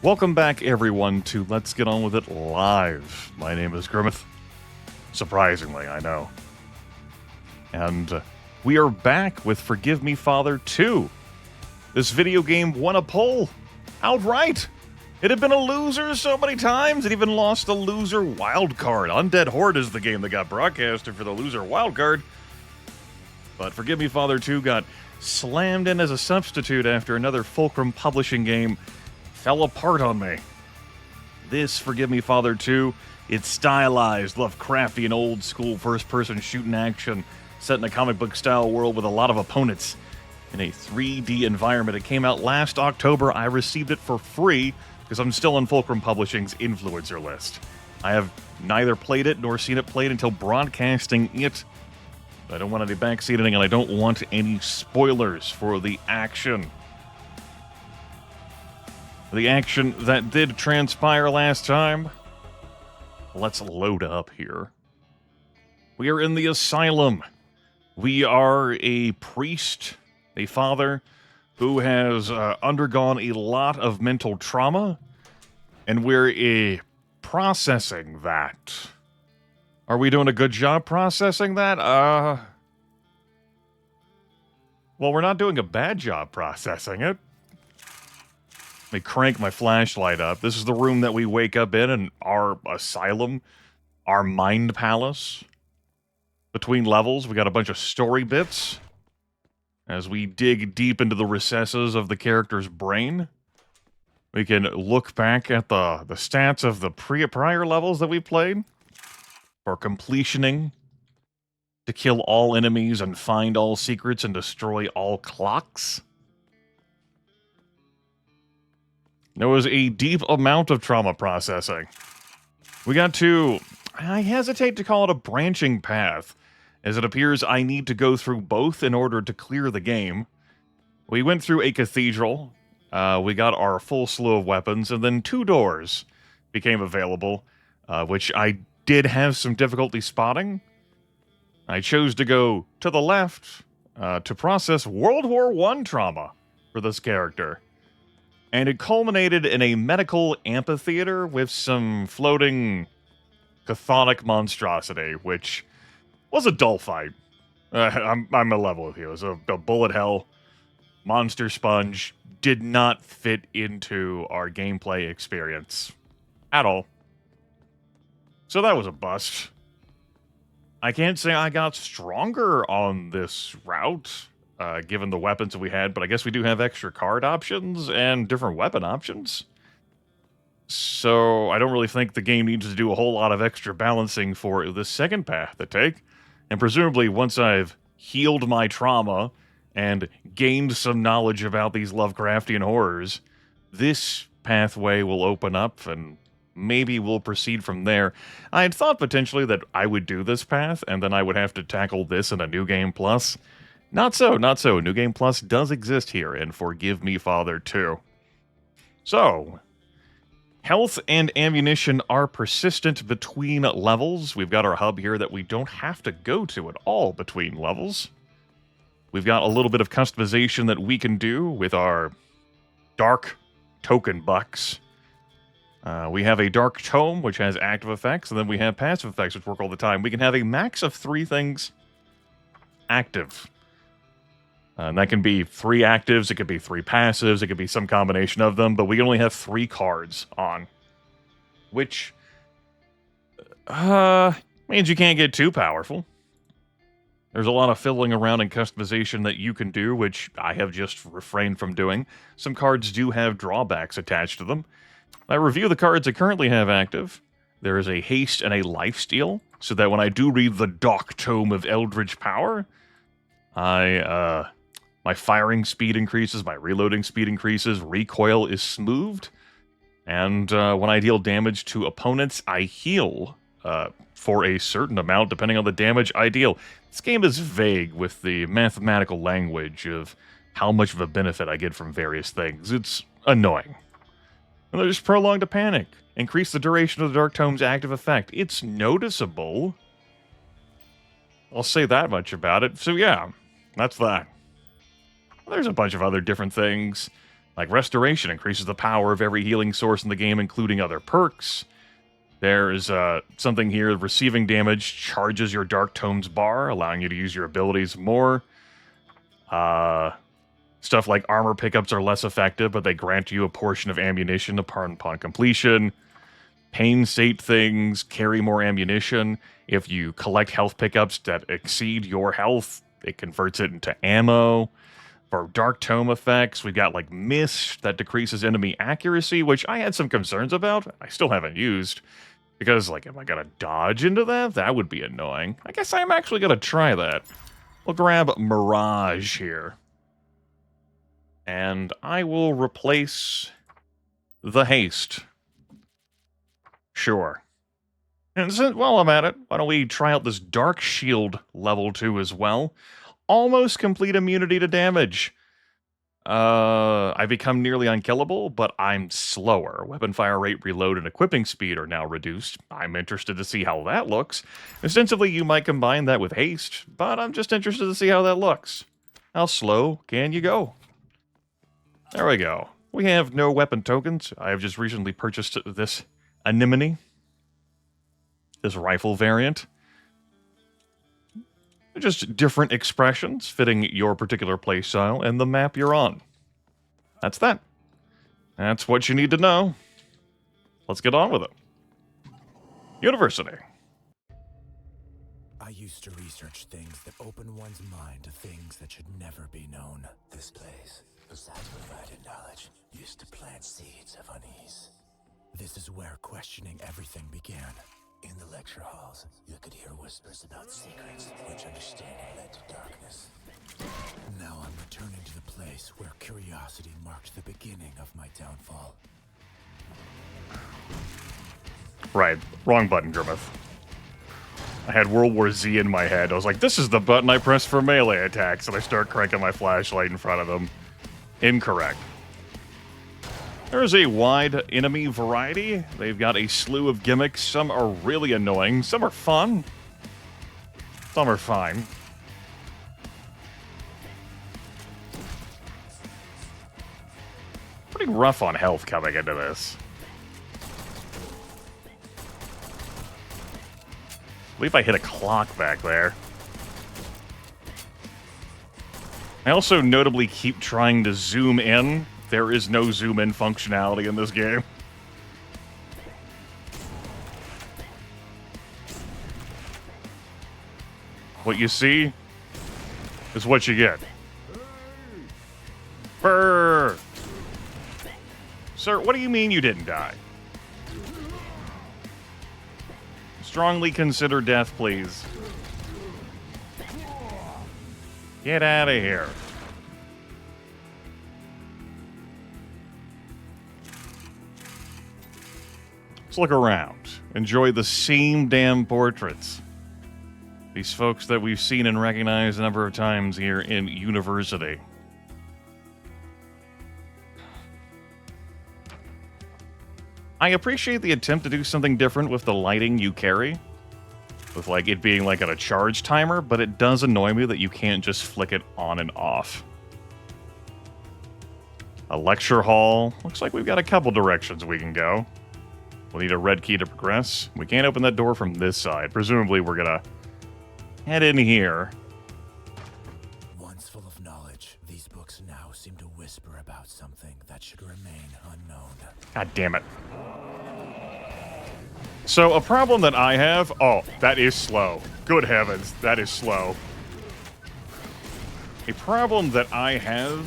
Welcome back, everyone, to Let's Get On With It Live. My name is Grimith. Surprisingly, I know. And we are back with Forgive Me, Father 2. This video game won a poll. Outright. It had been a loser so many times, it even lost the loser wildcard. Undead Horde is the game that got broadcasted for the loser wildcard. But Forgive Me, Father 2 got slammed in as a substitute after another Fulcrum Publishing game fell apart on me. This Forgive Me, Father 2, it's stylized, Lovecraftian, old-school first-person shooting action set in a comic book-style world with a lot of opponents in a 3D environment. It came out last October. I received it for free because I'm still on Fulcrum Publishing's influencer list. I have neither played it nor seen it played until broadcasting it. I don't want any backseating, and I don't want any spoilers for the action. The action that did transpire last time. Let's load up here. We are in the asylum. We are a priest, a father, who has undergone a lot of mental trauma, and we're processing that. Are we doing a good job processing that? Well, we're not doing a bad job processing it. Let me crank my flashlight up. This is the room that we wake up in our asylum, our mind palace. Between levels, we got a bunch of story bits. As we dig deep into the recesses of the character's brain, we can look back at the stats of the prior levels that we played for completioning, to kill all enemies and find all secrets and destroy all clocks. There was a deep amount of trauma processing. We got to, I hesitate to call it a branching path, as it appears I need to go through both in order to clear the game. We went through a cathedral, we got our full slew of weapons, and then 2 doors became available, which I did have some difficulty spotting. I chose to go to the left to process World War I trauma for this character. And it culminated in a medical amphitheater with some floating chthonic monstrosity, which was a dull fight. I'm a level with you. It was a bullet hell. Monster Sponge did not fit into our gameplay experience at all. So that was a bust. I can't say I got stronger on this route, given the weapons that we had, but I guess we do have extra card options and different weapon options. So I don't really think the game needs to do a whole lot of extra balancing for the second path to take. And presumably, once I've healed my trauma and gained some knowledge about these Lovecraftian horrors, this pathway will open up and maybe we'll proceed from there. I had thought potentially that I would do this path and then I would have to tackle this in a New Game Plus. Not so, not so. New Game Plus does exist here in Forgive Me, Father 2. So, health and ammunition are persistent between levels. We've got our hub here that we don't have to go to at all between levels. We've got a little bit of customization that we can do with our dark token bucks. We have a dark tome, which has active effects, and then we have passive effects, which work all the time. We can have a max of 3 things active. And that can be 3 actives, it could be 3 passives, it could be some combination of them, but we can only have 3 cards on. Which means you can't get too powerful. There's a lot of fiddling around and customization that you can do, which I have just refrained from doing. Some cards do have drawbacks attached to them. I review the cards I currently have active. There is a haste and a lifesteal, so that when I do read the Dark Tome of Eldritch Power, my firing speed increases, my reloading speed increases, recoil is smoothed, and when I deal damage to opponents, I heal for a certain amount, depending on the damage I deal. This game is vague with the mathematical language of how much of a benefit I get from various things. It's annoying. And there's Prolonged to Panic. Increase the duration of the Dark Tome's active effect. It's noticeable. I'll say that much about it. So yeah, that's that. There's a bunch of other different things. Like Restoration increases the power of every healing source in the game, including other perks. There's something here, receiving damage charges your Dark Tomes bar, allowing you to use your abilities more. Stuff like armor pickups are less effective, but they grant you a portion of ammunition upon completion. Pain state things carry more ammunition. If you collect health pickups that exceed your health, it converts it into ammo. For Dark Tome effects, we've got like Mist that decreases enemy accuracy, which I had some concerns about. I still haven't used. Because, like, am I gonna dodge into that? That would be annoying. I guess I'm actually gonna try that. We'll grab Mirage here. And I will replace the Haste. Sure. And since, while I'm at it, why don't we try out this Dark Shield level 2 as well? Almost complete immunity to damage. I become nearly unkillable, but I'm slower. Weapon fire rate, reload, and equipping speed are now reduced. I'm interested to see how that looks. Ostensibly, you might combine that with haste, but I'm just interested to see how that looks. How slow can you go? There we go. We have no weapon tokens. I have just recently purchased this Anemone. This rifle variant. Just different expressions fitting your particular playstyle and the map you're on. That's that. That's what you need to know. Let's get on with it. University. I used to research things that open one's mind to things that should never be known. This place, besides providing knowledge, used to plant seeds of unease. This is where questioning everything began. In the lecture halls, you could hear whispers about secrets, which understanding led to darkness. Now I'm returning to the place where curiosity marked the beginning of my downfall. Right, wrong button, Grimith. I had World War Z in my head. I was like, this is the button I press for melee attacks, and I start cranking my flashlight in front of them. Incorrect. There's a wide enemy variety. They've got a slew of gimmicks. Some are really annoying. Some are fun. Some are fine. Pretty rough on health coming into this. I believe I hit a clock back there. I also notably keep trying to zoom in. There is no zoom in functionality in this game. What you see is what you get. Brrr! Sir, what do you mean you didn't die? Strongly consider death, please. Get out of here. Let's look around. Enjoy the same damn portraits. These folks that we've seen and recognized a number of times here in University. I appreciate the attempt to do something different with the lighting you carry. With like it being like on a charge timer, but it does annoy me that you can't just flick it on and off. A lecture hall. Looks like we've got a couple directions we can go. We'll need a red key to progress. We can't open that door from this side. Presumably we're gonna head in here. Once full of knowledge, these books now seem to whisper about something that should remain unknown. God damn it. So a problem that I have... Oh, that is slow. Good heavens, that is slow. A problem that I have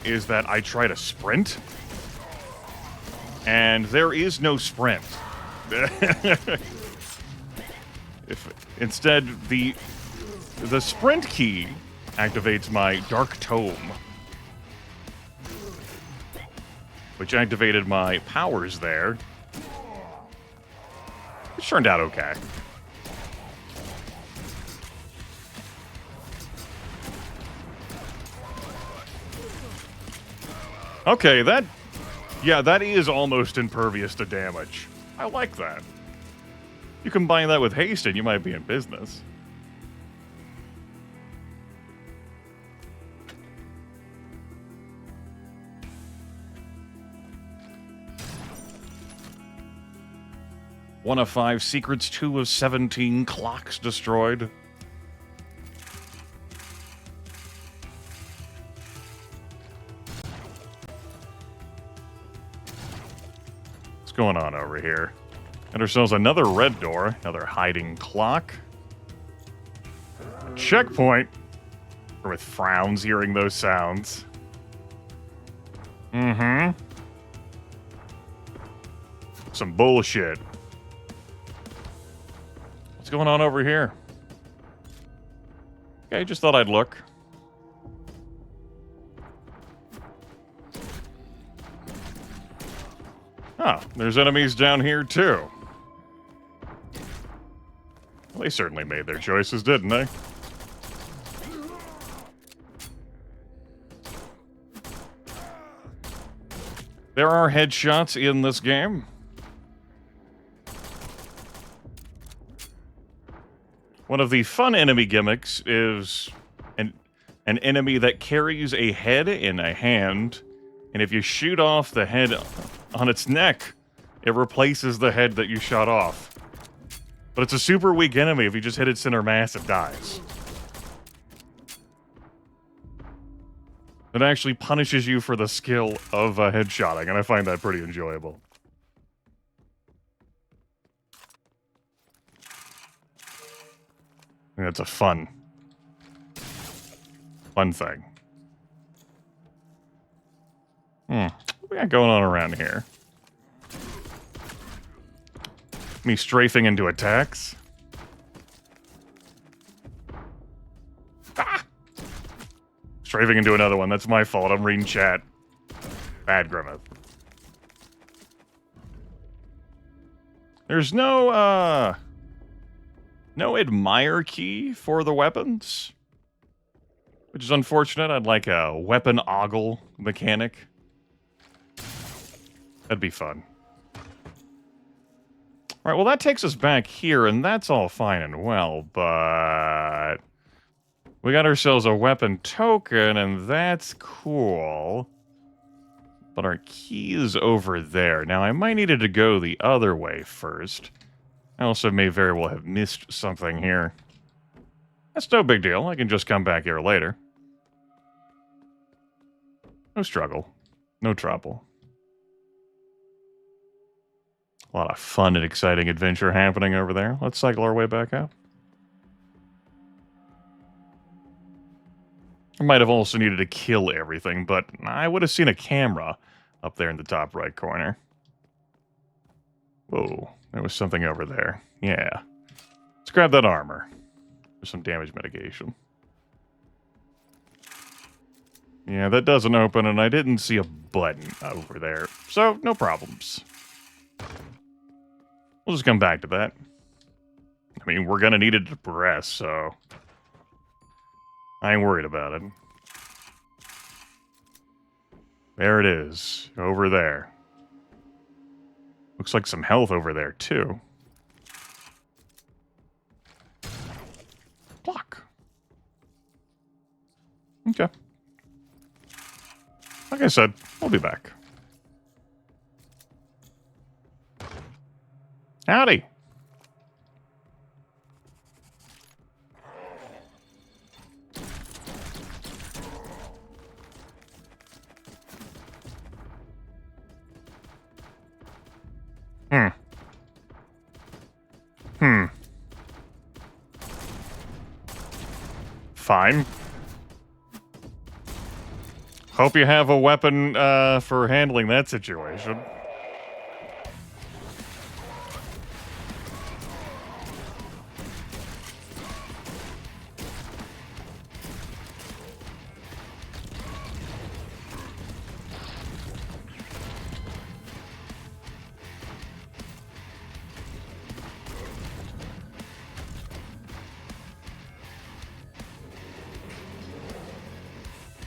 is that I try to sprint. And there is no sprint. Instead, the sprint key activates my Dark Tome, which activated my powers there. Which turned out okay. Okay, that... Yeah, that is almost impervious to damage. I like that. You combine that with haste and you might be in business. 1 of 5 secrets, 2 of 17 clocks destroyed. What's going on over here? And ourselves another red door, another hiding clock. Checkpoint. With frowns hearing those sounds. Mm-hmm. Some bullshit. What's going on over here? Okay, just thought I'd look. Oh, there's enemies down here too. Well, they certainly made their choices, didn't they? There are headshots in this game. One of the fun enemy gimmicks is an enemy that carries a head in a hand, and if you shoot off the head on its neck, it replaces the head that you shot off. But it's a super weak enemy. If you just hit its center mass, it dies. It actually punishes you for the skill of headshotting, and I find that pretty enjoyable. I think that's a fun thing. What we got going on around here? Me strafing into attacks? Ah! Strafing into another one. That's my fault. I'm reading chat. Bad Grimith. There's no admire key for the weapons, which is unfortunate. I'd like a weapon ogle mechanic. That'd be fun. Alright, well that takes us back here, and that's all fine and well, but we got ourselves a weapon token, and that's cool. But our key is over there. Now, I might need to go the other way first. I also may very well have missed something here. That's no big deal. I can just come back here later. No struggle. No trouble. A lot of fun and exciting adventure happening over there. Let's cycle our way back up. I might have also needed to kill everything, but I would have seen a camera up there in the top right corner. Whoa, there was something over there. Yeah. Let's grab that armor for some damage mitigation. Yeah, that doesn't open, and I didn't see a button over there, so no problems. We'll just come back to that. I mean, we're gonna need it to progress, so I ain't worried about it. There it is, over there. Looks like some health over there, too. Block. Okay. Like I said, we'll be back. Howdy. Fine. Hope you have a weapon for handling that situation.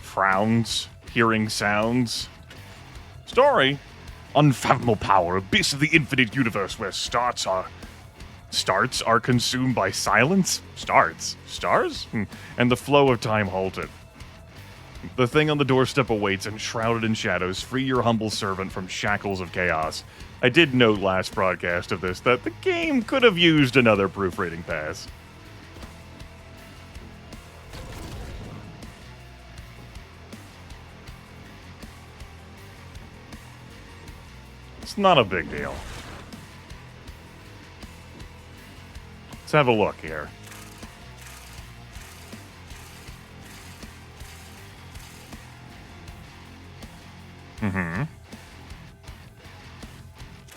Frowns, hearing sounds. Story: unfathomable power, abyss of the infinite universe where starts are consumed by silence. Stars? And the flow of time halted. The thing on the doorstep awaits, enshrouded in shadows. Free your humble servant from shackles of chaos. I did note last broadcast of this that the game could have used another proofreading pass. It's not a big deal. Let's have a look here.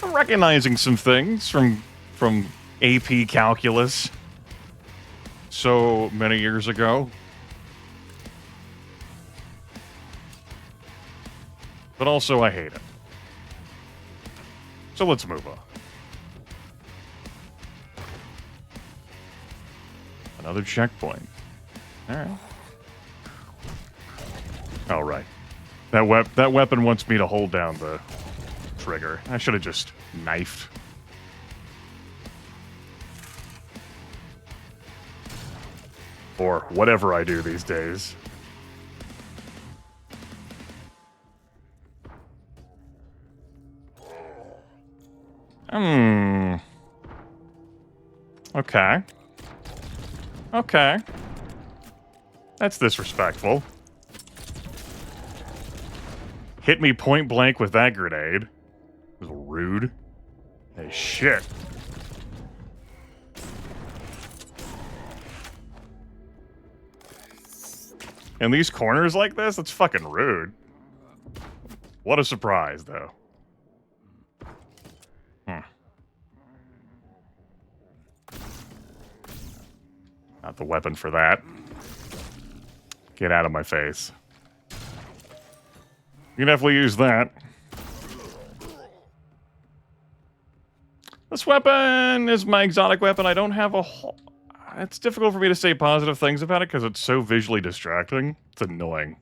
I'm recognizing some things from AP Calculus so many years ago. But also I hate it. So let's move on. Another checkpoint. Alright. Alright. That weapon wants me to hold down the trigger. I should have just knifed. Or whatever I do these days. Okay. Okay. That's disrespectful. Hit me point blank with that grenade. It was rude. Hey, shit. In these corners like this, that's fucking rude. What a surprise, though. Not the weapon for that. Get out of my face. You can definitely use that. This weapon is my exotic weapon. I don't have a whole... It's difficult for me to say positive things about it because it's so visually distracting. It's annoying.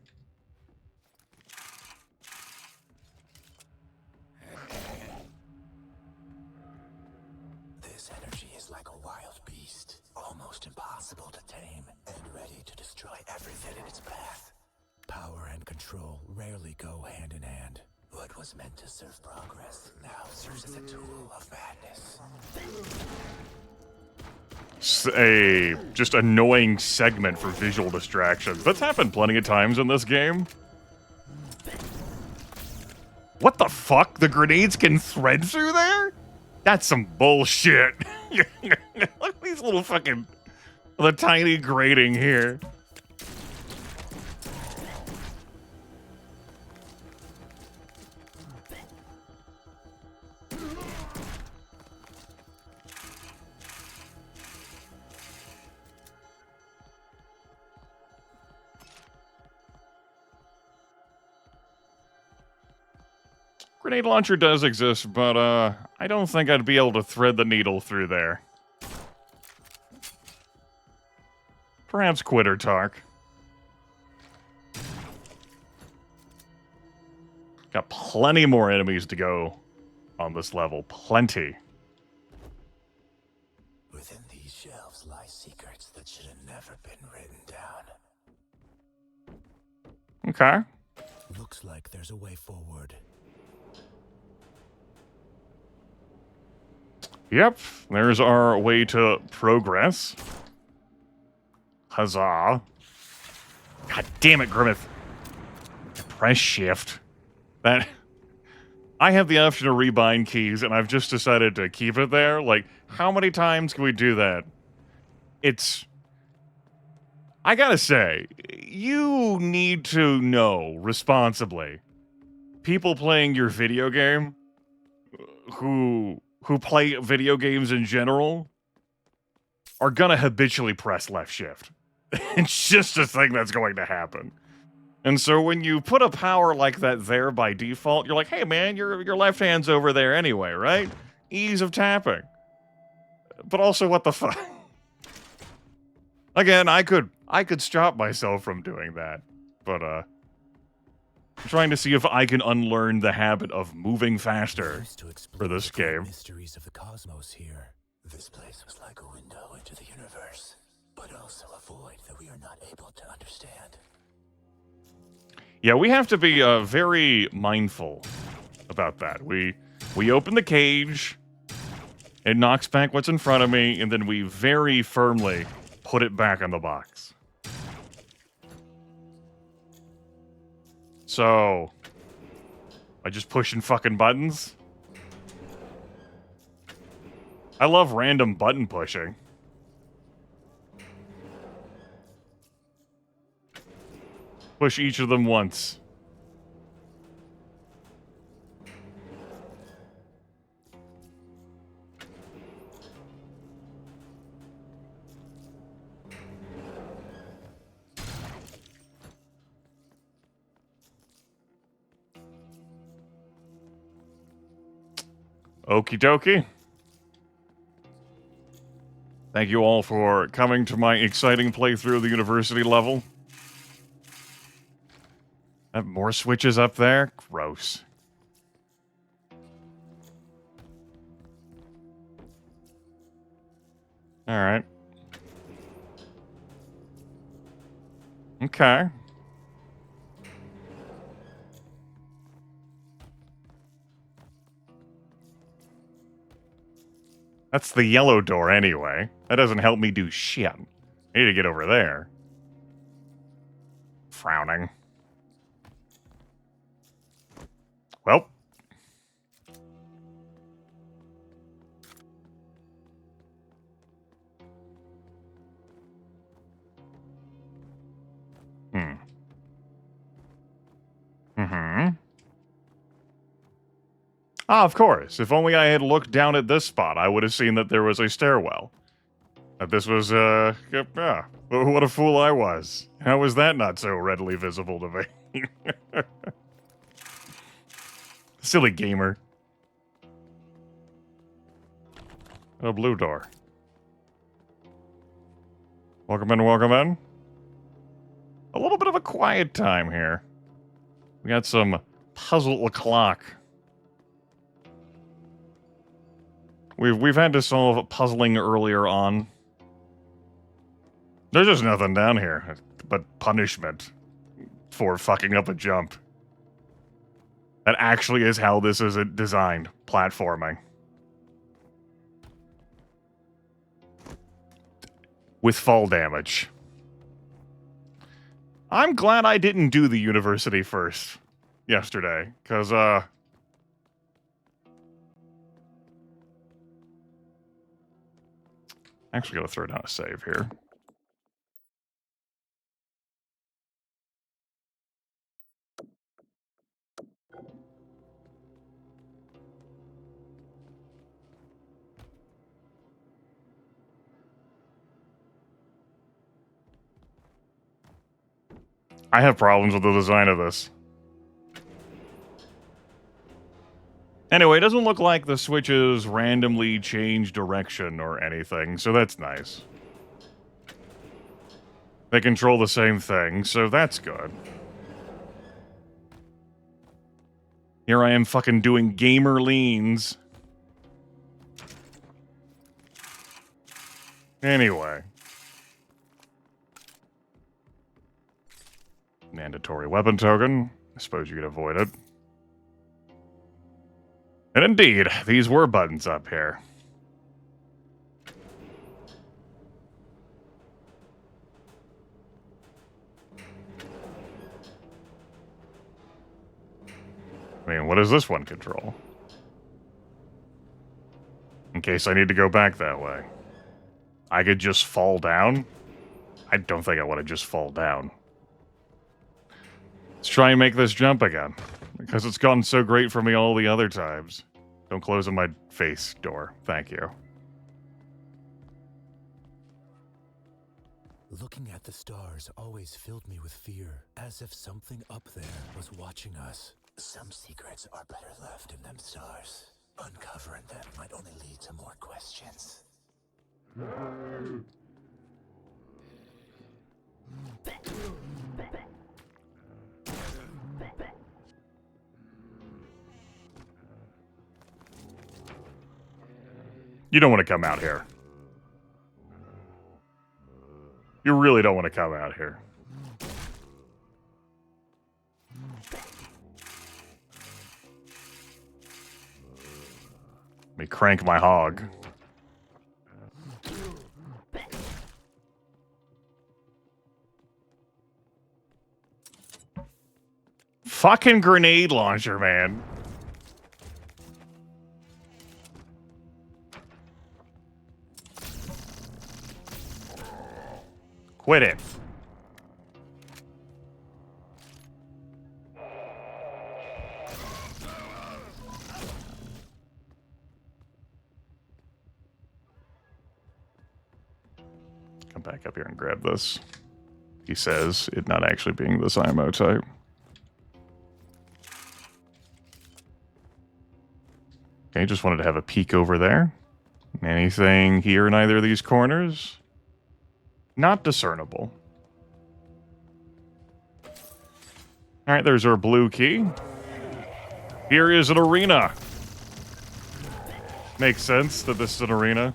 This energy is like a wild beast, almost impossible to tame, and ready to destroy everything in its path. Power and control rarely go hand in hand. What was meant to serve progress now serves as a tool of madness. A just annoying segment for visual distractions. That's happened plenty of times in this game. What the fuck? The grenades can thread through there? That's some bullshit. Look at these little fucking... The tiny grating here. Grenade launcher does exist, but I don't think I'd be able to thread the needle through there. Perhaps quitter talk. Got plenty more enemies to go on this level. Plenty. Within these shelves lie secrets that should have never been written down. Okay. Looks like there's a way forward. Yep, there's our way to progress. Huzzah. God damn it, Grimith. Press shift. That... I have the option to rebind keys, and I've just decided to keep it there. Like, how many times can we do that? It's... I gotta say, you need to know responsibly. People playing your video game who play video games in general are gonna habitually press left shift. It's just a thing that's going to happen. And so when you put a power like that there by default, you're like, hey man, your left hand's over there anyway, right? Ease of tapping. But also, what the fuck? Again, I could stop myself from doing that, but I'm trying to see if I can unlearn the habit of moving faster for this game. Mysteries of the cosmos here. This place was like a window into the universe, but also a void that we are not able to understand. Yeah, we have to be very mindful about that. We open the cage, it knocks back what's in front of me, and then we very firmly put it back in the box. So, I just pushing fucking buttons? I love random button pushing. Push each of them once. Okie dokie. Thank you all for coming to my exciting playthrough of the university level. Have more switches up there? Gross. Alright. Okay. That's the yellow door anyway. That doesn't help me do shit. I need to get over there. Frowning. Well. Ah, of course. If only I had looked down at this spot, I would have seen that there was a stairwell. That this was, yeah. What a fool I was. How was that not so readily visible to me? Silly gamer. A blue door. Welcome in, welcome in. A little bit of a quiet time here. We got some puzzle o'clock. We've had to solve puzzling earlier on. There's just nothing down here but punishment for fucking up a jump. That actually is how this is designed. Platforming. With fall damage. I'm glad I didn't do the university first yesterday, because, actually gotta throw down a save here. I have problems with the design of this. Anyway, it doesn't look like the switches randomly change direction or anything, so that's nice. They control the same thing, so that's good. Here I am fucking doing gamer leans. Anyway. Mandatory weapon token. I suppose you could avoid it. And indeed, these were buttons up here. I mean, what does this one control? In case I need to go back that way. I could just fall down? I don't think I want to just fall down. Let's try and make this jump again. Because it's gone so great for me all the other times. Don't close on my face door. Thank you. Looking at the stars always filled me with fear, as if something up there was watching us. Some secrets are better left in them stars. Uncovering them might only lead to more questions. You don't want to come out here. You really don't want to come out here. Let me crank my hog. Fucking grenade launcher, man. Quit it. Come back up here and grab this. He says, it not actually being this IMO type. Okay, just wanted to have a peek over there. Anything here in either of these corners? Not discernible. Alright, there's our blue key. Here is an arena. Makes sense that this is an arena.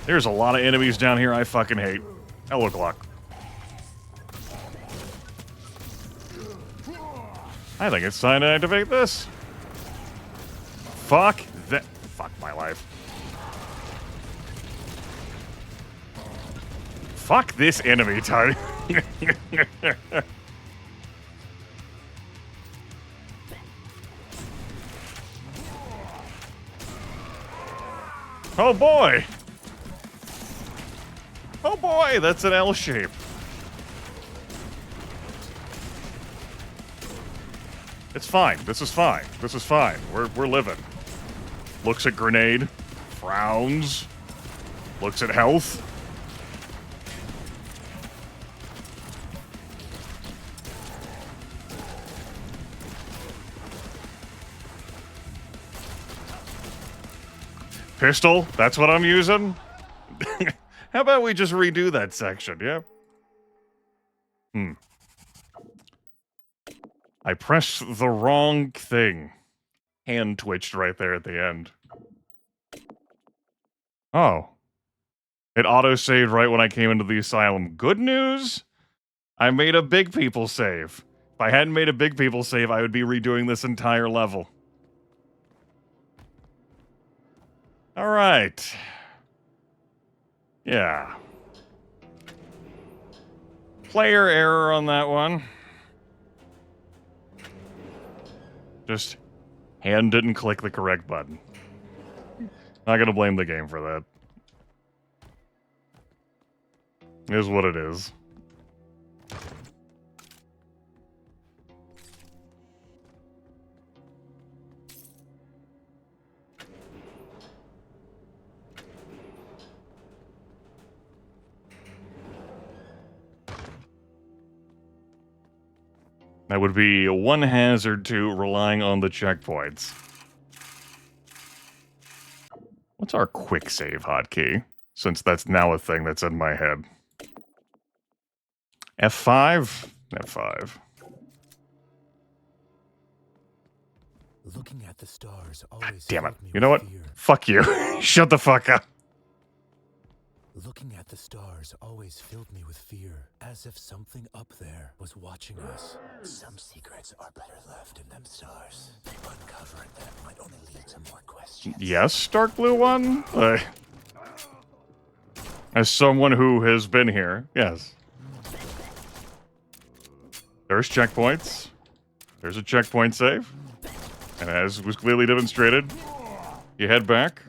There's a lot of enemies down here I fucking hate. Oh, look, luck. I think it's time to activate this. Fuck that. Fuck my life. Fuck this enemy type. Oh boy. Oh boy, that's an L shape. It's fine. This is fine. This is fine. We're living. Looks at grenade. Frowns. Looks at health. Pistol. That's what I'm using. How about we just redo that section, yeah? I pressed the wrong thing. Hand twitched right there at the end. Oh. It auto-saved right when I came into the asylum. Good news? I made a big people save. If I hadn't made a big people save, I would be redoing this entire level. Alright. Yeah. Player error on that one. Just hand didn't click the correct button. Not gonna blame the game for that. It is what it is. That would be one hazard to relying on the checkpoints. What's our quick save hotkey? Since that's now a thing that's in my head. F5? F5. Looking at the stars always Damn it. filled me You know with what? fear. Fuck you. Shut the fuck up. Looking at the stars always filled me with fear, as if something up there was watching us. Some secrets are better left in them stars. Uncovering them might only lead to more questions. Yes, Dark Blue One? As someone who has been here, yes. There's checkpoints. There's a checkpoint save. And as was clearly demonstrated, you head back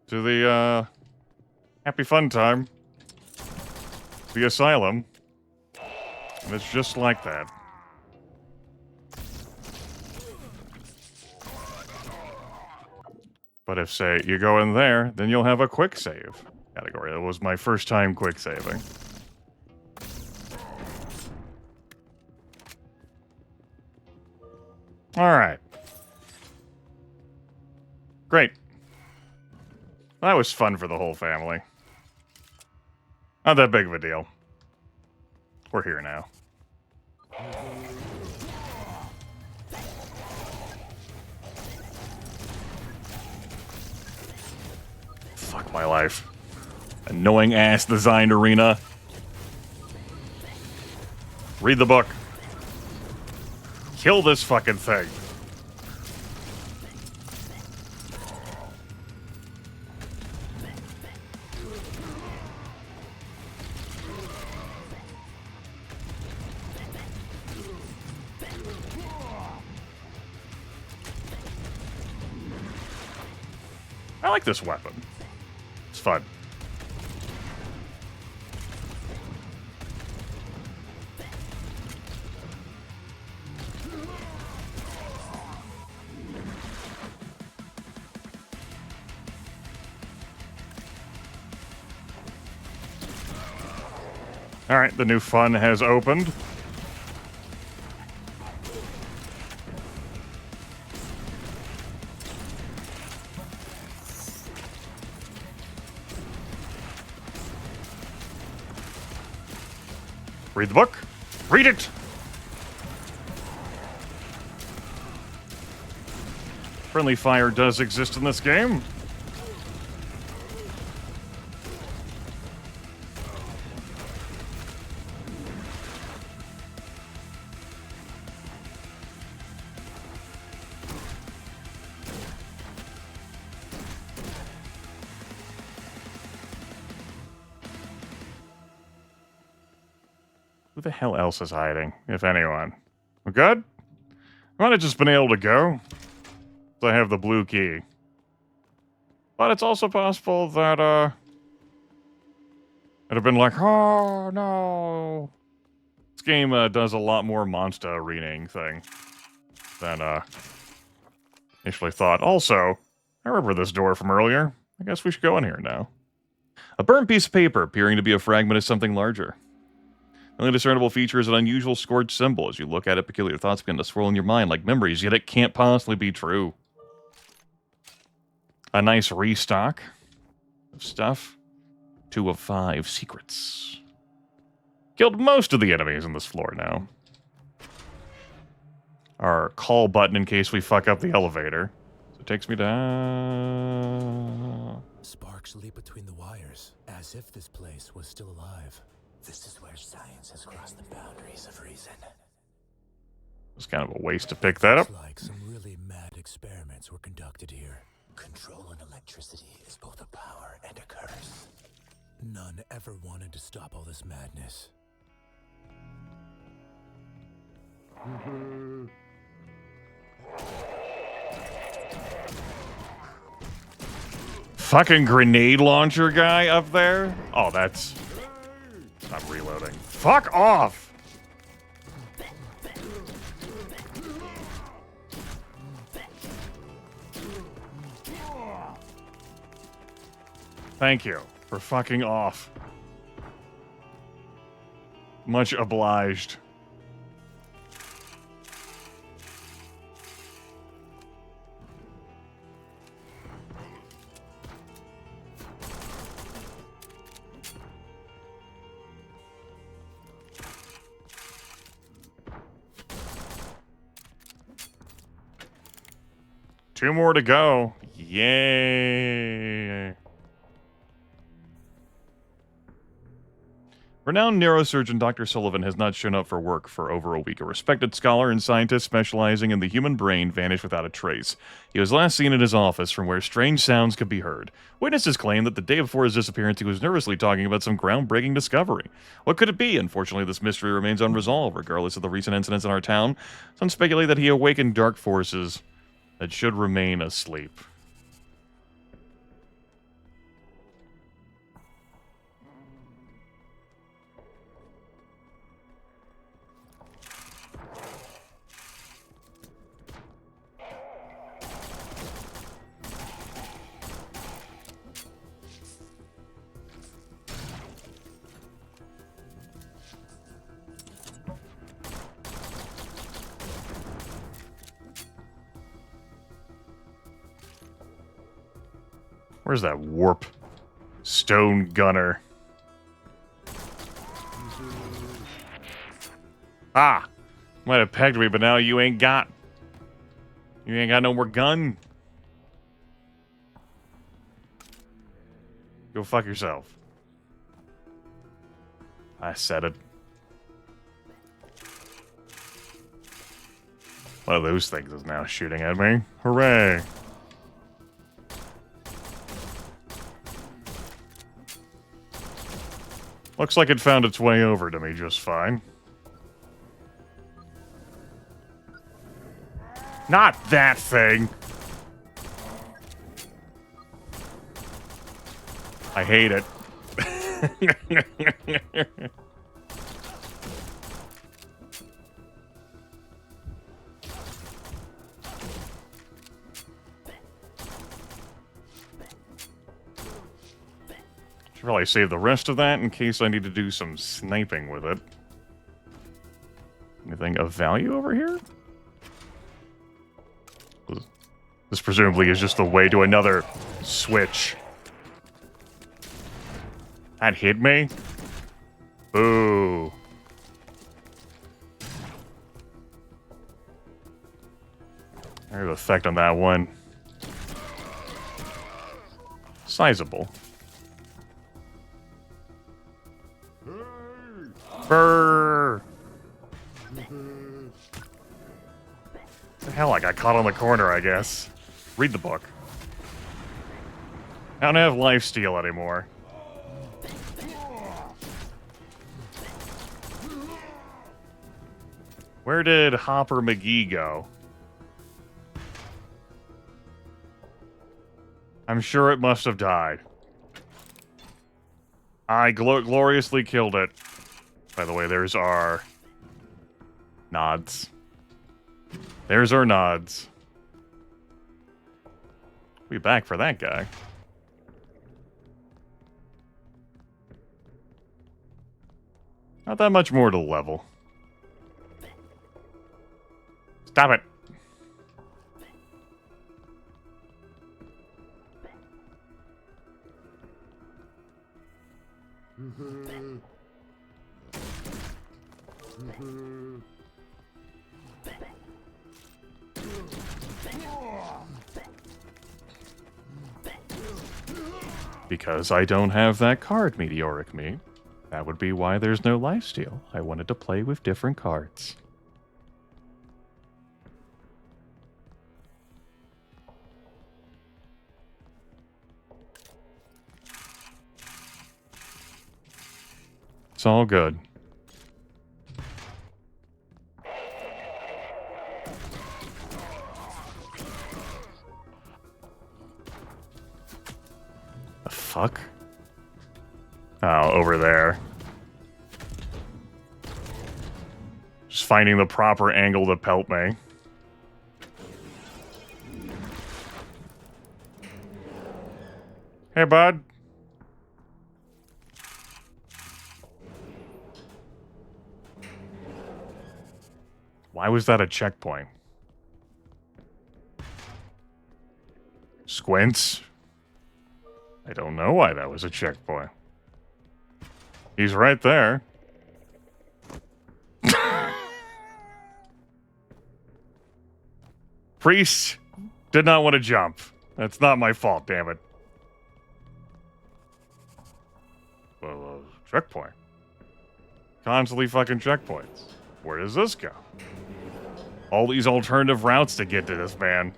to the, happy fun time. The asylum. And it's just like that. But if, say, you go in there, then you'll have a quick save category. That was my first time quick saving. Alright. Great. That was fun for the whole family. Not that big of a deal. We're here now. Fuck my life. Annoying ass designed arena. Read the book. Kill this fucking thing. I like this weapon. It's fun. Alright, the new fun has opened. Read the book. Read it! Friendly fire does exist in this game. Who the hell else is hiding, if anyone? We're good? I might have just been able to go. So I have the blue key. But it's also possible that, it'd have been like, oh, no. This game, does a lot more monster arenaing thing than, initially thought. Also, I remember this door from earlier. I guess we should go in here now. A burnt piece of paper, appearing to be a fragment of something larger. The only discernible feature is an unusual scorched symbol. As you look at it, peculiar thoughts begin to swirl in your mind like memories, yet it can't possibly be true. A nice restock of stuff. 2 of 5 secrets. Killed most of the enemies on this floor now. Our call button in case we fuck up the elevator. So it takes me down. Sparks leap between the wires, as if this place was still alive. This is where science has crossed the boundaries of reason. It's kind of a waste to pick that up. Looks like some really mad experiments were conducted here. Controlling electricity is both a power and a curse. None ever wanted to stop all this madness. Fucking grenade launcher guy up there? Oh, that's... I'm reloading. Fuck off! Thank you for fucking off. Much obliged. Two more to go. Yay. Renowned neurosurgeon Dr. Sullivan has not shown up for work for over a week. A respected scholar and scientist specializing in the human brain vanished without a trace. He was last seen in his office from where strange sounds could be heard. Witnesses claim that the day before his disappearance he was nervously talking about some groundbreaking discovery. What could it be? Unfortunately, this mystery remains unresolved, regardless of the recent incidents in our town. Some speculate that he awakened dark forces that should remain asleep. Where's that warp stone gunner? Ah! Might have pegged me, but now you ain't got no more gun. Go fuck yourself. I said it. One of those things is now shooting at me. Hooray! Looks like it found its way over to me just fine. Not that thing! I hate it. Should probably save the rest of that in case I need to do some sniping with it. Anything of value over here? This presumably is just the way to another switch. That hit me? Ooh. There's an effect on that one. Sizable. Brrr. The hell, I got caught on the corner, I guess. Read the book. I don't have lifesteal anymore. Where did Hopper McGee go? I'm sure it must have died. I gloriously killed it. By the way, there's our nods. There's our nods. We back for that guy. Not that much more to the level. Stop it. Because I don't have that card, Meteoric Me. That would be why there's no lifesteal. I wanted to play with different cards. It's all good. The fuck? Oh, over there. Just finding the proper angle to pelt me. Hey, bud. Why was that a checkpoint? Squints? I don't know why that was a checkpoint. He's right there. Priest did not want to jump. That's not my fault, damn it. Well, checkpoint. Constantly fucking checkpoints. Where does this go? All these alternative routes to get to this man.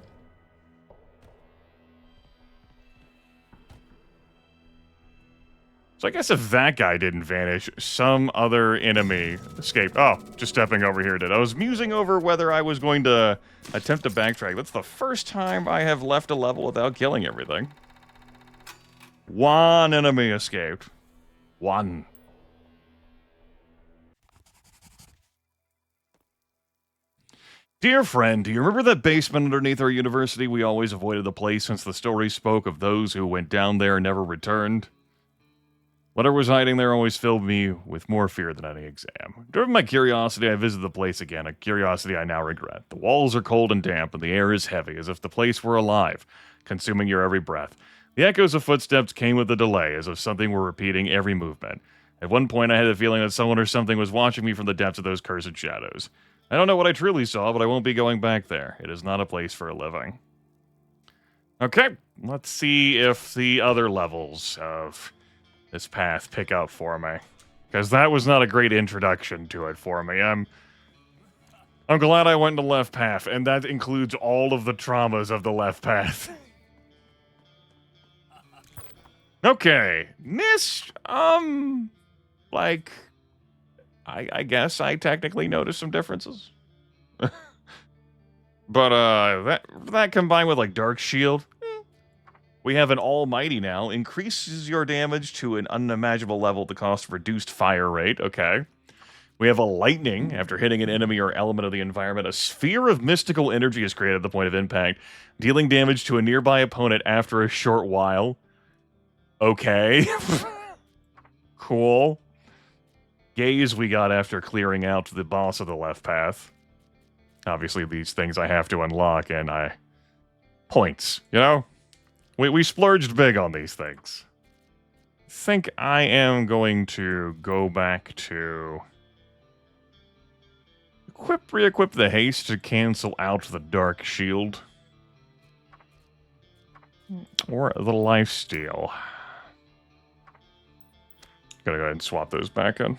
So I guess if that guy didn't vanish, some other enemy escaped. Oh, just stepping over here did. I was musing over whether I was going to attempt to backtrack. That's the first time I have left a level without killing everything. One enemy escaped. One. Dear friend, do you remember that basement underneath our university? We always avoided the place since the story spoke of those who went down there and never returned. Whatever was hiding there always filled me with more fear than any exam. Driven by curiosity, I visited the place again, a curiosity I now regret. The walls are cold and damp, and the air is heavy, as if the place were alive, consuming your every breath. The echoes of footsteps came with a delay, as if something were repeating every movement. At one point, I had the feeling that someone or something was watching me from the depths of those cursed shadows. I don't know what I truly saw, but I won't be going back there. It is not a place for a living. Okay, let's see if the other levels of this path pick up for me. Because that was not a great introduction to it for me. I'm glad I went to left path, and that includes all of the traumas of the left path. Okay, this, like, I guess I technically noticed some differences. But, that combined with, like, Dark Shield, we have an Almighty now, increases your damage to an unimaginable level at the cost of reduced fire rate, okay. We have a Lightning. After hitting an enemy or element of the environment, a sphere of mystical energy is created at the point of impact, dealing damage to a nearby opponent after a short while. Okay. Cool. Gaze we got after clearing out the boss of the left path. Obviously, these things I have to unlock, and points, you know? We splurged big on these things. I think I am going to go back to... re-equip the haste to cancel out the Dark Shield. Or the lifesteal. Gotta go ahead and swap those back in.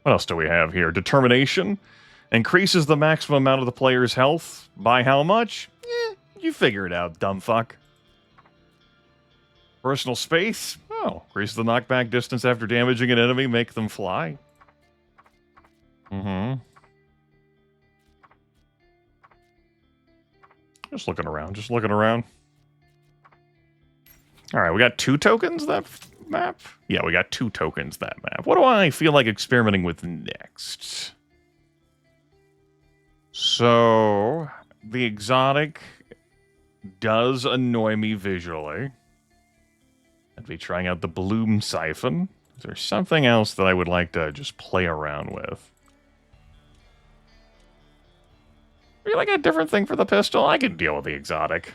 What else do we have here? Determination. Increases the maximum amount of the player's health. By how much? You figure it out, dumb fuck. Personal space. Oh, increases the knockback distance after damaging an enemy. Make them fly. Mm-hmm. Just looking around. Alright, we got 2 tokens that map? Yeah, we got 2 tokens that map. What do I feel like experimenting with next? So, the exotic does annoy me visually. I'd be trying out the Bloom Siphon. Is there something else that I would like to just play around with? Maybe like a different thing for the pistol? I can deal with the exotic.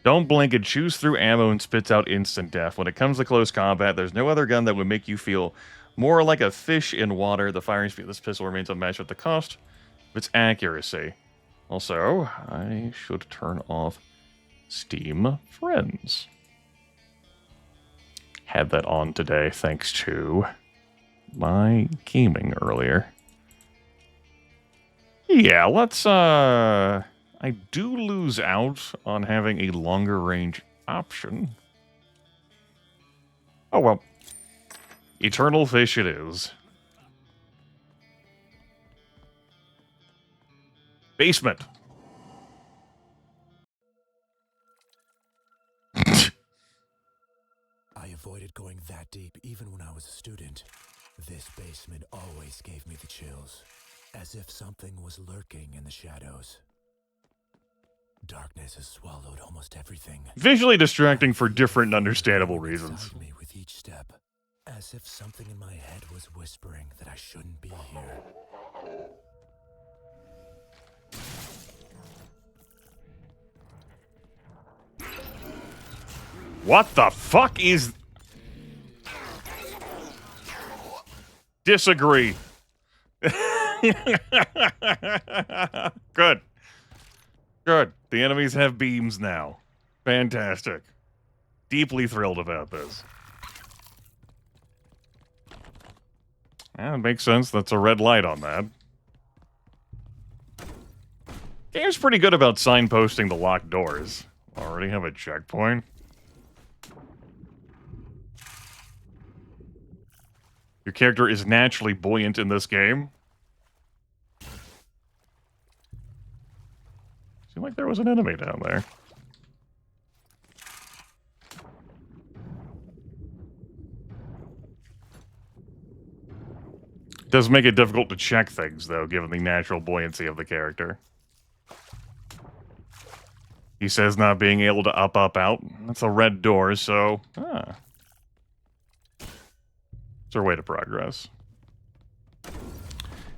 Don't blink, it chews through ammo and spits out instant death. When it comes to close combat, there's no other gun that would make you feel more like a fish in water. The firing speed of this pistol remains unmatched at the cost of its accuracy. Also, I should turn off Steam Friends. Had that on today thanks to my gaming earlier. Yeah, let's, I do lose out on having a longer range option. Oh well. Eternal Fish it is. Basement. I avoided going that deep even when I was a student. This basement always gave me the chills, as if something was lurking in the shadows. Darkness has swallowed almost everything. Visually distracting for different and understandable reasons. Me with each step, as if something in my head was whispering that I shouldn't be here. What the fuck is... Disagree. Good. Good. The enemies have beams now. Fantastic. Deeply thrilled about this. Yeah, it makes sense. That's a red light on that. Game's pretty good about signposting the locked doors. Already have a checkpoint. Your character is naturally buoyant in this game. Seemed like there was an enemy down there. Does make it difficult to check things, though, given the natural buoyancy of the character. He says not being able to up, out. That's a red door, so... It's our way to progress.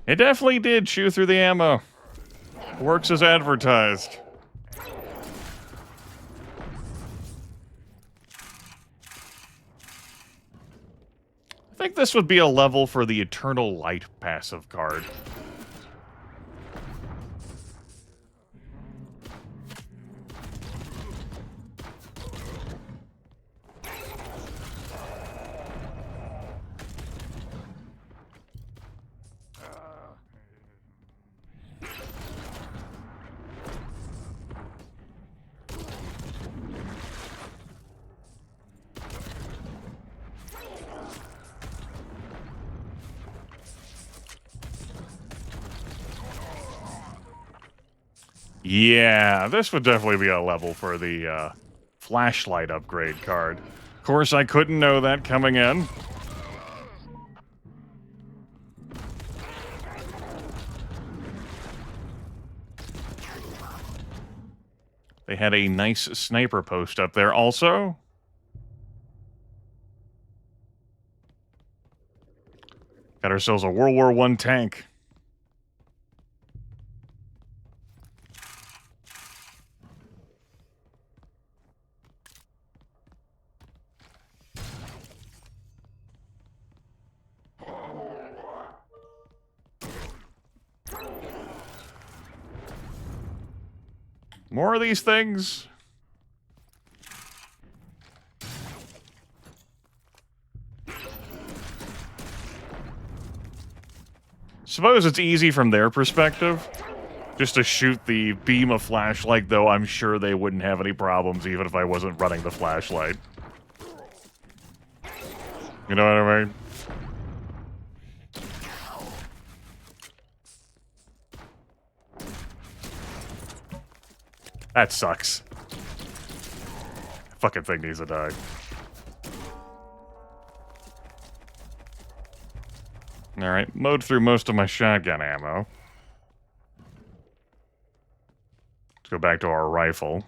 It definitely did chew through the ammo. Works as advertised. I think this would be a level for the Eternal Light passive card. Yeah, this would definitely be a level for the flashlight upgrade card. Of course, I couldn't know that coming in. They had a nice sniper post up there also. Got ourselves a World War I tank. More of these things. Suppose it's easy from their perspective. Just to shoot the beam of flashlight, though I'm sure they wouldn't have any problems even if I wasn't running the flashlight. You know what I mean? That sucks. Fucking thing needs to die. Alright, mowed through most of my shotgun ammo. Let's go back to our rifle.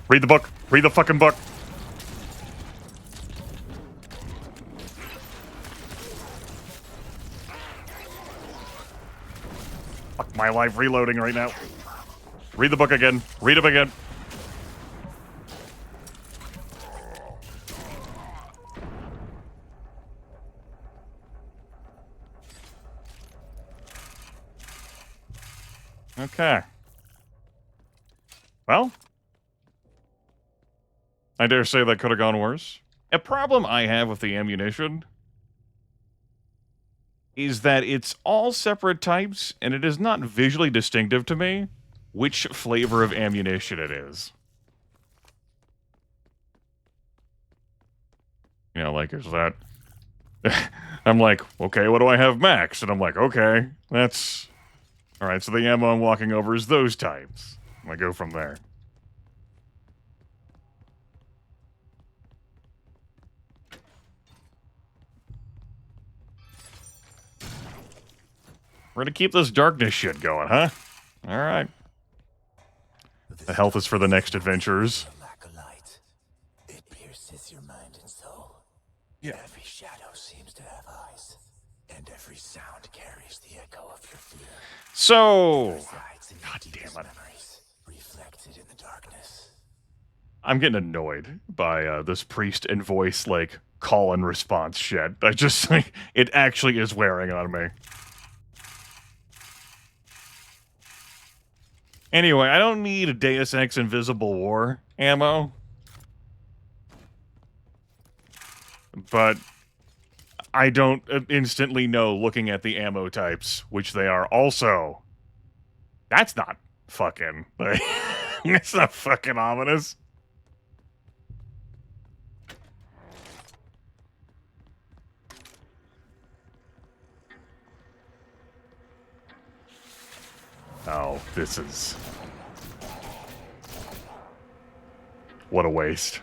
Read the book. Read the fucking book. Fuck my life reloading right now. Read the book again. Read them again. Okay. Well, I dare say that could have gone worse. A problem I have with the ammunition is that it's all separate types, and it is not visually distinctive to me which flavor of ammunition it is. You know, like, is that... I'm like, okay, what do I have max? And I'm like, okay, that's... Alright, so the ammo I'm walking over is those types. I go from there. We're gonna keep this darkness shit going, huh? Alright. The health is for the next adventurers. Lack of light. It pierces your mind and soul. Yeah. Every shadow seems to have eyes, and every sound carries the echo of your fear. So, God damn it. Memories reflected in the darkness. I'm getting annoyed by this priest and voice, like, call and response shit. I just, like, it actually is wearing on me. Anyway, I don't need a Deus Ex Invisible War ammo. But I don't instantly know, looking at the ammo types, which they are also. That's not fucking... It's not fucking ominous. Oh, this is... What a waste.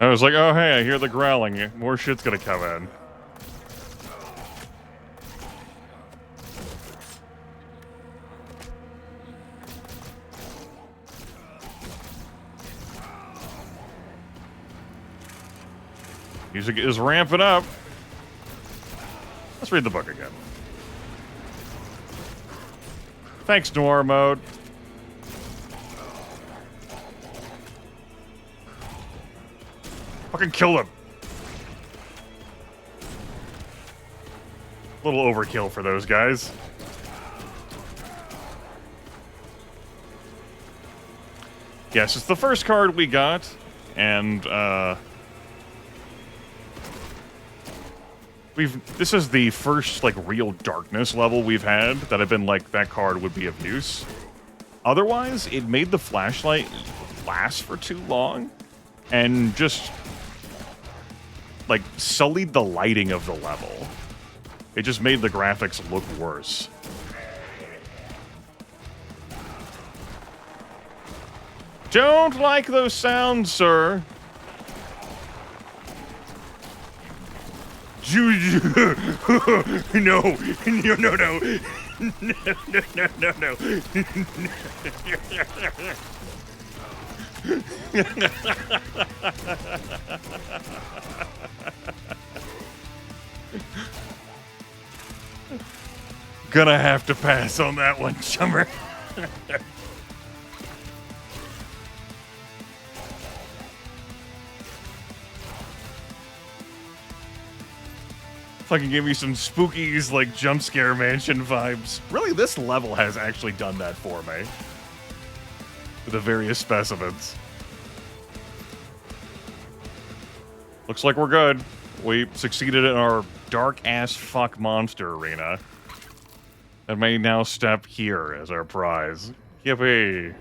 I was like, oh hey, I hear the growling. More shit's gonna come in. Music is ramping up. Let's read the book again. Thanks, Noir Mode. Fucking kill them. A little overkill for those guys. Yes, it's the first card we got, and This is the first, like, real darkness level we've had that have been like, that card would be of use. Otherwise, it made the flashlight last for too long and just, like, sullied the lighting of the level. It just made the graphics look worse. Don't like those sounds, sir. No, no, no, no, no, no, no, no. Gonna have to pass on that one, chummer. Fucking give me some spookies, like, jump scare mansion vibes. Really, this level has actually done that for me. With the various specimens. Looks like we're good. We succeeded in our dark-ass fuck monster arena. And may now step here as our prize. Yippee!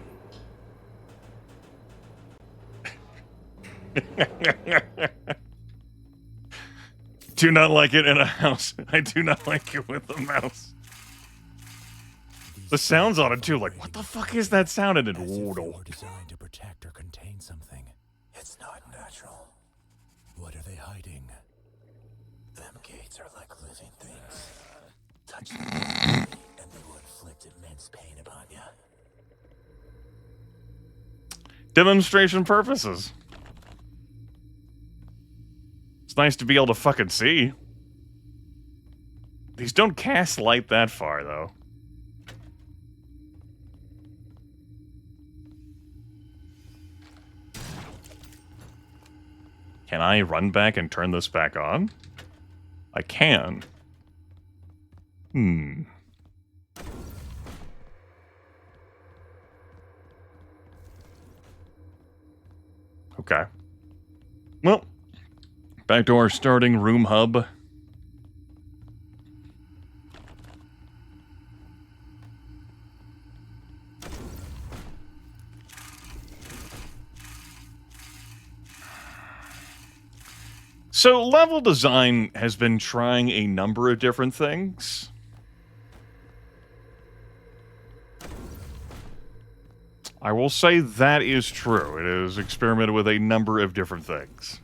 Do not like it in a house. I do not like it with a mouse. The sounds on it too, like, what the fuck is that sound? And it designed to protect or contain something. It's not natural. What are they hiding? Them gates are like living things. Touch them, and they will inflict immense pain upon you. Demonstration purposes. It's nice to be able to fucking see. These don't cast light that far, though. Can I run back and turn this back on? I can. Okay. Well, back to our starting room hub. So, level design has been trying a number of different things. I will say that is true. It has experimented with a number of different things.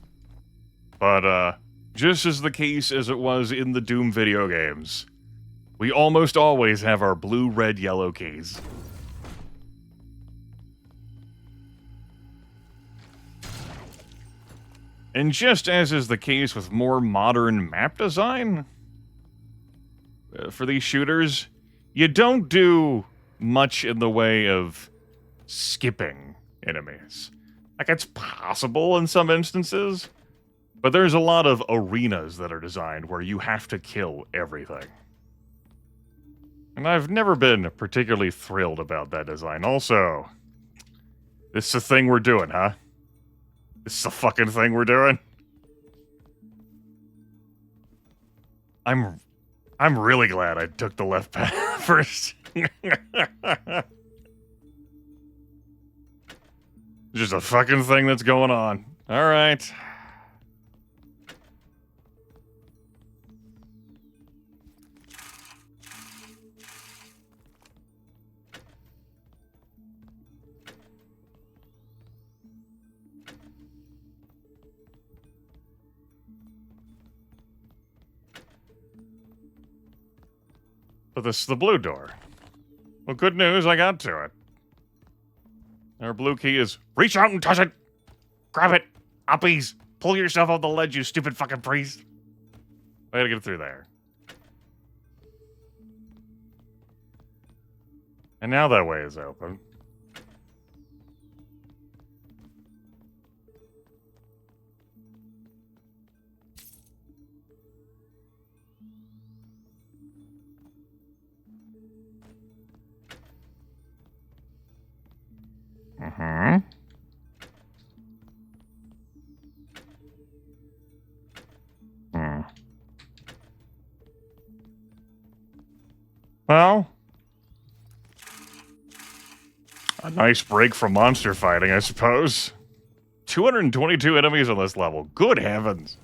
But, just as the case as it was in the Doom video games, we almost always have our blue, red, yellow keys. And just as is the case with more modern map design, for these shooters, you don't do much in the way of skipping enemies. Like, it's possible in some instances, but there's a lot of arenas that are designed where you have to kill everything. And I've never been particularly thrilled about that design. Also, this is a thing we're doing, huh? This is the fucking thing we're doing? I'm really glad I took the left path first. Just a fucking thing that's going on. Alright. But this is the blue door. Well, good news, I got to it. Our blue key is, reach out and touch it! Grab it! Uppies! Pull yourself off the ledge, you stupid fucking priest! I gotta get through there. And now that way is open. Mm-hmm. Well, a nice break from monster fighting, I suppose. 222 enemies on this level. Good heavens.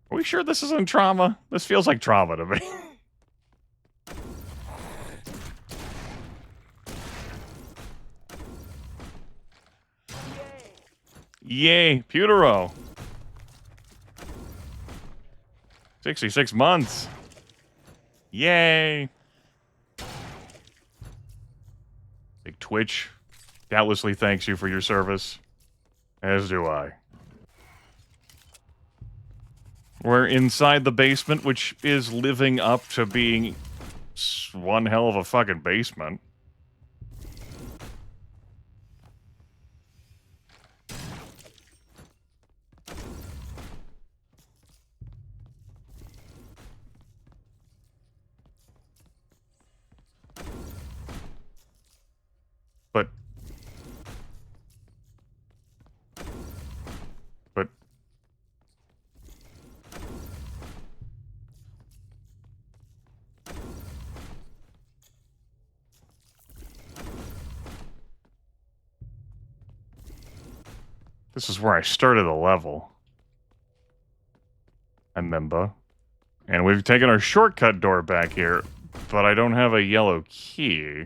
Are we sure this isn't trauma? This feels like trauma to me. Yay, Pewtero. 66 months. Yay. Big Twitch doubtlessly thanks you for your service. As do I. We're inside the basement, which is living up to being one hell of a fucking basement. But this is where I started the level. I remember. And we've taken our shortcut door back here, but I don't have a yellow key.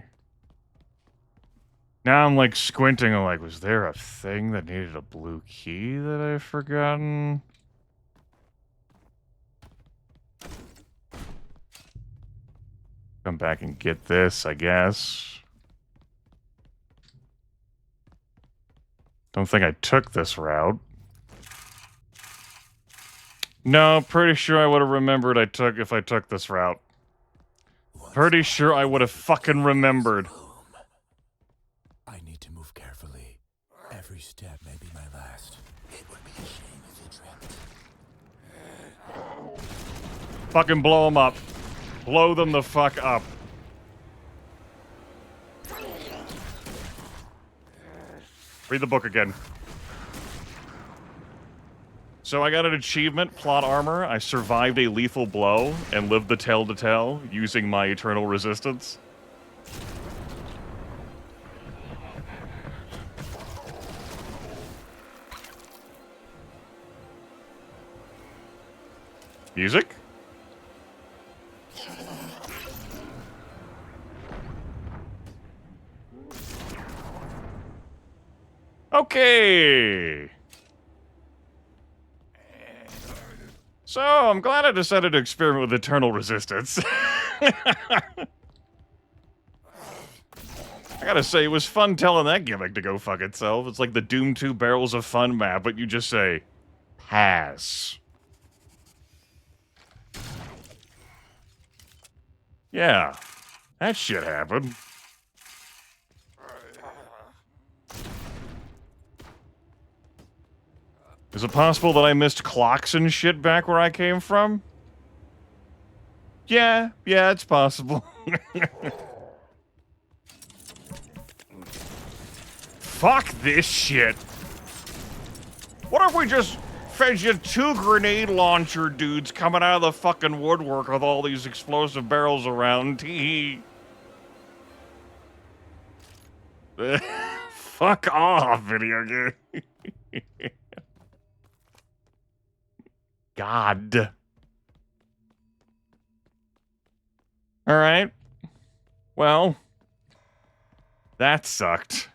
Now I'm like squinting, I'm like, was there a thing that needed a blue key that I've forgotten? Come back and get this, I guess. Don't think I took this route. No, pretty sure I would have remembered if I took this route. Pretty sure I would have fucking remembered. I need to move carefully. Every step may be my last. It would be a shame if you tripped. Fucking blow them up. Blow them the fuck up. Read the book again. So I got an achievement, plot armor. I survived a lethal blow and lived the tale to tell using my eternal resistance. Music? Okay. So, I'm glad I decided to experiment with eternal resistance. I gotta say, it was fun telling that gimmick to go fuck itself. It's like the Doom 2 Barrels of Fun map, but you just say, pass. Yeah, that shit happened. Is it possible that I missed clocks and shit back where I came from? Yeah, it's possible. Fuck this shit. What if we just fed you 2 grenade launcher dudes coming out of the fucking woodwork with all these explosive barrels around? Tee. Fuck off, video game. God. Alright. Well, that sucked.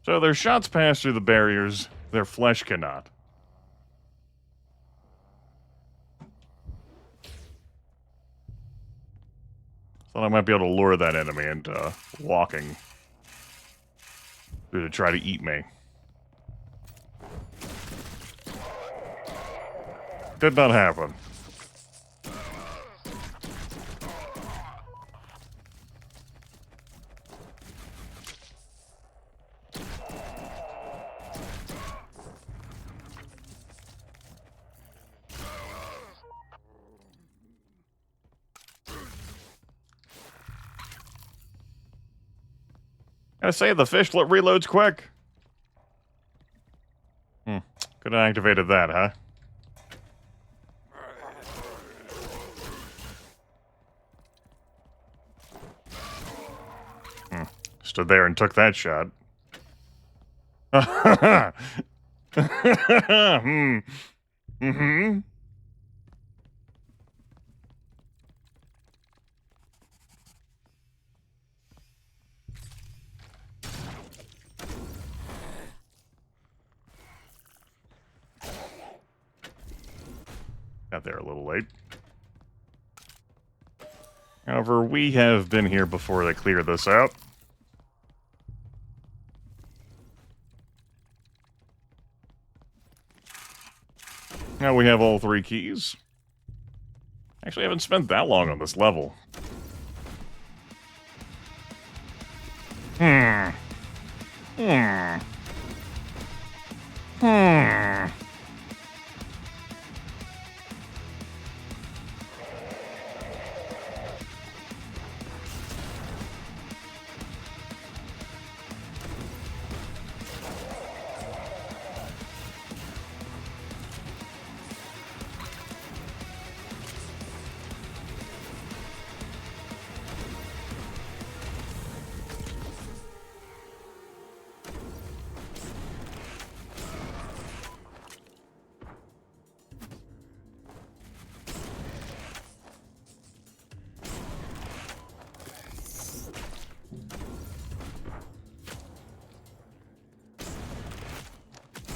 So their shots pass through the barriers, their flesh cannot. Thought I might be able to lure that enemy into walking through to try to eat me. Did not happen. I say the fish reloads quick. Could have activated that, huh? Stood there and took that shot. Mm-hmm. Got there a little late. However, we have been here before they clear this out. Now we have all 3 keys. Actually, I haven't spent that long on this level. Hmm.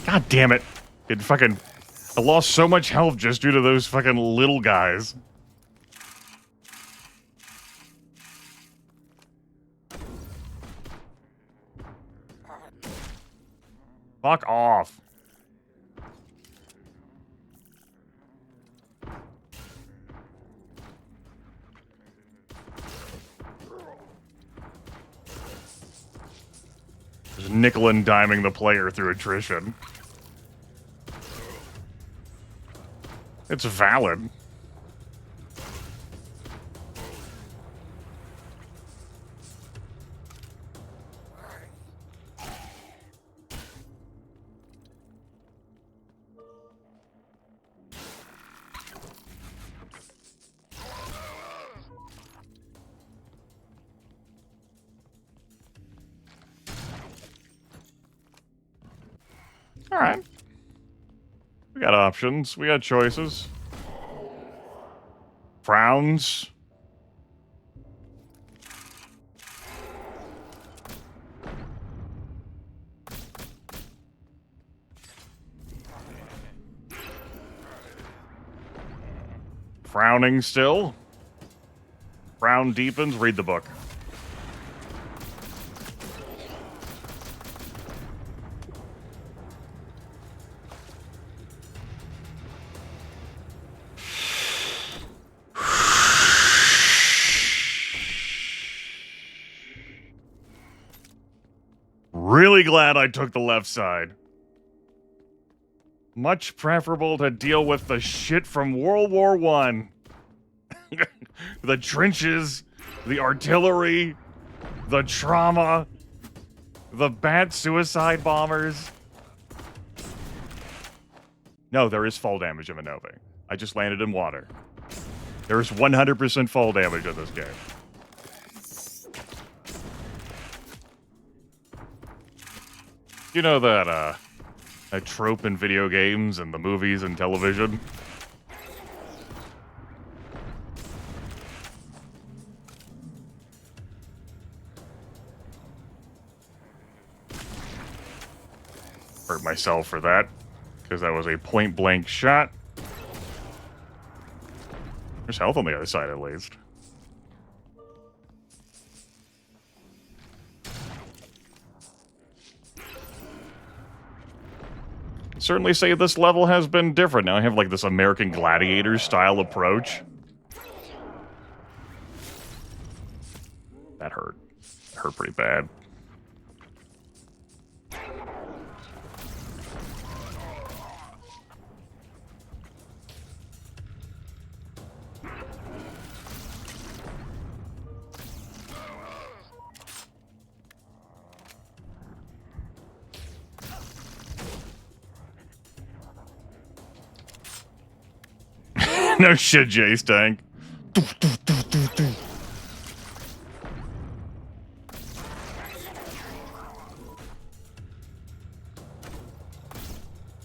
God damn it. I lost so much health just due to those fucking little guys. Fuck off. Just nickel and diming the player through attrition. It's valid. All right. We got options. We got choices. Frowns. Frowning still. Frown deepens. Read the book. Really glad I took the left side. Much preferable to deal with the shit from World War I. The trenches, the artillery, the trauma, the bat suicide bombers. No, there is fall damage in Manove. I just landed in water. There is 100% fall damage in this game. You know that, a trope in video games and the movies and television? Hurt myself for that, because that was a point-blank shot. There's health on the other side, at least. Certainly say this level has been different. Now I have like this American Gladiator style approach. That hurt. It hurt pretty bad. No shit, Jace tank.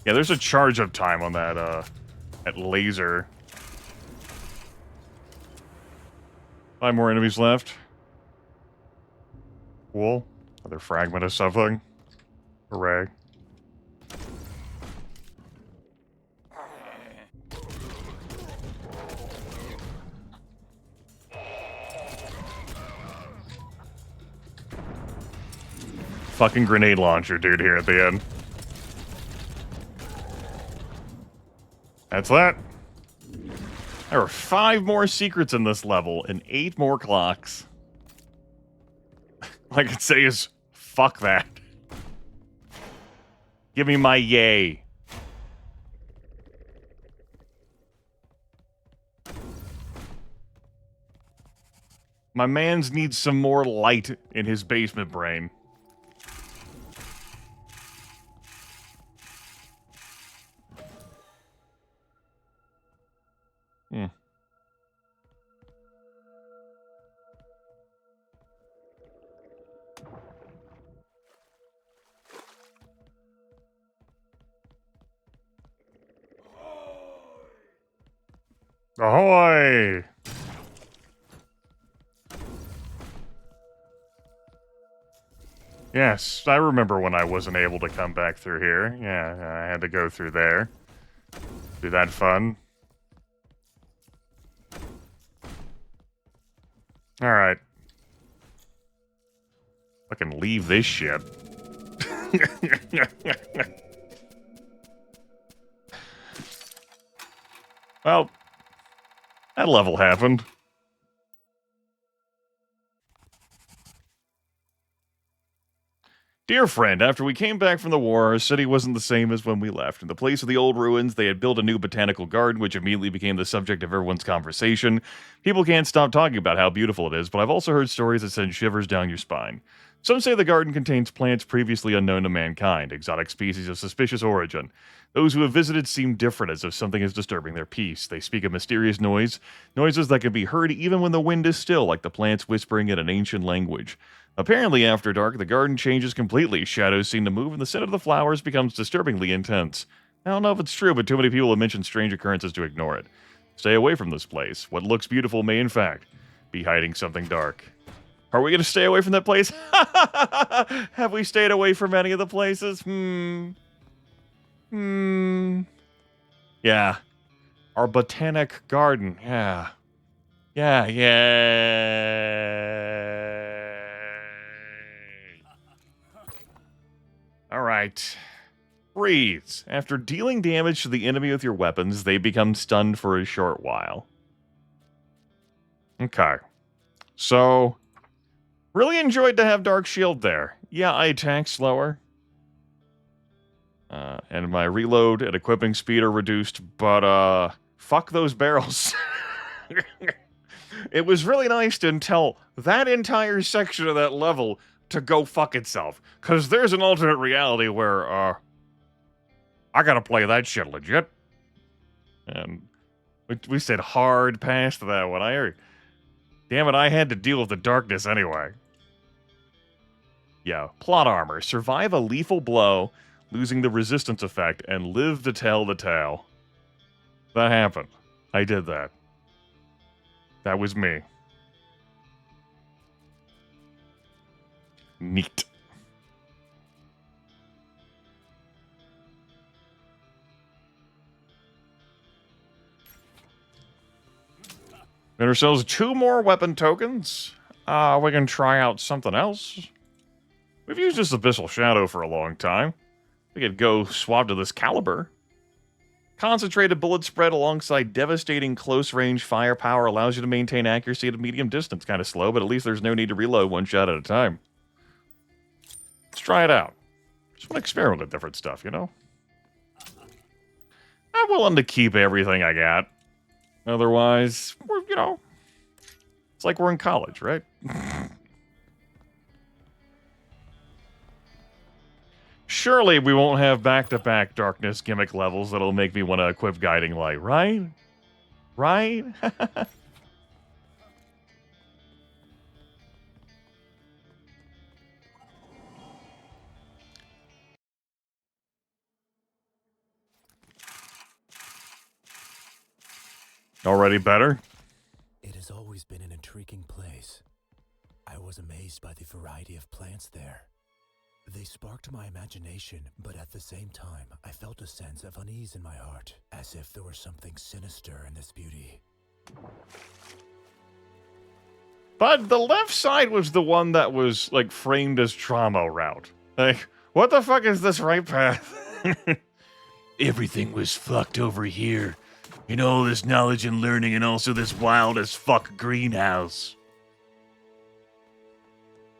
Yeah, there's a charge up time on that laser. 5 more enemies left. Cool. Another fragment of something. Hooray. Fucking grenade launcher dude here at the end. That's that. There are 5 more secrets in this level and 8 more clocks. All I can say is, fuck that. Give me my yay. My man's needs some more light in his basement brain. Ahoy! Yes, I remember when I wasn't able to come back through here. Yeah, I had to go through there. Be that fun? Alright. Fucking leave this shit. Well, that level happened. Dear friend, after we came back from the war, our city wasn't the same as when we left. In the place of the old ruins, they had built a new botanical garden, which immediately became the subject of everyone's conversation. People can't stop talking about how beautiful it is, but I've also heard stories that send shivers down your spine. Some say the garden contains plants previously unknown to mankind, exotic species of suspicious origin. Those who have visited seem different, as if something is disturbing their peace. They speak of mysterious noises that can be heard even when the wind is still, like the plants whispering in an ancient language. Apparently, after dark, the garden changes completely. Shadows seem to move, and the scent of the flowers becomes disturbingly intense. I don't know if it's true, but too many people have mentioned strange occurrences to ignore it. Stay away from this place. What looks beautiful may, in fact, be hiding something dark. Are we going to stay away from that place? Have we stayed away from any of the places? Yeah. Our botanic garden. Yeah. Alright. Breathes. After dealing damage to the enemy with your weapons, they become stunned for a short while. Okay. So, really enjoyed to have Dark Shield there. Yeah, I attack slower. And my reload and equipping speed are reduced, but, fuck those barrels. It was really nice to tell that entire section of that level to go fuck itself. Because there's an alternate reality where, I gotta play that shit legit. And we said hard pass to that one. Damn it, I had to deal with the darkness anyway. Yeah, plot armor. Survive a lethal blow, losing the resistance effect, and live to tell the tale. That happened. I did that. That was me. Neat. Got ourselves 2 more weapon tokens. We can try out something else. We've used this Abyssal Shadow for a long time. We could go swap to this Caliber. Concentrated bullet spread alongside devastating close-range firepower allows you to maintain accuracy at a medium distance. Kind of slow, but at least there's no need to reload one shot at a time. Let's try it out. Just want to experiment with different stuff, you know? I'm willing to keep everything I got. Otherwise, it's like we're in college, right? Surely we won't have back-to-back darkness gimmick levels that'll make me want to equip Guiding Light, right? Right? Already better? It has always been an intriguing place. I was amazed by the variety of plants there. They sparked my imagination, but at the same time, I felt a sense of unease in my heart, as if there were something sinister in this beauty. But the left side was the one that was, like, framed as trauma route. Like, what the fuck is this right path? Everything was fucked over here. You know, all this knowledge and learning, and also this wild as fuck greenhouse.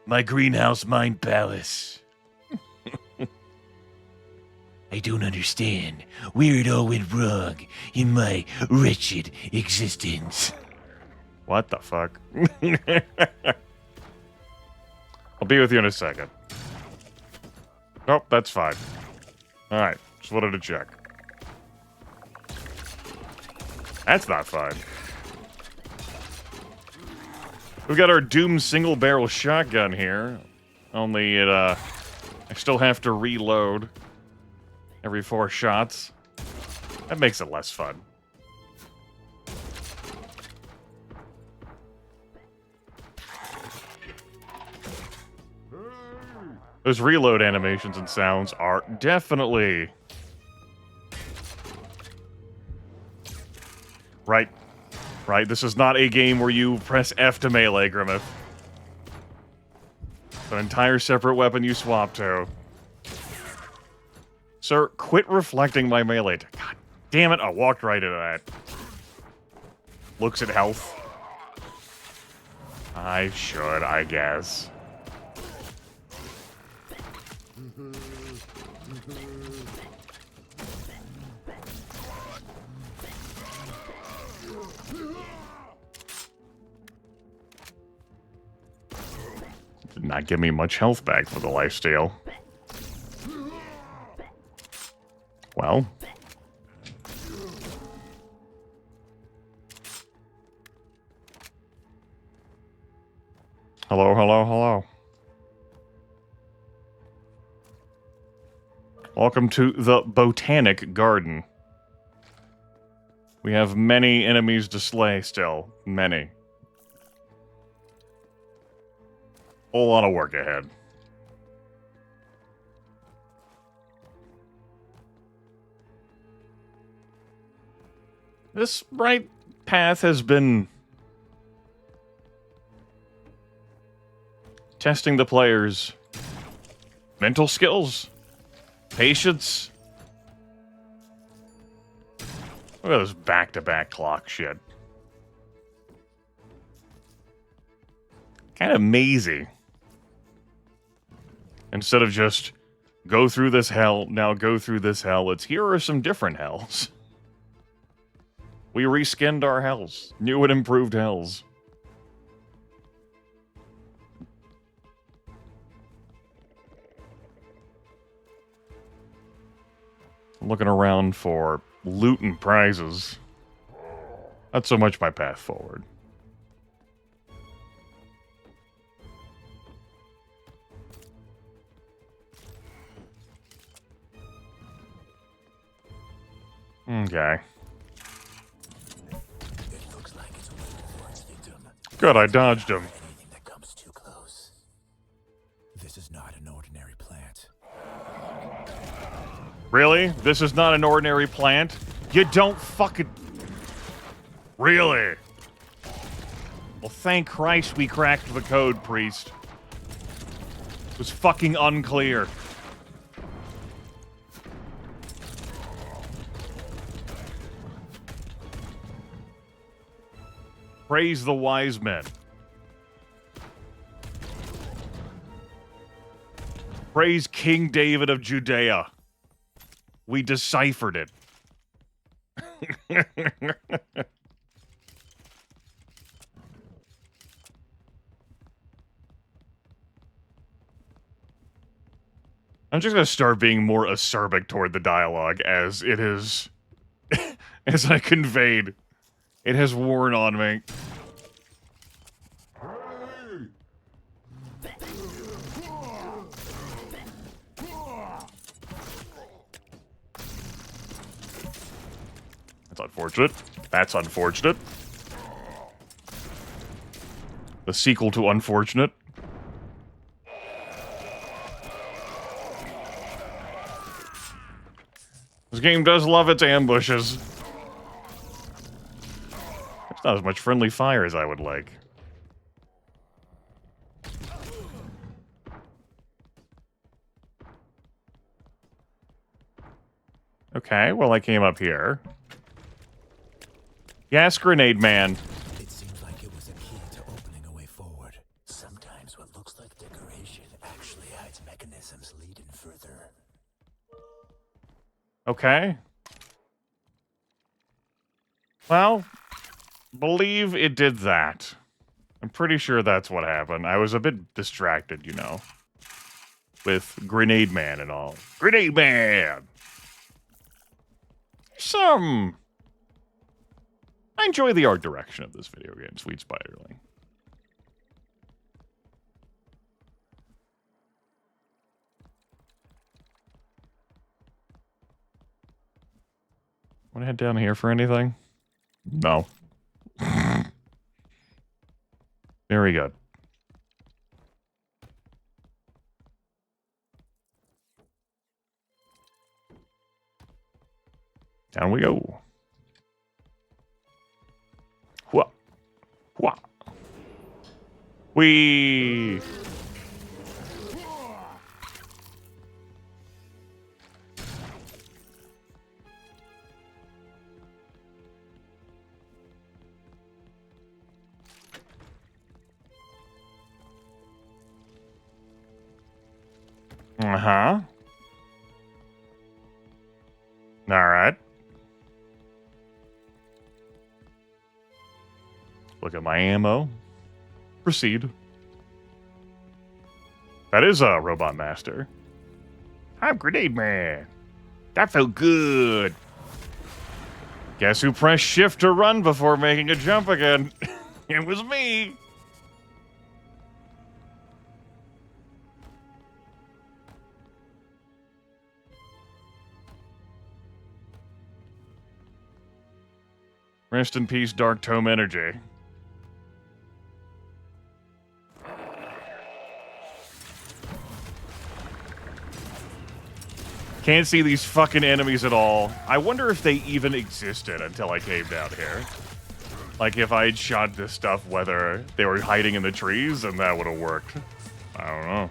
My greenhouse mind palace. I don't understand where it all went wrong in my wretched existence. What the fuck? I'll be with you in a second. Nope, that's fine. Alright, just wanted to check. That's not fine. We've got our Doom single barrel shotgun here. Only it, I still have to reload every 4 shots. That makes it less fun. Those reload animations and sounds are definitely... Right. Right, this is not a game where you press F to melee, Grimith. It's an entire separate weapon you swap to. Sir, quit reflecting my melee. God damn it, I walked right into that. Looks at health. I should, I guess. Did not give me much health back for the lifesteal. Well. Hello, hello, hello. Welcome to the Botanic Garden. We have many enemies to slay still. Many. Whole lot of work ahead. This right path has been testing the player's mental skills, patience. Look at this back-to-back clock shit. Kind of mazy. Instead of just go through this hell, now go through this hell, it's here are some different hells. We reskinned our hells. New and improved hells. Looking around for loot and prizes. Not so much my path forward. Okay. It looks like it's waiting for its victim. Good, I dodged him. Anything that comes too close. This is not an ordinary plant. Really? This is not an ordinary plant? You don't fucking... Really? Well, thank Christ we cracked the code, priest. It was fucking unclear. Praise the wise men. Praise King David of Judea. We deciphered it. I'm just gonna start being more acerbic toward the dialogue as it is, as I conveyed It has worn on me. That's unfortunate. That's unfortunate. The sequel to Unfortunate. This game does love its ambushes. It's not as much friendly fire as I would like. Okay, well, I came up here. Yes, Grenade Man. It seems like it was a key to opening a way forward. Sometimes what looks like decoration actually hides mechanisms leading further. Okay. Well, believe it did that. I'm pretty sure that's what happened. I was a bit distracted, you know. With Grenade Man and all. Grenade Man! I enjoy the art direction of this video game, Sweet Spiderling. Want to head down here for anything? No. Very good. Down we go. Whoa. Whoa. Whee! Uh-huh. All right. Look at my ammo. Proceed. That is a Robot Master. I'm Grenade Man. That felt good. Guess who pressed shift to run before making a jump again? It was me. Rest in peace, Dark Tome Energy. Can't see these fucking enemies at all. I wonder if they even existed until I came down here. Like, if I had shot this stuff, whether they were hiding in the trees, and that would have worked. I don't know.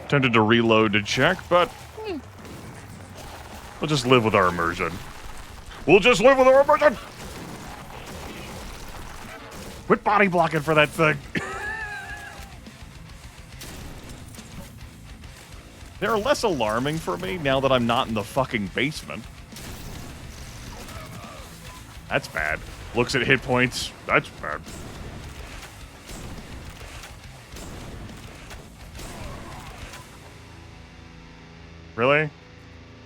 Tempted to reload to check, but we'll just live with our immersion. We'll just live with our immersion! Quit body blocking for that thing. They're less alarming for me now that I'm not in the fucking basement. That's bad. Looks at hit points. That's bad. Really?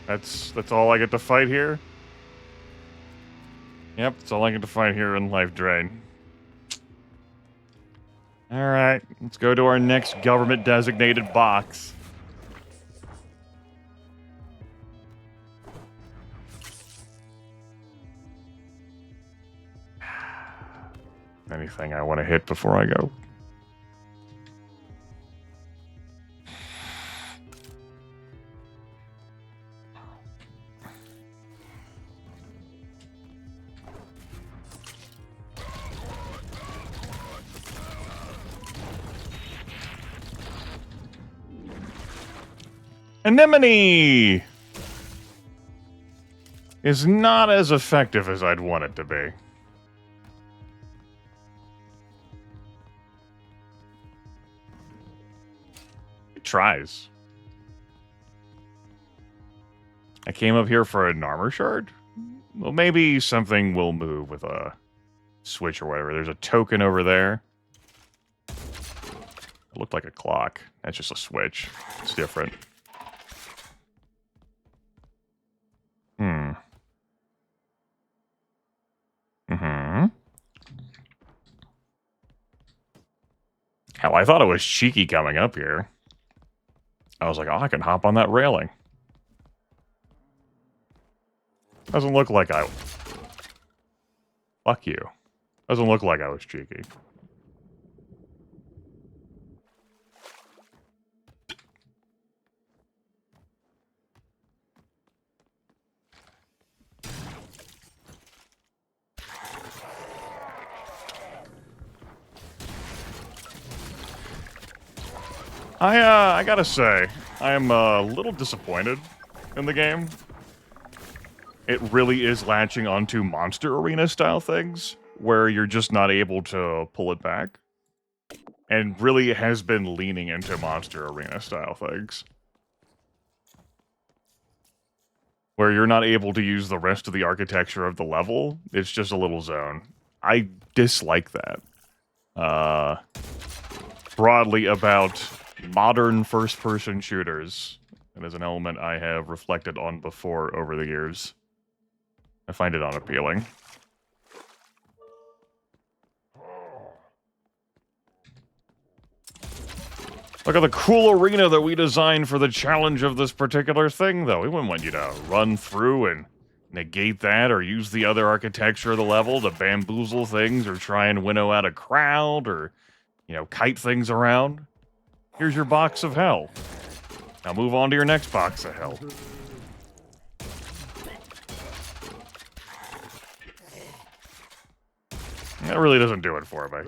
That's all I get to fight here? Yep, that's all I get to fight here in Life Drain. Alright, let's go to our next government-designated box. Anything I want to hit before I go? Anemone is not as effective as I'd want it to be. It tries. I came up here for an armor shard? Well, maybe something will move with a switch or whatever. There's a token over there. It looked like a clock. That's just a switch. It's different. Well, I thought it was cheeky coming up here. I was like, oh, I can hop on that railing. Doesn't look like I... Fuck you. Doesn't look like I was cheeky. I gotta say, I am a little disappointed in the game. It really is latching onto Monster Arena style things, where you're just not able to pull it back. And really has been leaning into Monster Arena style things. Where you're not able to use the rest of the architecture of the level, it's just a little zone. I dislike that. Broadly about modern first-person shooters. It is an element I have reflected on before over the years. I find it unappealing. Look at the cool arena that we designed for the challenge of this particular thing, though. We wouldn't want you to run through and negate that or use the other architecture of the level to bamboozle things or try and winnow out a crowd or, you know, kite things around. Here's your box of hell. Now move on to your next box of hell. That really doesn't do it for me.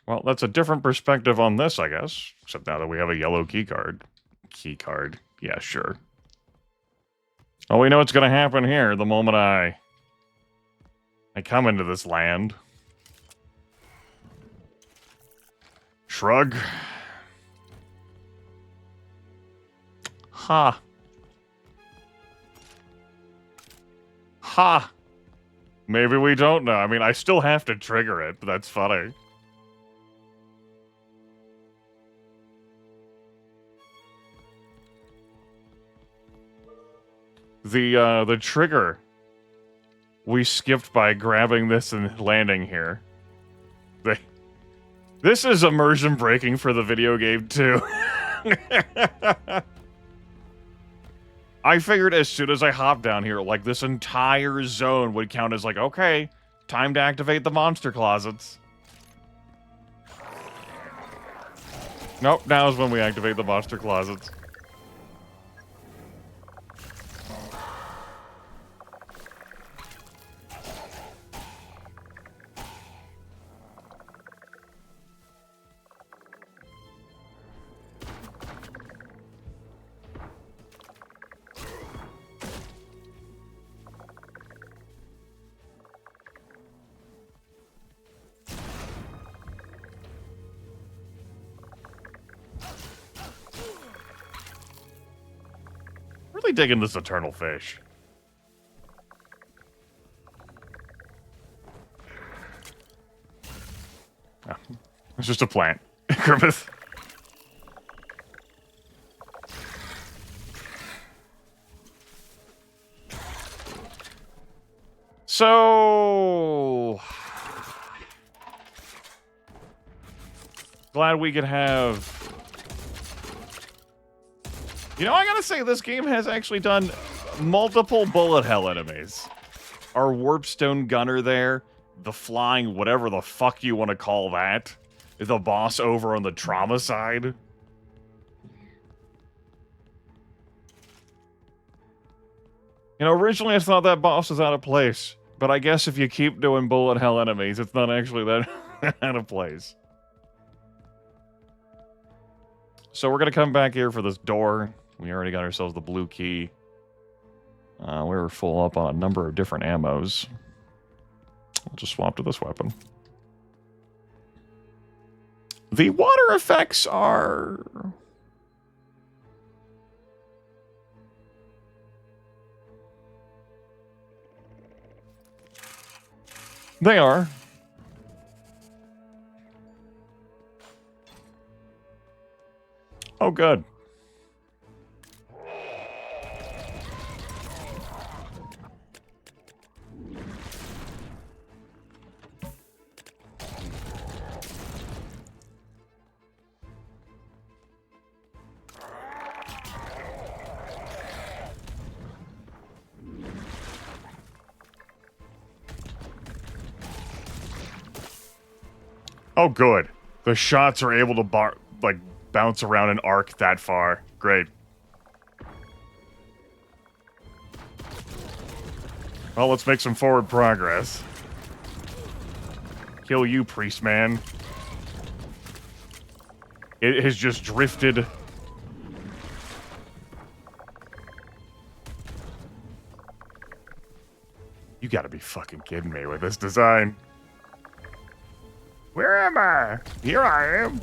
Well, that's a different perspective on this, I guess. Except now that we have a yellow key card. Key card. Yeah, sure. Oh, we know what's going to happen here the moment I come into this land. Shrug. Ha. Ha. Maybe we don't know. I mean, I still have to trigger it, but that's funny. The trigger we skipped by grabbing this and landing here. This is immersion breaking for the video game too. I figured as soon as I hopped down here, like this entire zone would count as like, okay, time to activate the monster closets. Nope, now is when we activate the monster closets. Really digging this eternal fish. Oh, it's just a plant. Grimith. So glad we could have. You know, I gotta say, this game has actually done multiple bullet hell enemies. Our warpstone gunner there, the flying whatever the fuck you want to call that, the boss over on the trauma side. You know, originally I thought that boss was out of place, but I guess if you keep doing bullet hell enemies, it's not actually that out of place. So we're gonna come back here for this door. We already got ourselves the blue key. We were full up on a number of different ammos. We'll just swap to this weapon. The water effects are... They are. Oh, good. Oh, good. The shots are able to bounce around an arc that far. Great. Well, let's make some forward progress. Kill you, priest man. It has just drifted. You gotta be fucking kidding me with this design. Where am I? Here I am.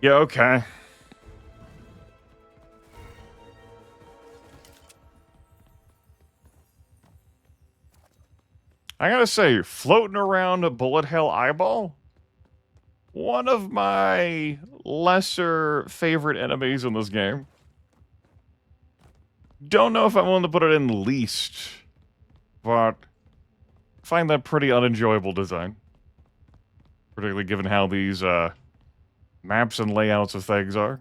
Yeah, okay. I gotta say, floating around a bullet hell eyeball, one of my lesser favorite enemies in this game. Don't know if I'm willing to put it in least, but find that pretty unenjoyable design. Particularly given how these maps and layouts of things are.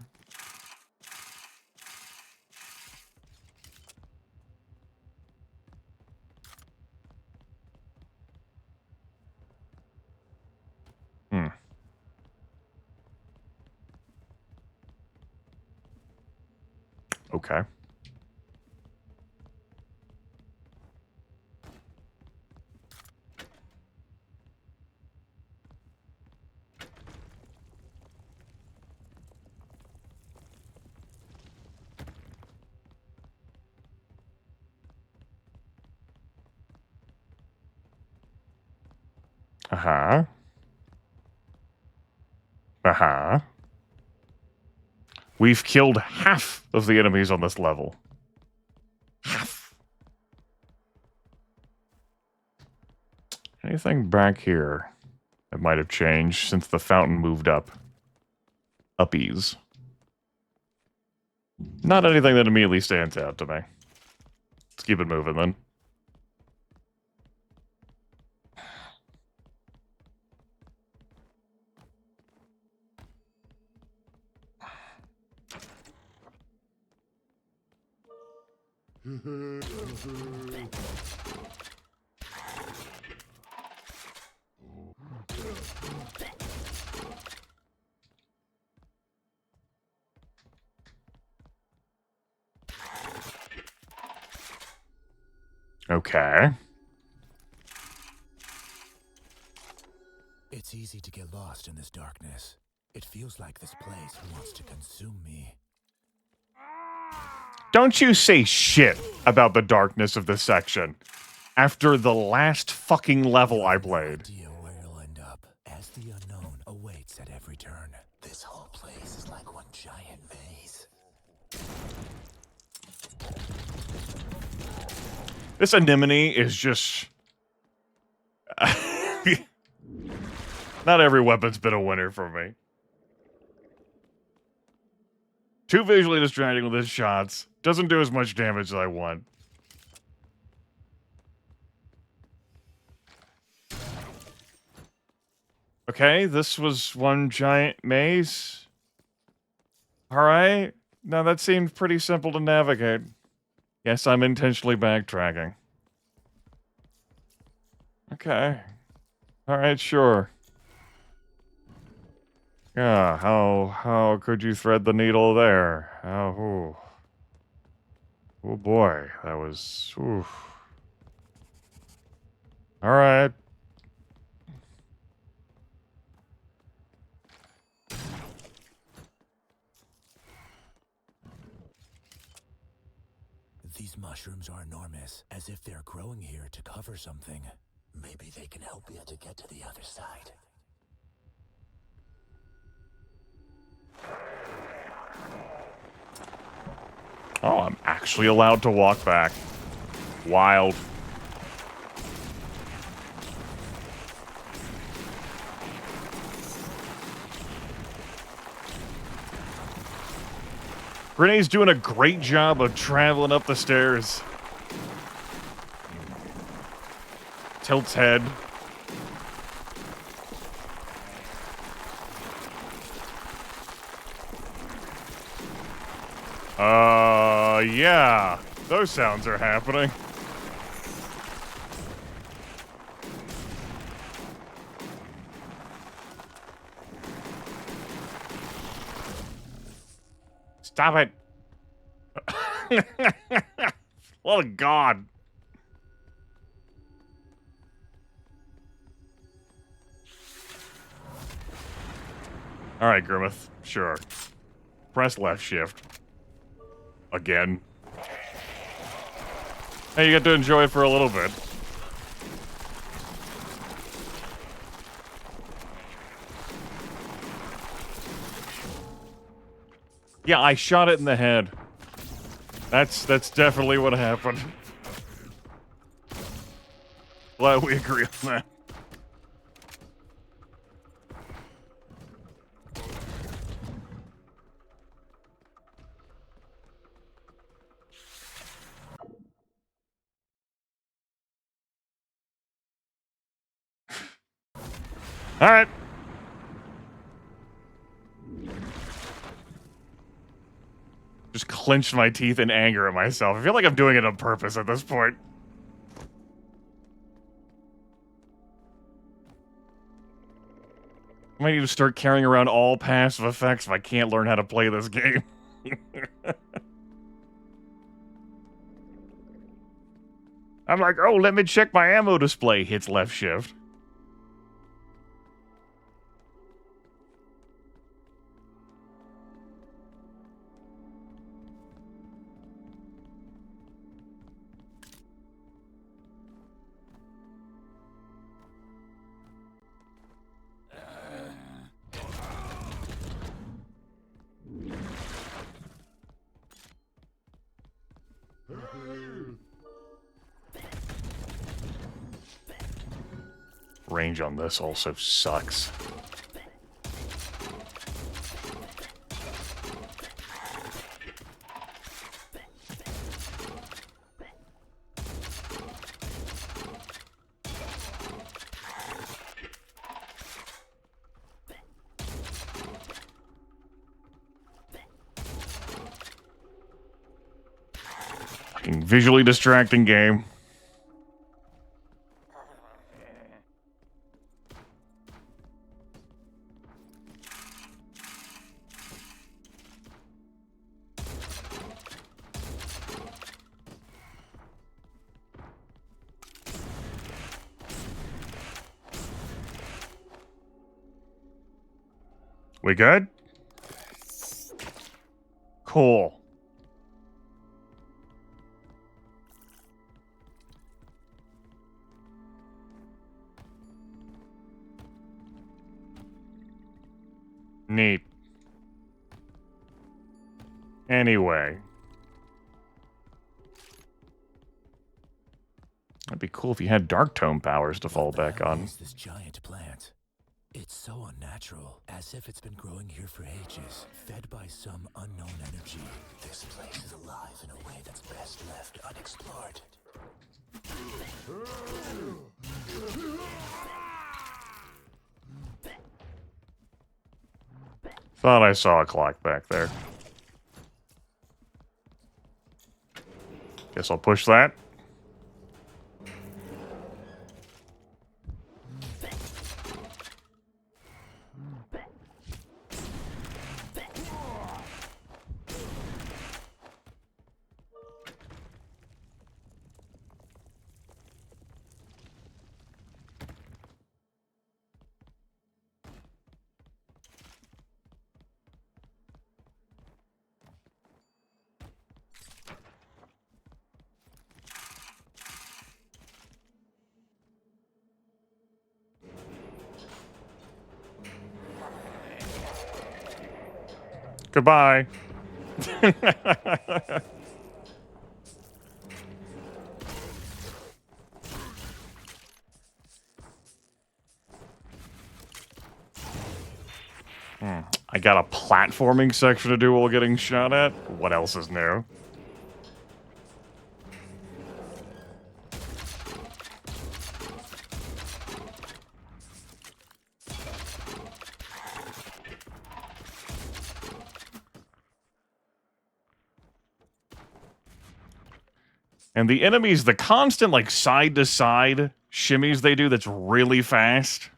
Okay. Uh-huh. Uh-huh. We've killed half of the enemies on this level. Half. Anything back here that might have changed since the fountain moved up? Uppies. Not anything that immediately stands out to me. Let's keep it moving then. Okay. It's easy to get lost in this darkness. It feels like this place wants to consume me. Don't you say shit about the darkness of this section after the last fucking level I played. Idea where you'll end up, as the unknown awaits at every turn. This whole place is like one giant maze. This anemone is just... Not every weapon's been a winner for me. Too visually distracting with his shots. Doesn't do as much damage as I want. Okay, this was one giant maze. Alright. Now that seemed pretty simple to navigate. Yes, I'm intentionally backtracking. Okay. Alright, sure. Yeah, how could you thread the needle there? Oh boy, that was... Oof. Alright. These mushrooms are enormous, as if they're growing here to cover something. Maybe they can help you to get to the other side. Oh, I'm actually allowed to walk back. Wild. Renee's doing a great job of traveling up the stairs. Tilt's head. Yeah. Those sounds are happening. Stop it. Oh, God. All right, Grimith. Sure. Press left shift. Again. Hey, you get to enjoy it for a little bit. Yeah, I shot it in the head. That's definitely what happened. Glad we agree on that. All right. Just clenched my teeth in anger at myself. I feel like I'm doing it on purpose at this point. I might need to start carrying around all passive effects if I can't learn how to play this game. I'm like, oh, let me check my ammo display. Hits left shift. Range on this also sucks. Fucking visually distracting game. We good? Cool. Neat. Anyway. It'd be cool if you had dark tone powers to fall back on. This giant plant. It's so unnatural, as if it's been growing here for ages, fed by some unknown energy. This place is alive in a way that's best left unexplored. Thought I saw a clock back there. Guess I'll push that. Goodbye. I got a platforming section to do while getting shot at. What else is new? And the enemies, the constant, like, side-to-side shimmies they do that's really fast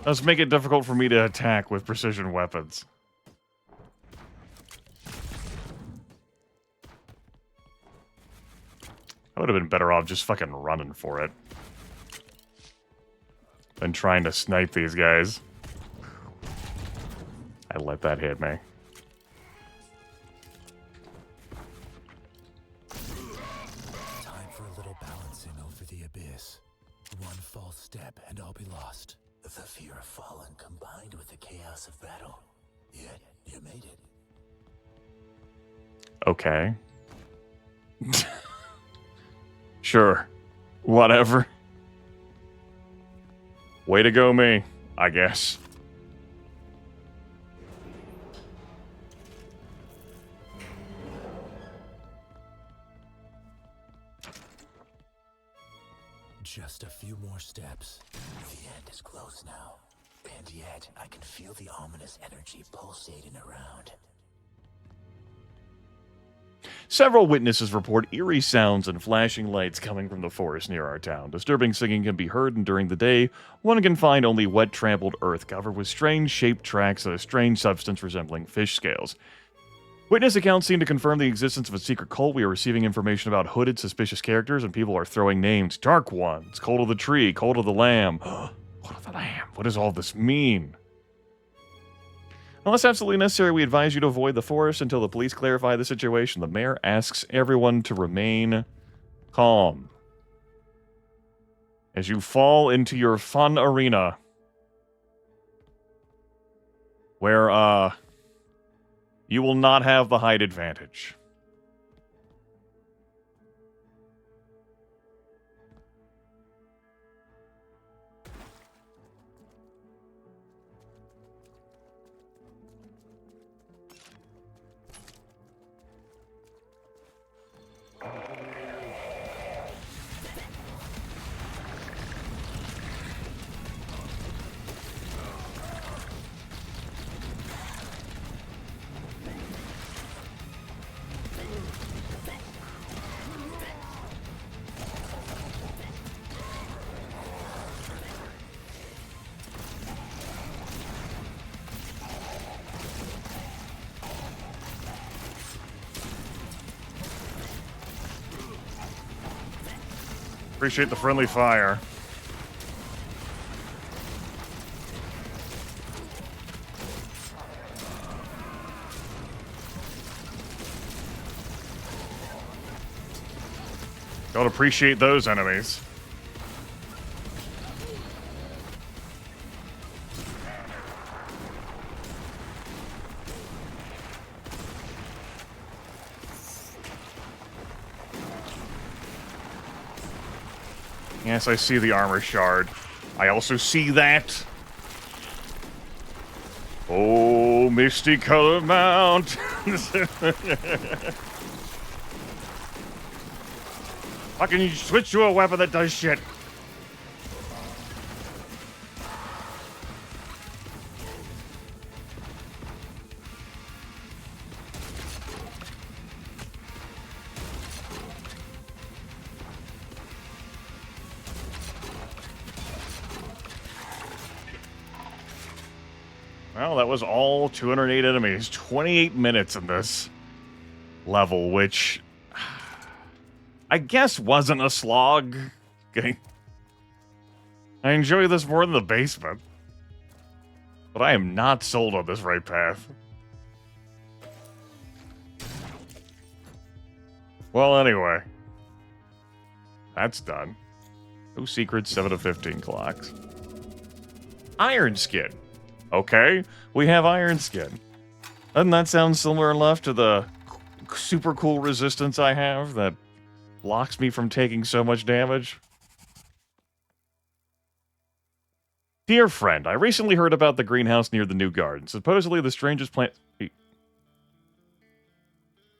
does make it difficult for me to attack with precision weapons. I would have been better off just fucking running for it than trying to snipe these guys. I let that hit me. Time for a little balancing over the abyss. One false step and I'll be lost. The fear of falling combined with the chaos of battle. Yet, you made it. Okay. Sure. Whatever. Way to go, me, I guess. Just a few more steps. The end is close now. And yet, I can feel the ominous energy pulsating around. Several witnesses report eerie sounds and flashing lights coming from the forest near our town. Disturbing singing can be heard, and during the day, one can find only wet, trampled earth covered with strange shaped tracks of a strange substance resembling fish scales. Witness accounts seem to confirm the existence of a secret cult. We are receiving information about hooded, suspicious characters, and people are throwing names. Dark Ones, Cult of the Tree, Cult of the Lamb. Cult of the Lamb. What does all this mean? Unless absolutely necessary, we advise you to avoid the forest until the police clarify the situation. The mayor asks everyone to remain calm as you fall into your fun arena where, you will not have the height advantage. Appreciate the friendly fire. Don't appreciate those enemies. Yes, I see the armor shard. I also see that. Oh, misty color mount. Fucking switch to a weapon that does shit. Well, that was all 208 enemies. 28 minutes in this level, which I guess wasn't a slog. Okay. I enjoy this more than the basement. But I am not sold on this right path. Well, anyway. That's done. No secrets, 7 to 15 clocks. Iron Skin. Okay, we have Iron Skin. Doesn't that sound similar enough to the super cool resistance I have that blocks me from taking so much damage? Dear friend, I recently heard about the greenhouse near the new garden. Supposedly the strangest plant...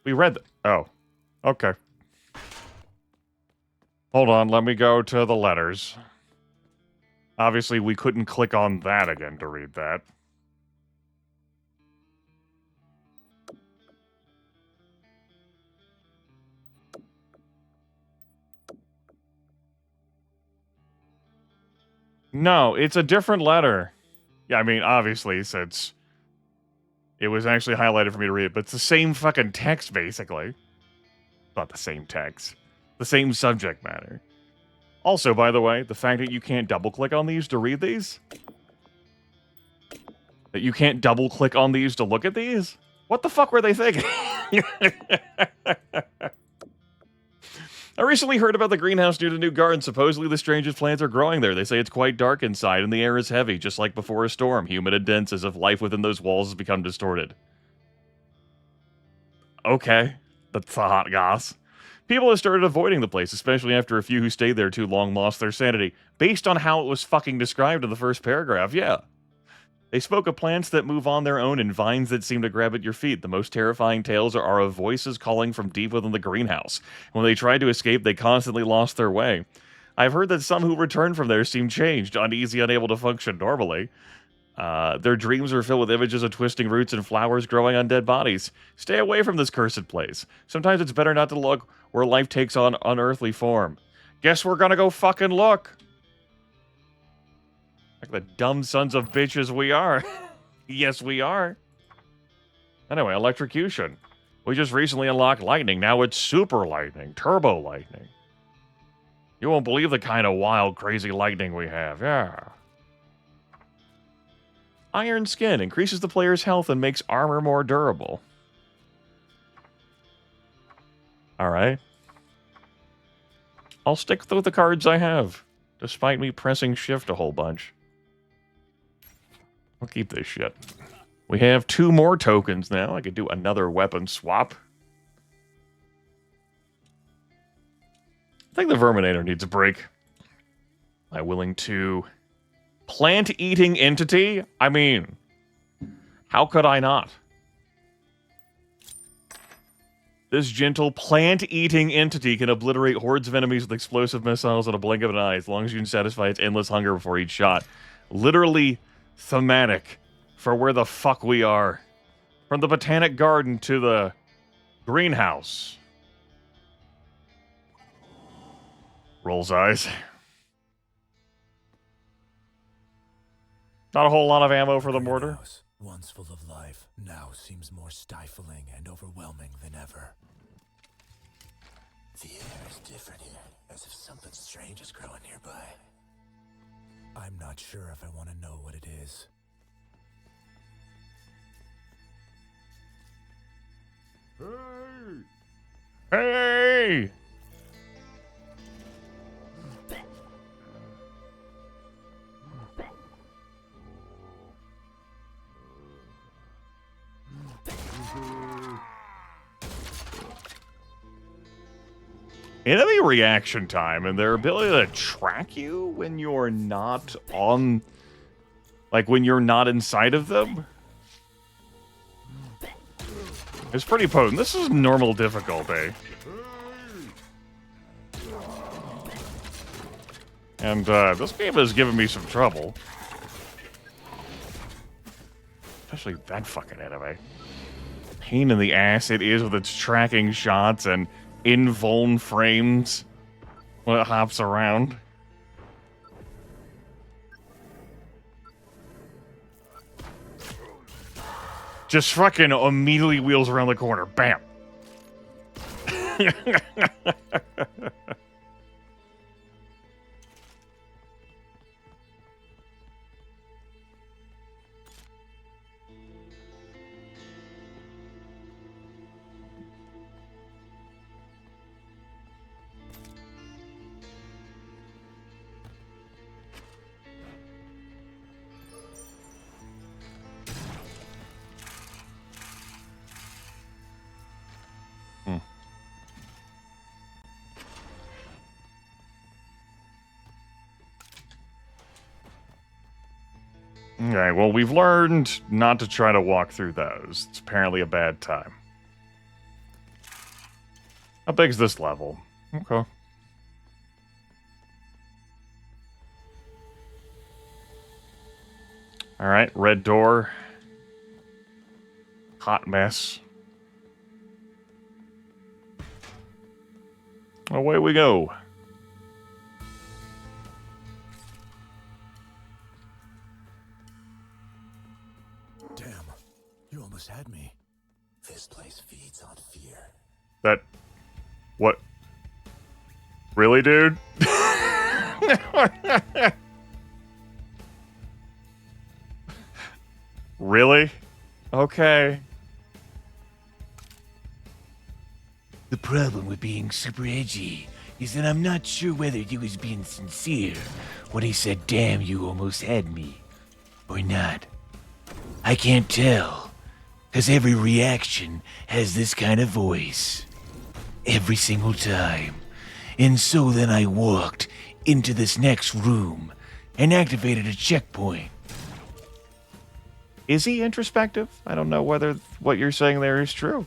We read that. Oh, okay. Hold on, let me go to the letters. Obviously, we couldn't click on that again to read that. No, it's a different letter. Yeah, I mean, obviously, since it was actually highlighted for me to read, but it's the same fucking text, basically. Not the same text. The same subject matter. Also, by the way, the fact that you can't double-click on these to read these? That you can't double-click on these to look at these? What the fuck were they thinking? I recently heard about the greenhouse near the new garden. Supposedly the strangest plants are growing there. They say it's quite dark inside and the air is heavy, just like before a storm, humid and dense, as if life within those walls has become distorted. Okay, that's the hot goss. People have started avoiding the place, especially after a few who stayed there too long lost their sanity. Based on how it was fucking described in the first paragraph, yeah. They spoke of plants that move on their own and vines that seem to grab at your feet. The most terrifying tales are of voices calling from deep within the greenhouse. When they tried to escape, they constantly lost their way. I've heard that some who returned from there seem changed, uneasy, unable to function normally. Their dreams are filled with images of twisting roots and flowers growing on dead bodies. Stay away from this cursed place. Sometimes it's better not to look where life takes on unearthly form. Guess we're gonna go fucking look. Like the dumb sons of bitches we are. Yes, we are. Anyway, electrocution. We just recently unlocked lightning. Now it's super lightning, turbo lightning. You won't believe the kind of wild, crazy lightning we have. Yeah. Iron skin increases the player's health and makes armor more durable. Alright. I'll stick with the cards I have, despite me pressing shift a whole bunch. I'll keep this shit. We have 2 more tokens now. I could do another weapon swap. I think the Verminator needs a break. Am I willing to... Plant-eating entity? I mean, how could I not? This gentle plant-eating entity can obliterate hordes of enemies with explosive missiles in a blink of an eye, as long as you can satisfy its endless hunger before each shot. Literally thematic for where the fuck we are. From the Botanic Garden to the greenhouse. Rolls eyes. Not a whole lot of ammo for the mortar. Once full of life, now seems more stifling and overwhelming than ever. The air is different here, as if something strange is growing nearby. I'm not sure if I want to know what it is. Hey! Enemy reaction time and their ability to track you when you're not on... Like, when you're not inside of them? It's pretty potent. This is normal difficulty. And, this game has given me some trouble. Especially that fucking enemy. Pain in the ass it is with its tracking shots and invuln frames when it hops around. Just fucking immediately wheels around the corner. Bam! Okay, well, we've learned not to try to walk through those. It's apparently a bad time. How big's this level? Okay. Alright, red door. Hot mess. Away we go. What? Really, dude? Really? Okay. The problem with being super edgy is that I'm not sure whether he was being sincere when he said, "Damn, you almost had me," or not. I can't tell, because every reaction has this kind of voice. Every single time. And so then I walked into this next room and activated a checkpoint. Is he introspective? I don't know whether what you're saying there is true.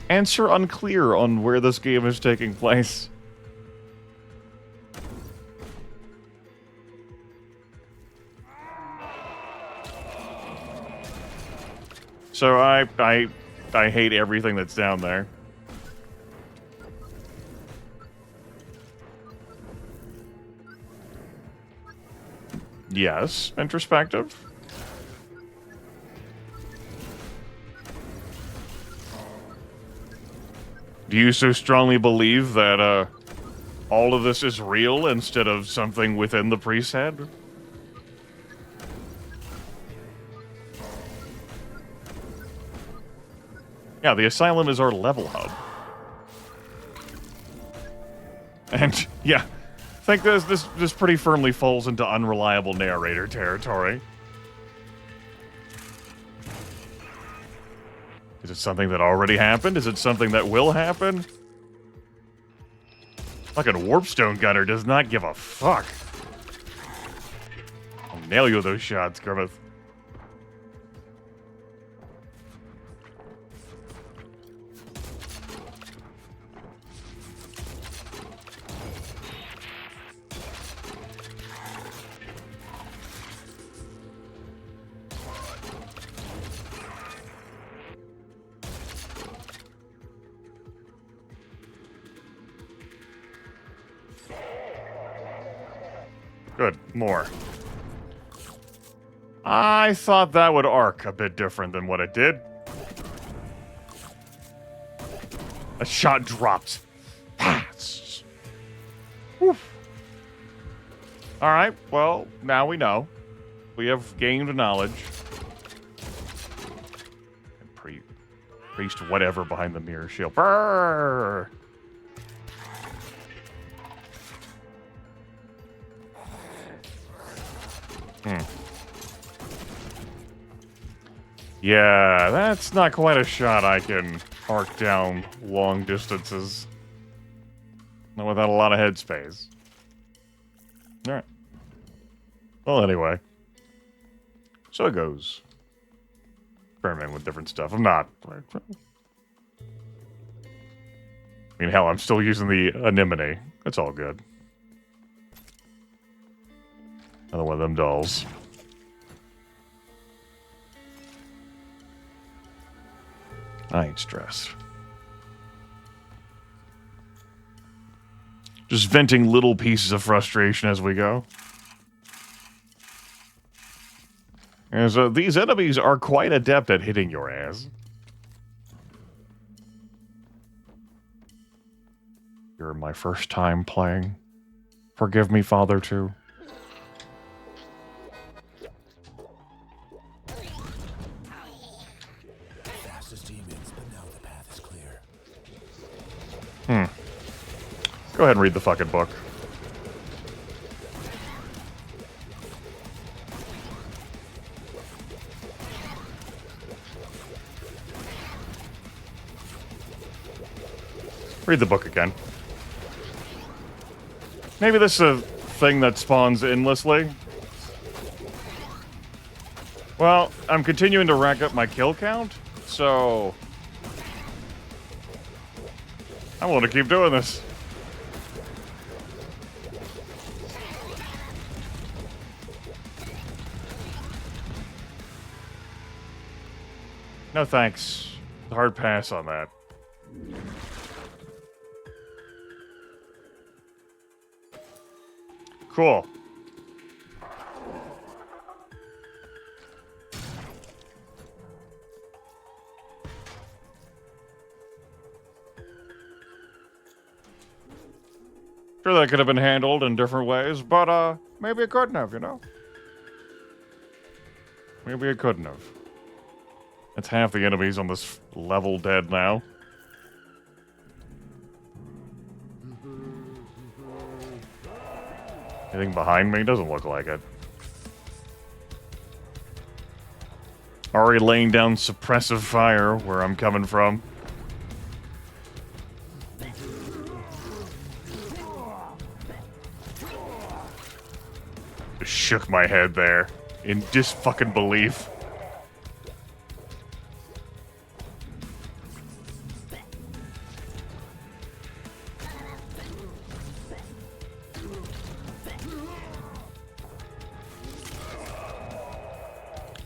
Answer unclear on where this game is taking place. So I hate everything that's down there. Yes, introspective. Do you so strongly believe that all of this is real instead of something within the priest's head? Yeah, the asylum is our level hub. And yeah, I think this pretty firmly falls into unreliable narrator territory. Is it something that already happened? Is it something that will happen? Fucking Warpstone Gunner does not give a fuck. I'll nail you with those shots, Grimith. Good, more. I thought that would arc a bit different than what it did. A shot drops fast. Alright, well, now we know. We have gained knowledge. Priest whatever behind the mirror shield. Brrr! Yeah, that's not quite a shot I can arc down long distances. Not without a lot of headspace. Alright. Well, anyway. So it goes. Experimenting with different stuff. I'm not. I mean, hell, I'm still using the anemone. That's all good. Another one of them dolls. I ain't stressed. Just venting little pieces of frustration as we go. And so these enemies are quite adept at hitting your ass. You're my first time playing. Forgive me, Father, too. Go ahead and read the fucking book. Read the book again. Maybe this is a thing that spawns endlessly. Well, I'm continuing to rack up my kill count, so I'm willing to keep doing this. No thanks. Hard pass on that. Cool. Sure, that could have been handled in different ways, but maybe it couldn't have, you know? Maybe it couldn't have. That's half the enemies on this level dead now. Anything behind me? Doesn't look like it. Already laying down suppressive fire where I'm coming from. Just shook my head there in dis-fucking belief.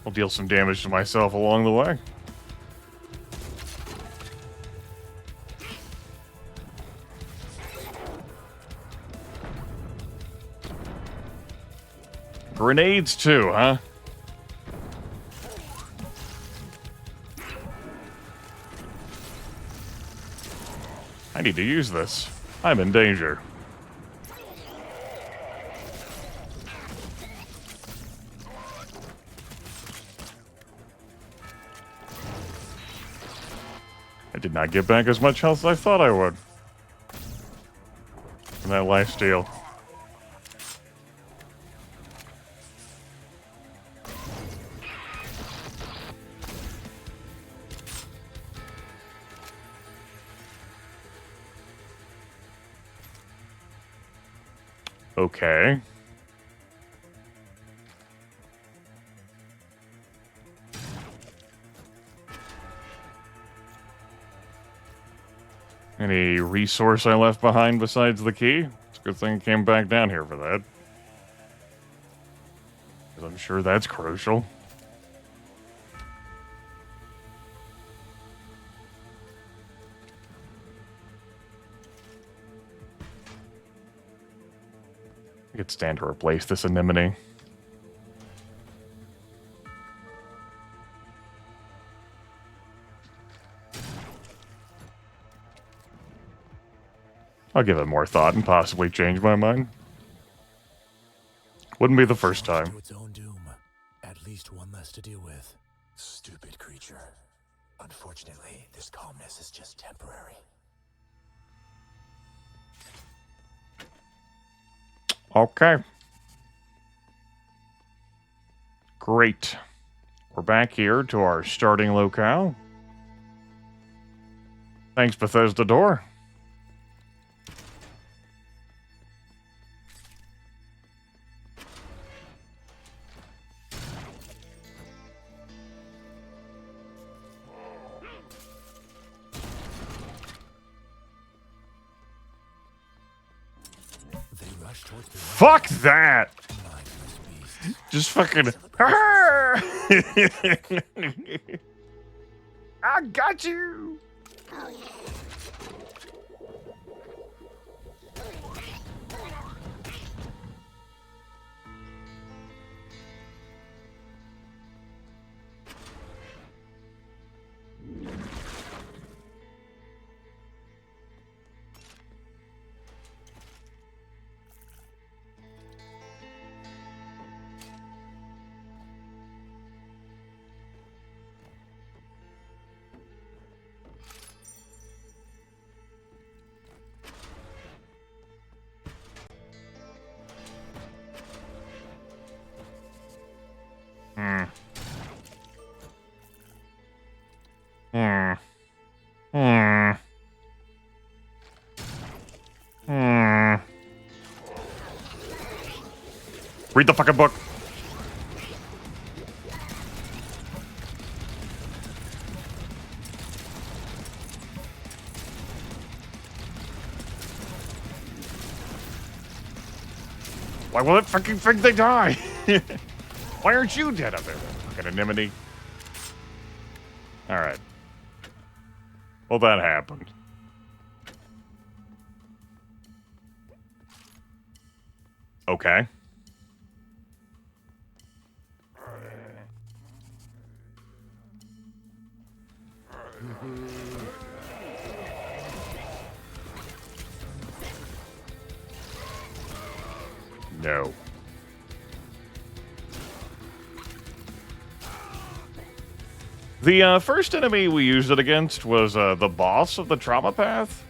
I'll deal some damage to myself along the way. Grenades too, huh? I need to use this. I'm in danger. I did not get back as much health as I thought I would. From that life steal. Okay. Any resource I left behind besides the key? It's a good thing I came back down here for that. Because I'm sure that's crucial. I could stand to replace this anemone. I'll give it more thought and possibly change my mind. Wouldn't be the first time. To its own doom. At least one less to deal with. Stupid creature. Unfortunately, this calmness is just temporary. Okay. Great. We're back here to our starting locale. Thanks, Bethesda door. They rush towards the Fuck that! mindless beasts. Just fucking. I got you! Read the fucking book. Why will it fucking think they die? Why aren't you dead up there? Fucking anemone. Alright. Well, that happened. Okay. No. The first enemy we used it against was the boss of the trauma path.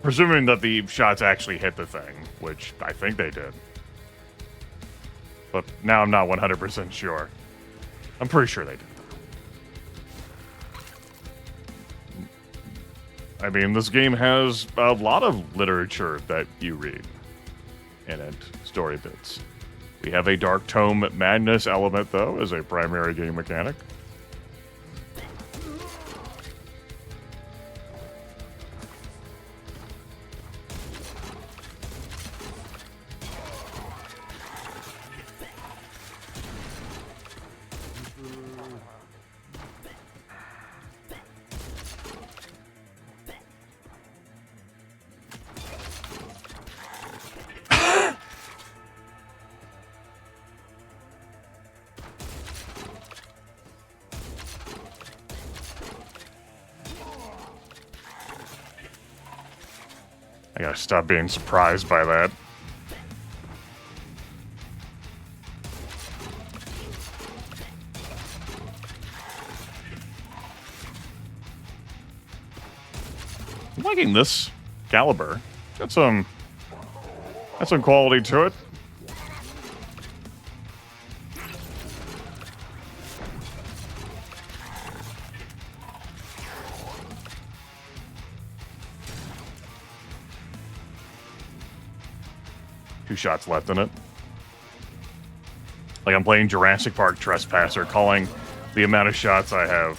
Presuming that the shots actually hit the thing, which I think they did. But now I'm not 100% sure. I'm pretty sure they did. I mean, this game has a lot of literature that you read in it, story bits. We have a Dark Tome Madness element, though, as a primary game mechanic. I gotta stop being surprised by that. I'm liking this caliber. Got some quality to it. Two shots left in it. Like I'm playing Jurassic Park Trespasser, calling the amount of shots I have.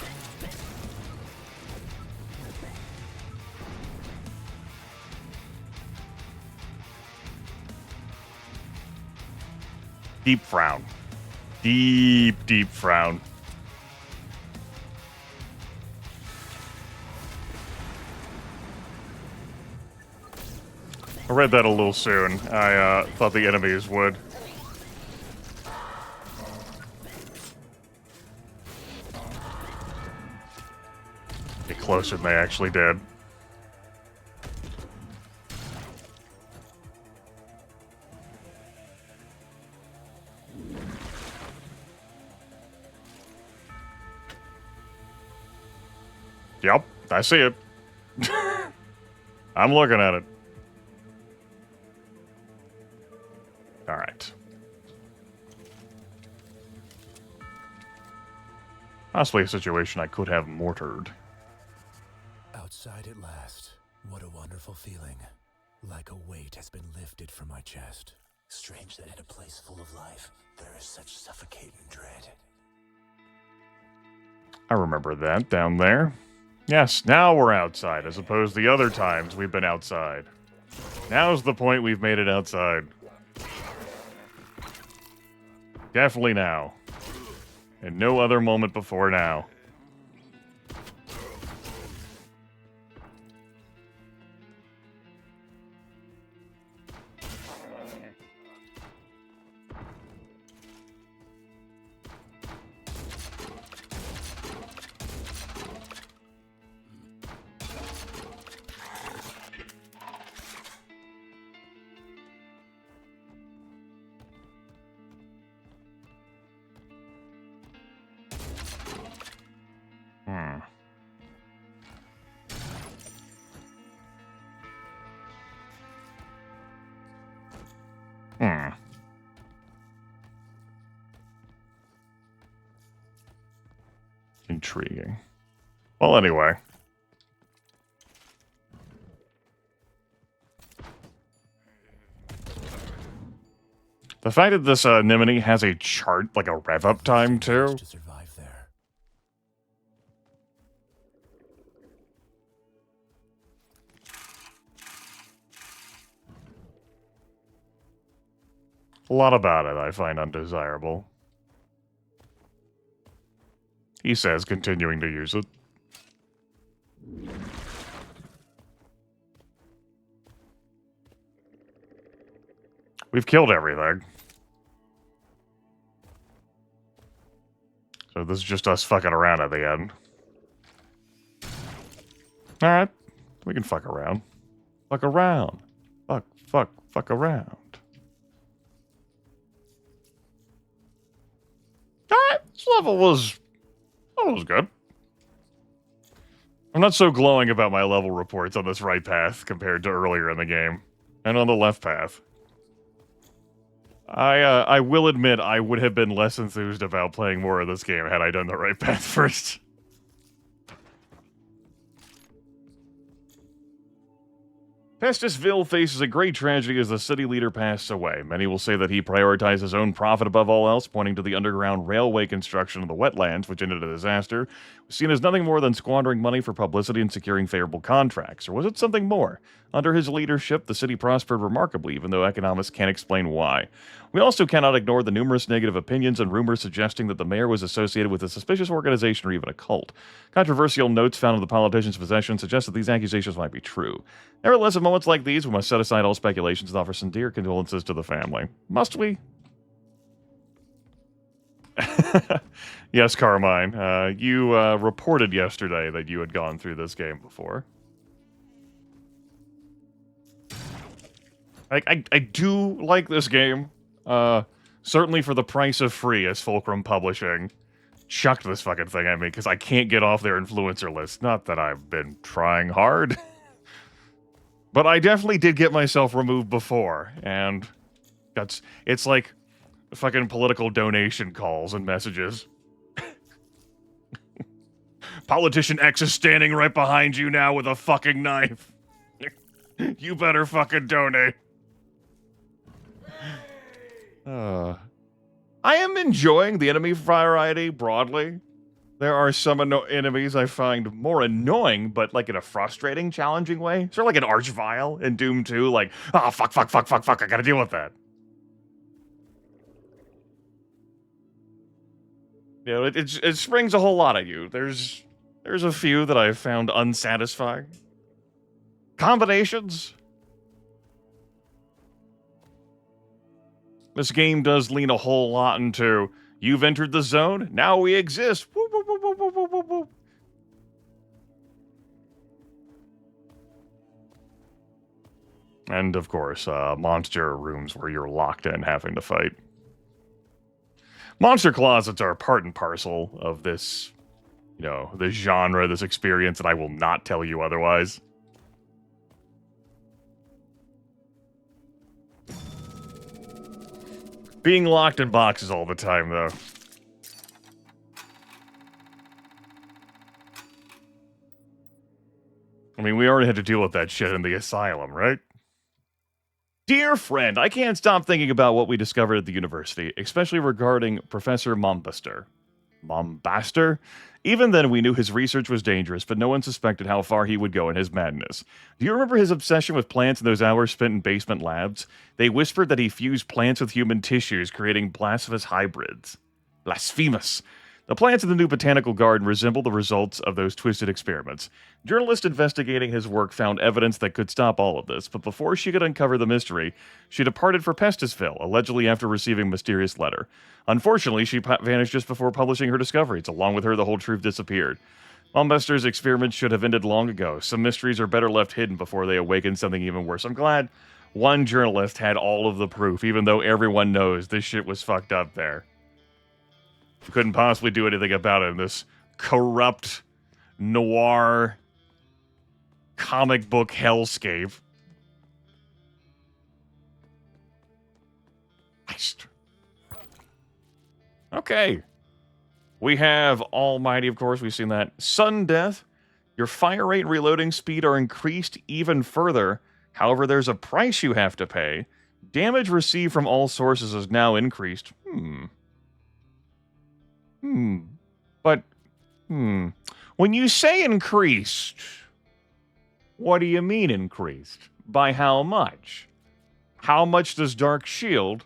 Deep frown. Deep, deep frown. I read that a little soon. I thought the enemies would. Get closer than they actually did. Yep, I see it. I'm looking at it. All right. Possibly a situation I could have mortared. Outside at last. What a wonderful feeling. Like a weight has been lifted from my chest. Strange that in a place full of life, there is such suffocating dread. I remember that down there. Yes, now we're outside, as opposed to the other times we've been outside. Now's the point we've made it outside. Definitely now. And no other moment before now. Intriguing. Well, anyway. The fact that this anemone has a chart, like a rev up time, too. To survive there. A lot about it I find undesirable. He says, continuing to use it. We've killed everything. So this is just us fucking around at the end. Alright. We can fuck around. Fuck around. Fuck, fuck, fuck around. Alright, this level was good. I'm not so glowing about my level reports on this right path compared to earlier in the game. And on the left path. I will admit I would have been less enthused about playing more of this game had I done the right path first. Pestisville faces a great tragedy as the city leader passed away. Many will say that he prioritized his own profit above all else, pointing to the underground railway construction of the wetlands, which ended a disaster, was seen as nothing more than squandering money for publicity and securing favorable contracts. Or was it something more? Under his leadership, the city prospered remarkably, even though economists can't explain why. We also cannot ignore the numerous negative opinions and rumors suggesting that the mayor was associated with a suspicious organization or even a cult. Controversial notes found in the politician's possession suggest that these accusations might be true. Nevertheless, at moments like these, we must set aside all speculations and offer sincere condolences to the family. Must we? Yes, Carmine. You reported yesterday that you had gone through this game before. I do like this game. Certainly for the price of free, as Fulcrum Publishing chucked this fucking thing at me because I can't get off their influencer list. Not that I've been trying hard. But I definitely did get myself removed before, and it's like fucking political donation calls and messages. Politician X is standing right behind you now with a fucking knife. You better fucking donate. I am enjoying the enemy variety broadly. There are some enemies I find more annoying, but like in a frustrating, challenging way. Sort of like an Archvile in Doom 2, like, oh, fuck, I gotta deal with that. You know, it springs a whole lot at you. There's a few that I've found unsatisfying. Combinations. This game does lean a whole lot into, you've entered the zone, now we exist. Whoop, whoop, whoop, whoop, whoop, whoop, whoop. And, of course, monster rooms where you're locked in having to fight. Monster closets are part and parcel of this, you know, this genre, this experience, and I will not tell you otherwise. Being locked in boxes all the time, though. I mean, we already had to deal with that shit in the asylum, right? Dear friend, I can't stop thinking about what we discovered at the university, especially regarding Professor Mombaster. Mombaster? Even then, we knew his research was dangerous, but no one suspected how far he would go in his madness. Do you remember his obsession with plants and those hours spent in basement labs? They whispered that he fused plants with human tissues, creating blasphemous hybrids. Blasphemous! The plants in the new botanical garden resemble the results of those twisted experiments. Journalists investigating his work found evidence that could stop all of this, but before she could uncover the mystery, she departed for Pestisville, allegedly after receiving a mysterious letter. Unfortunately, she vanished just before publishing her discoveries. Along with her, the whole truth disappeared. Mombaster's experiments should have ended long ago. Some mysteries are better left hidden before they awaken something even worse. I'm glad one journalist had all of the proof, even though everyone knows this shit was fucked up there. Couldn't possibly do anything about it in this corrupt, noir, comic book hellscape. Okay. We have Almighty, of course. We've seen that. Sudden death. Your fire rate and reloading speed are increased even further. However, there's a price you have to pay. Damage received from all sources is now increased. When you say increased, what do you mean increased? By how much? How much does Dark Shield,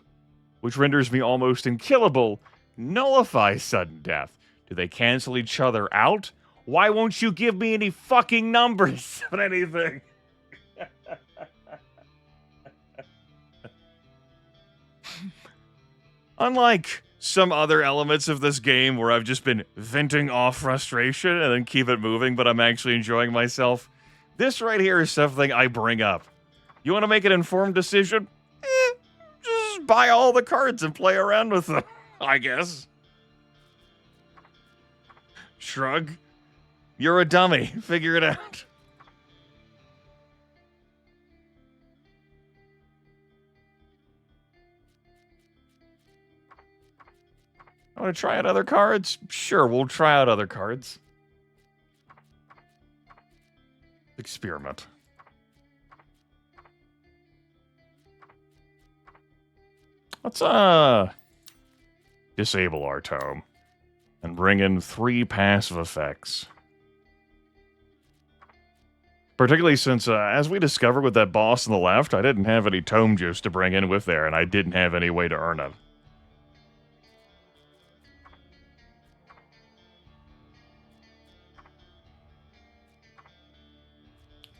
which renders me almost unkillable, nullify sudden death? Do they cancel each other out? Why won't you give me any fucking numbers on anything? Unlike some other elements of this game where I've just been venting off frustration and then keep it moving, but I'm actually enjoying myself, this right here is something I bring up. You want to make an informed decision? just buy all the cards and play around with them, I guess. Shrug. You're a dummy. Figure it out. I want to try out other cards? Sure, we'll try out other cards. Experiment. Let's, disable our tome and bring in 3 passive effects. Particularly since, as we discovered with that boss on the left, I didn't have any tome juice to bring in with there, and I didn't have any way to earn it.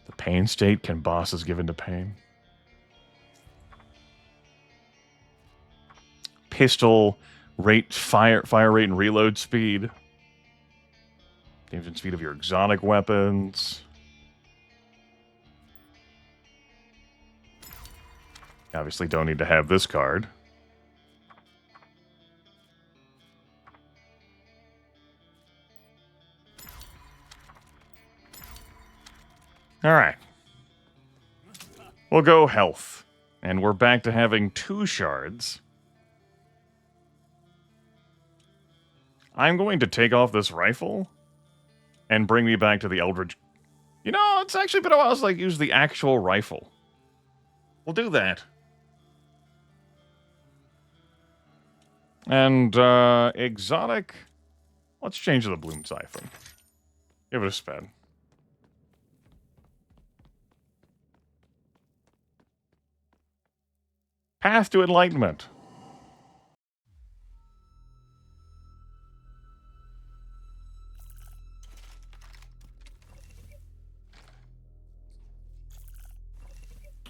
The pain state, can bosses give into pain? Pistol rate, fire rate and reload speed. Damage and speed of your exotic weapons. Obviously don't need to have this card. Alright. We'll go health. And we're back to having 2 shards. I'm going to take off this rifle and bring me back to the Eldritch. You know, it's actually been a while since I used the actual rifle. We'll do that. And, exotic. Let's change to the Bloom Siphon. Give it a spin. Path to Enlightenment.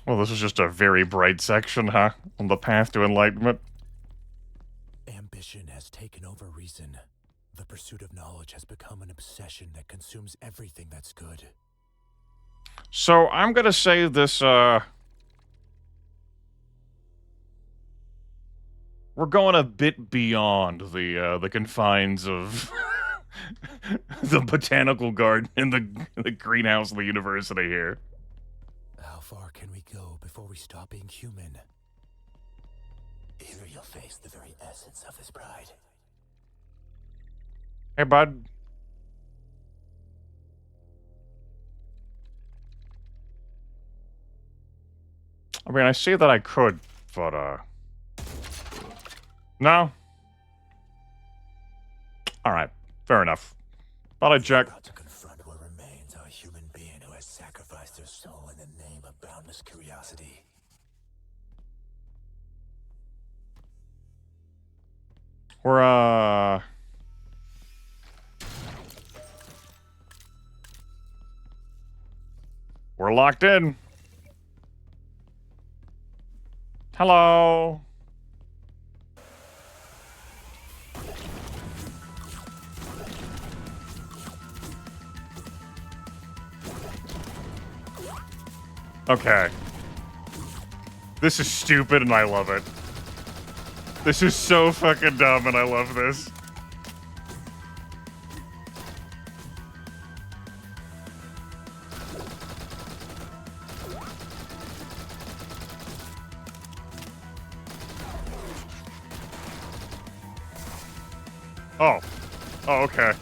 Well, this was just a very bright section, huh? On the path to enlightenment. Ambition has taken over reason. The pursuit of knowledge has become an obsession that consumes everything that's good. So, I'm gonna say this, we're going a bit beyond the confines of the botanical garden and the greenhouse of the university here. How far can we go before we stop being human? Here you'll face the very essence of this pride. Hey, bud. I mean, I see that I could, but, no? Alright, fair enough. Thought I'd check. About to confront what remains of a human being who has sacrificed their soul in the name of boundless curiosity. We're locked in. Hello. Okay. This is stupid and I love it. This is so fucking dumb and I love this. Oh. Oh, okay.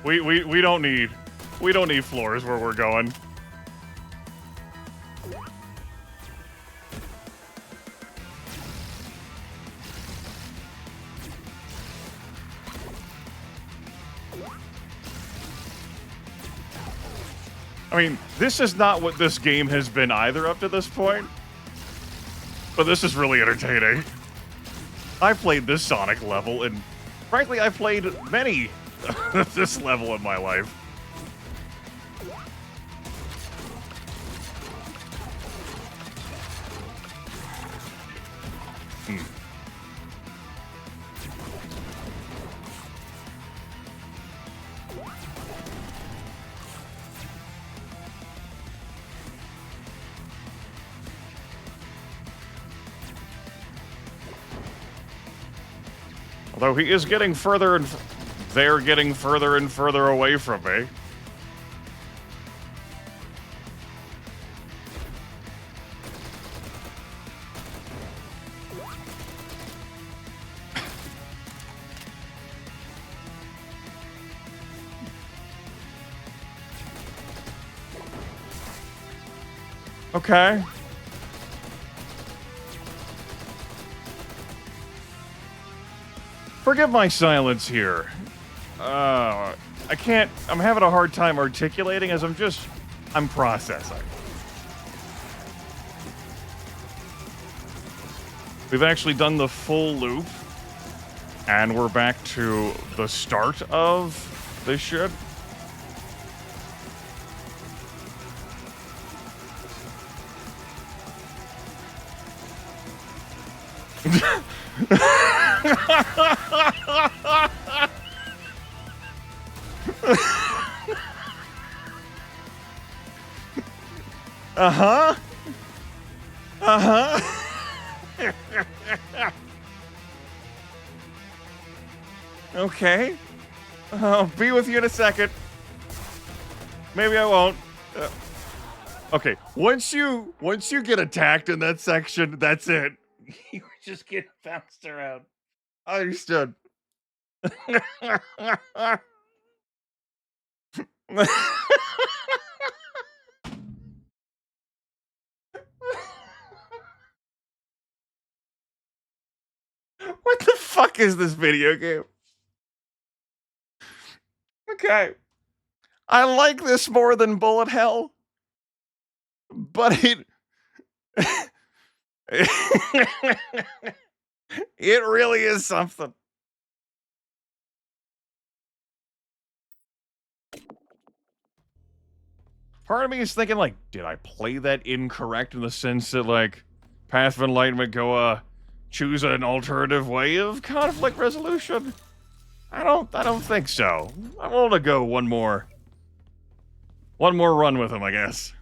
We don't need floors where we're going. I mean, this is not what this game has been either up to this point. But this is really entertaining. I played this Sonic level, and frankly, I played many this level in my life. Although he is getting further and they're getting further and further away from me. Okay. Forgive my silence here. I can't, I'm having a hard time articulating as I'm processing. We've actually done the full loop, and we're back to the start of this shit. Uh-huh. Uh-huh. Okay. I'll be with you in a second. Maybe I won't. Okay, once you get attacked in that section, that's it. You just get bounced around. Understood. What the fuck is this video game? Okay. I like this more than Bullet Hell, but it really is something. Part of me is thinking, like, did I play that incorrect in the sense that, like, Path of Enlightenment go, choose an alternative way of conflict resolution? I don't think so. I'm willing to go one more run with him, I guess.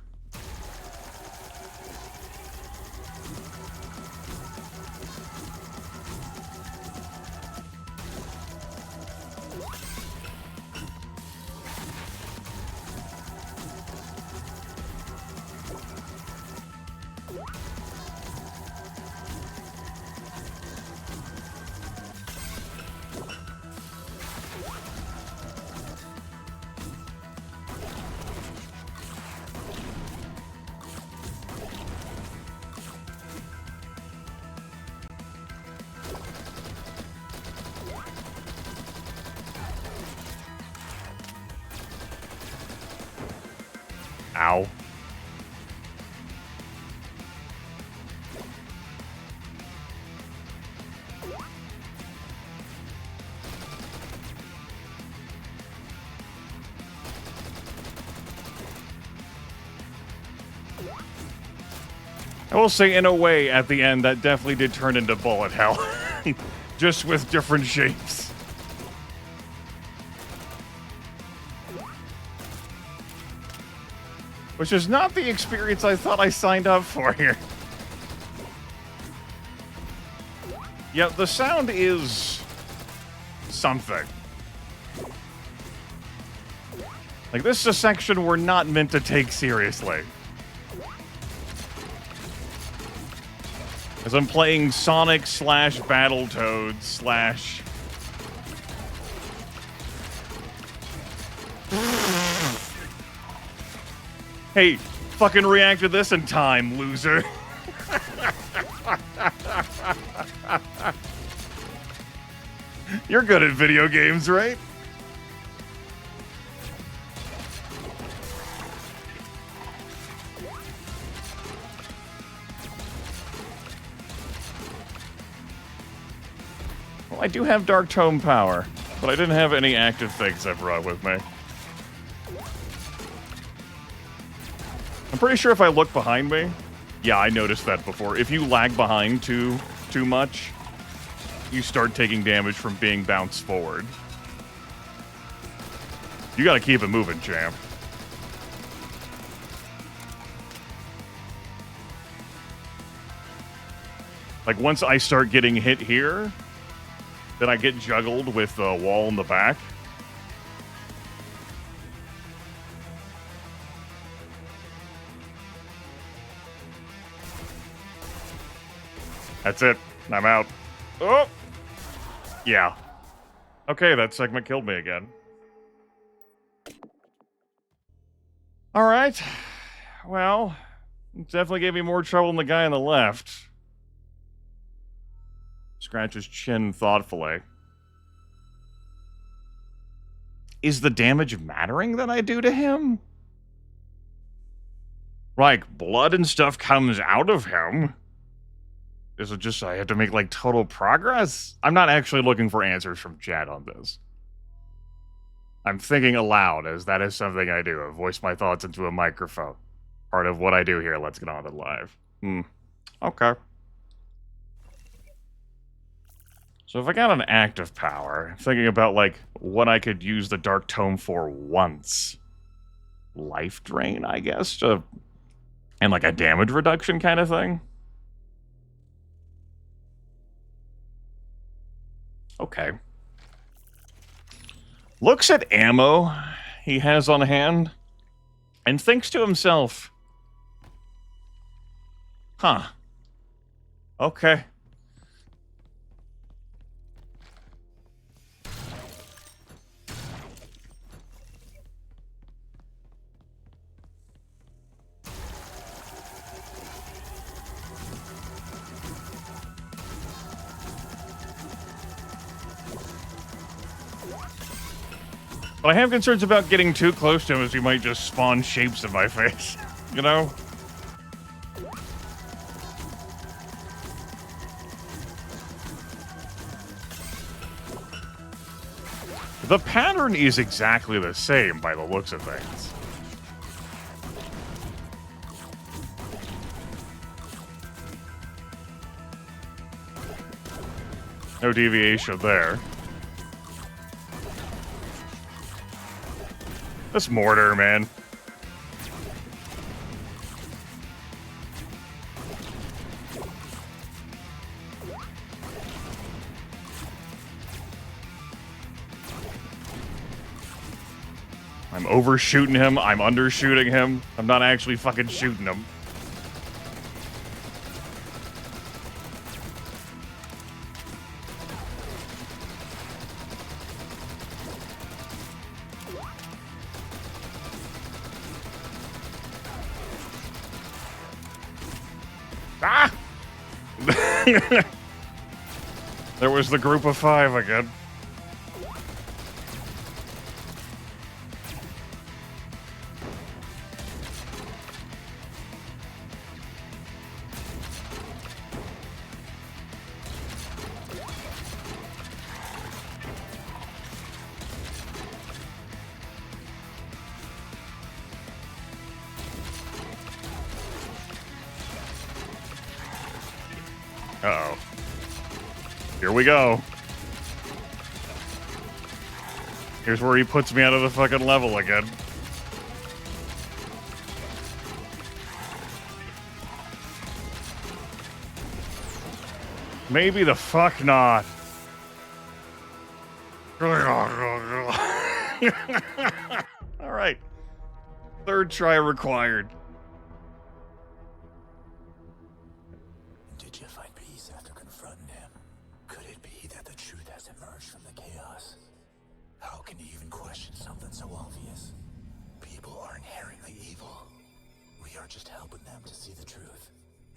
Ow. I will say, in a way, at the end, that definitely did turn into Bullet Hell. Just with different shapes. Which is not the experience I thought I signed up for here. Yeah, the sound is something. Like, this is a section we're not meant to take seriously. As I'm playing Sonic / Battletoads / Hey, fucking reacted this in time, loser. You're good at video games, right? Well, I do have Dark Tome power, but I didn't have any active things I brought with me. I'm pretty sure if I look behind me, yeah, I noticed that before. If you lag behind too much, you start taking damage from being bounced forward. You gotta keep it moving, champ. Like, once I start getting hit here, Then I get juggled with the wall in the back. That's it. I'm out. Oh! Yeah. Okay, that segment killed me again. Alright. Well, it definitely gave me more trouble than the guy on the left. Scratch his chin thoughtfully. Is the damage mattering that I do to him? Like, blood and stuff comes out of him? Is it just I have to make, like, total progress? I'm not actually looking for answers from chat on this. I'm thinking aloud, as that is something I do. I voice my thoughts into a microphone. Part of what I do here. Let's get on with it live. Okay. So if I got an active power, I'm thinking about, like, what I could use the Dark Tome for once. Life Drain, I guess? And, like, a damage reduction kind of thing? Okay. Looks at ammo he has on hand and thinks to himself, huh. Okay. But I have concerns about getting too close to him, as he might just spawn shapes in my face. You know? The pattern is exactly the same by the looks of things. No deviation there. This mortar, man. I'm overshooting him. I'm undershooting him. I'm not actually fucking shooting him. Ah! There was the group of 5 again. Uh-oh. Here we go. Here's where he puts me out of the fucking level again. Maybe the fuck not. Alright. 3rd try required. Did you find peace after confronting him? Could it be that the truth has emerged from the chaos? How can you even question something so obvious? People are inherently evil. We are just helping them to see the truth.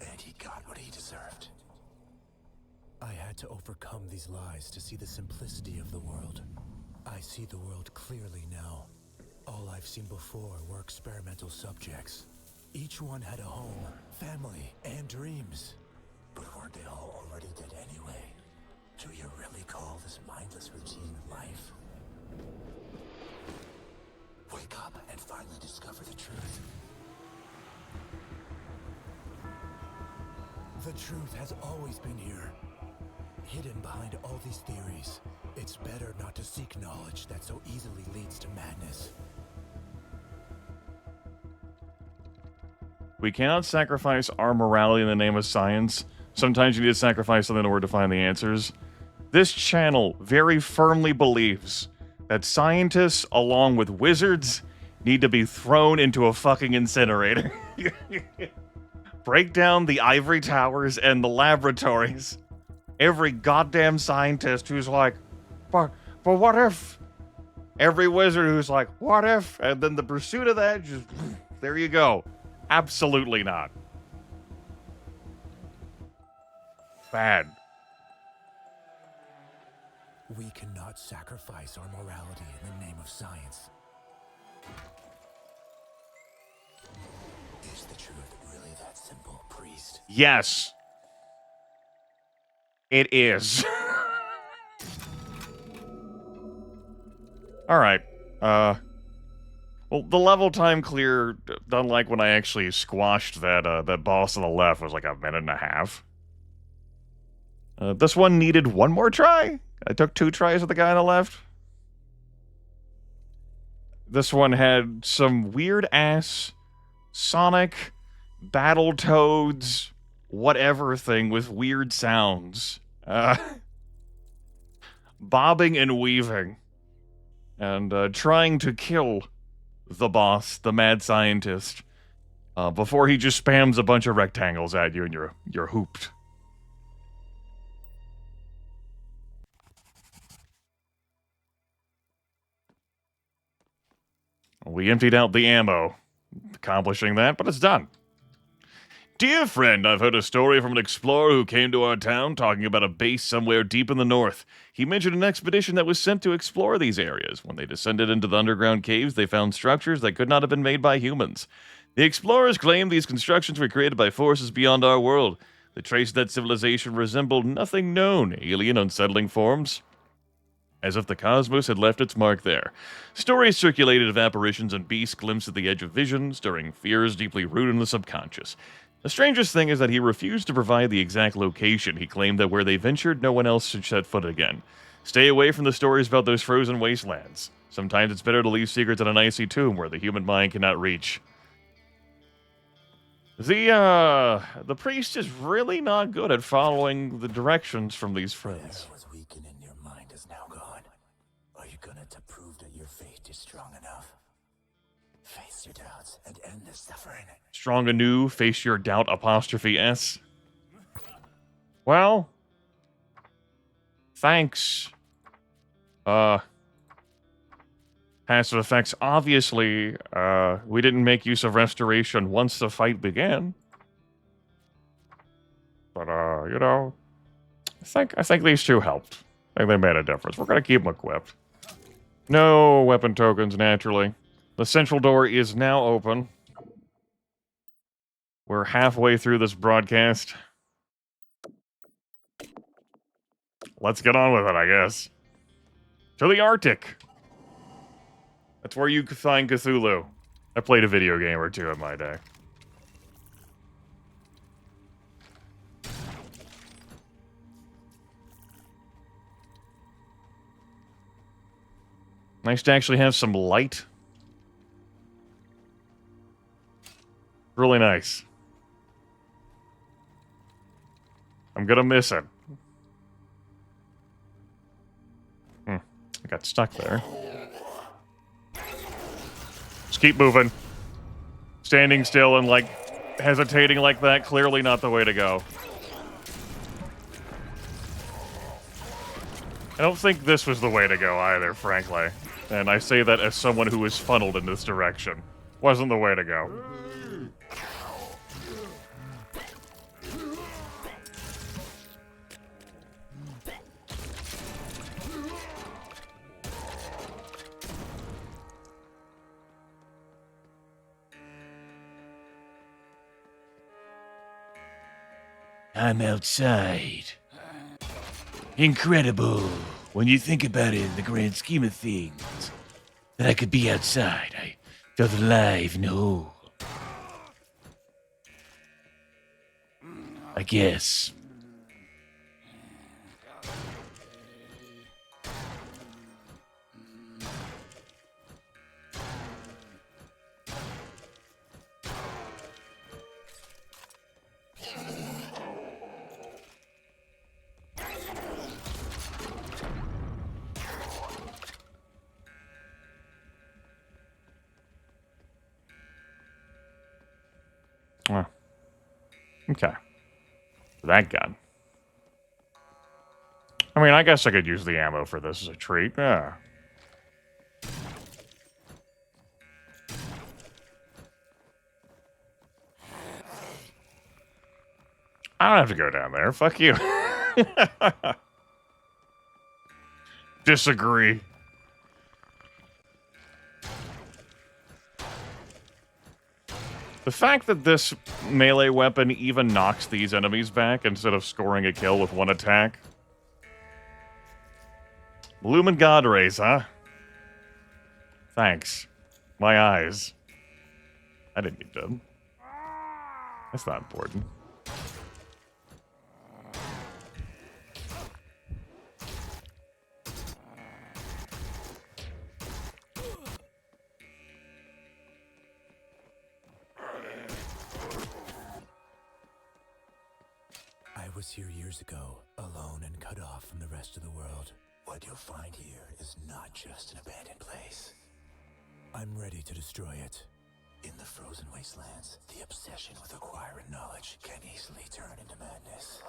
And he got what he deserved. I had to overcome these lies to see the simplicity of the world. I see the world clearly now. All I've seen before were experimental subjects. Each one had a home, family, and dreams. But weren't they all already dead anyway? Do you really call this mindless routine life? Wake up and finally discover the truth. The truth has always been here. Hidden behind all these theories. It's better not to seek knowledge that so easily leads to madness. We cannot sacrifice our morality in the name of science. Sometimes you need to sacrifice something in order to find the answers. This channel very firmly believes that scientists, along with wizards, need to be thrown into a fucking incinerator. Break down the ivory towers and the laboratories. Every goddamn scientist who's like, but what if? Every wizard who's like, what if? And then the pursuit of that, just, there you go. Absolutely not. Bad. We cannot sacrifice our morality in the name of science. Is the truth really that simple, priest? Yes. It is. Alright. Well, the level time clear, unlike when I actually squashed that boss on the left, was like a minute and a half. This one needed one more try. I took 2 tries with the guy on the left. This one had some weird-ass Sonic, Battletoads, whatever thing with weird sounds. Bobbing and weaving. And trying to kill the boss, the mad scientist, before he just spams a bunch of rectangles at you and you're hooped. We emptied out the ammo, accomplishing that, but it's done. Dear friend, I've heard a story from an explorer who came to our town talking about a base somewhere deep in the north. He mentioned an expedition that was sent to explore these areas. When they descended into the underground caves, they found structures that could not have been made by humans. The explorers claimed these constructions were created by forces beyond our world. The trace of that civilization resembled nothing known, alien, unsettling forms, as if the cosmos had left its mark there. Stories circulated of apparitions and beasts glimpsed at the edge of vision, stirring fears deeply rooted in the subconscious. The strangest thing is that he refused to provide the exact location. He claimed that where they ventured, no one else should set foot again. Stay away from the stories about those frozen wastelands. Sometimes it's better to leave secrets in an icy tomb where the human mind cannot reach. The priest is really not good at following the directions from these friends. Whatever was weakened in your mind is now gone. Are you gonna to prove that your faith is strong enough? Face your doubts and end this suffering. Strong anew, face your doubt, apostrophe S. Well, thanks. Passive effects. Obviously, we didn't make use of restoration once the fight began. But, you know, I think these two helped. I think they made a difference. We're gonna keep them equipped. No weapon tokens, naturally. The central door is now open. We're halfway through this broadcast. Let's get on with it, I guess. To the Arctic. That's where you find Cthulhu. I played a video game or two in my day. Nice to actually have some light. Really nice. I'm gonna miss it. I got stuck there. Just keep moving. Standing still and, like, hesitating like that, clearly not the way to go. I don't think this was the way to go either, frankly. And I say that as someone who was funneled in this direction. Wasn't the way to go. I'm outside. Incredible when you think about it in the grand scheme of things. That I could be outside. I felt alive and whole. I guess. Okay. That gun. I mean, I guess I could use the ammo for this as a treat. Yeah. I don't have to go down there. Fuck you. Disagree. The fact that this melee weapon even knocks these enemies back instead of scoring a kill with one attack. Lumen God Rays, huh? Thanks. My eyes. I didn't need them. That's not important. I was here years ago, alone and cut off from the rest of the world. What you'll find here is not just an abandoned place. I'm ready to destroy it. In the frozen wastelands, the obsession with acquiring knowledge can easily turn into madness.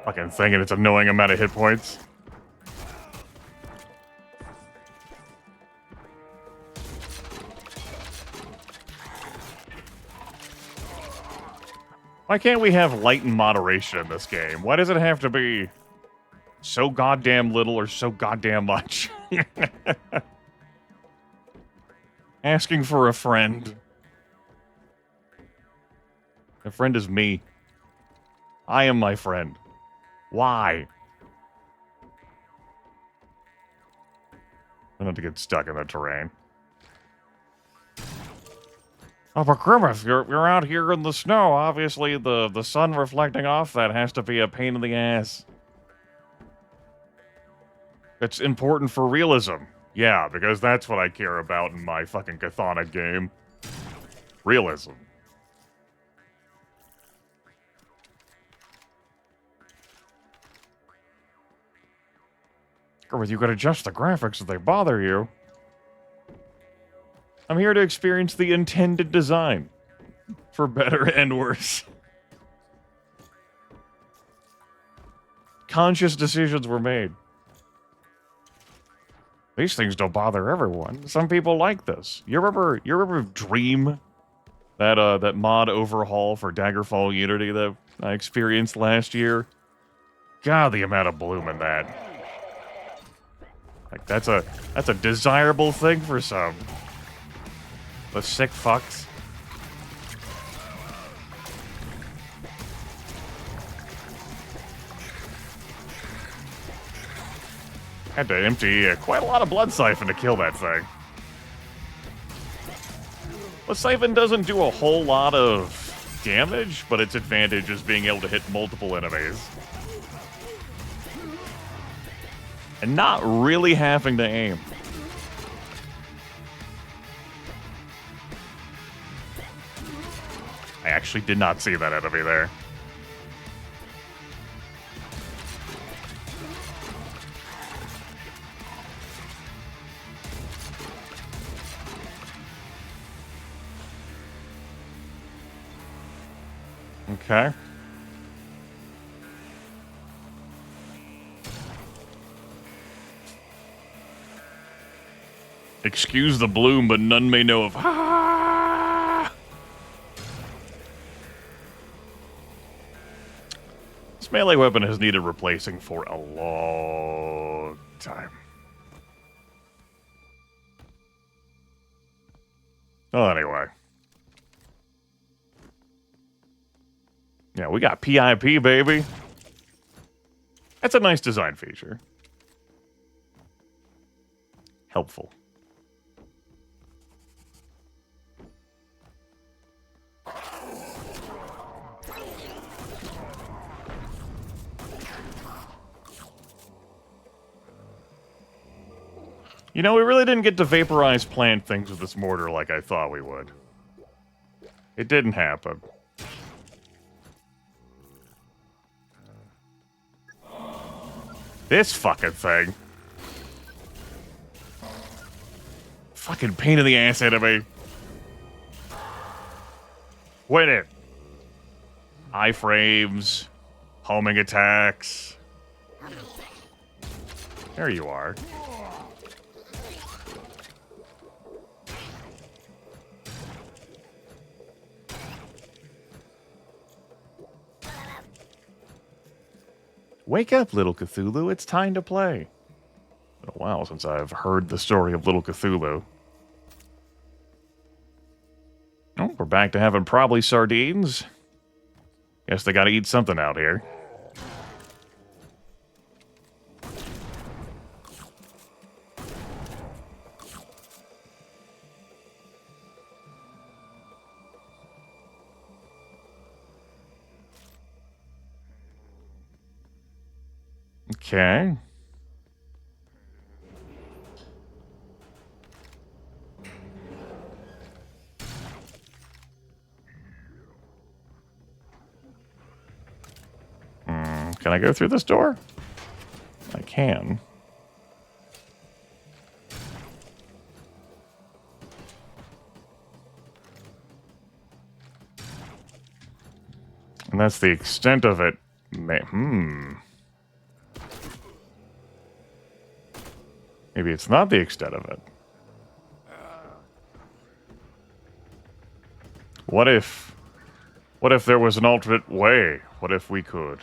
Fucking thing and its annoying amount of hit points. Why can't we have light and moderation in this game? Why does it have to be so goddamn little or so goddamn much? Asking for a friend. A friend is me. I am my friend. Why? I don't have to get stuck in the terrain. Oh, but Grimith, you're out here in the snow. Obviously, the sun reflecting off that has to be a pain in the ass. It's important for realism. Yeah, because that's what I care about in my fucking Chthonic game. Realism. Grimith, you could adjust the graphics if they bother you. I'm here to experience the intended design. For better and worse. Conscious decisions were made. These things don't bother everyone. Some people like this. You remember Dream? That mod overhaul for Daggerfall Unity that I experienced last year? God, the amount of bloom in that. Like that's a desirable thing for some. The sick fucks. Had to empty quite a lot of blood siphon to kill that thing. The siphon doesn't do a whole lot of damage, but its advantage is being able to hit multiple enemies. And not really having to aim. I actually did not see that enemy there. Okay. Excuse the bloom, but none may know of. This melee weapon has needed replacing for a long time. Well, anyway. Yeah, we got PIP, baby. That's a nice design feature. Helpful. You know, we really didn't get to vaporize plant things with this mortar like I thought we would. It didn't happen. This fucking thing. Fucking pain in the ass enemy. Win it. Iframes. Homing attacks. There you are. Wake up, little Cthulhu. It's time to play. Been a while since I've heard the story of little Cthulhu. Oh, we're back to having probably sardines. Guess they gotta eat something out here. Okay. Can I go through this door? I can. And that's the extent of it. Maybe it's not the extent of it. What if there was an alternate way? What if we could?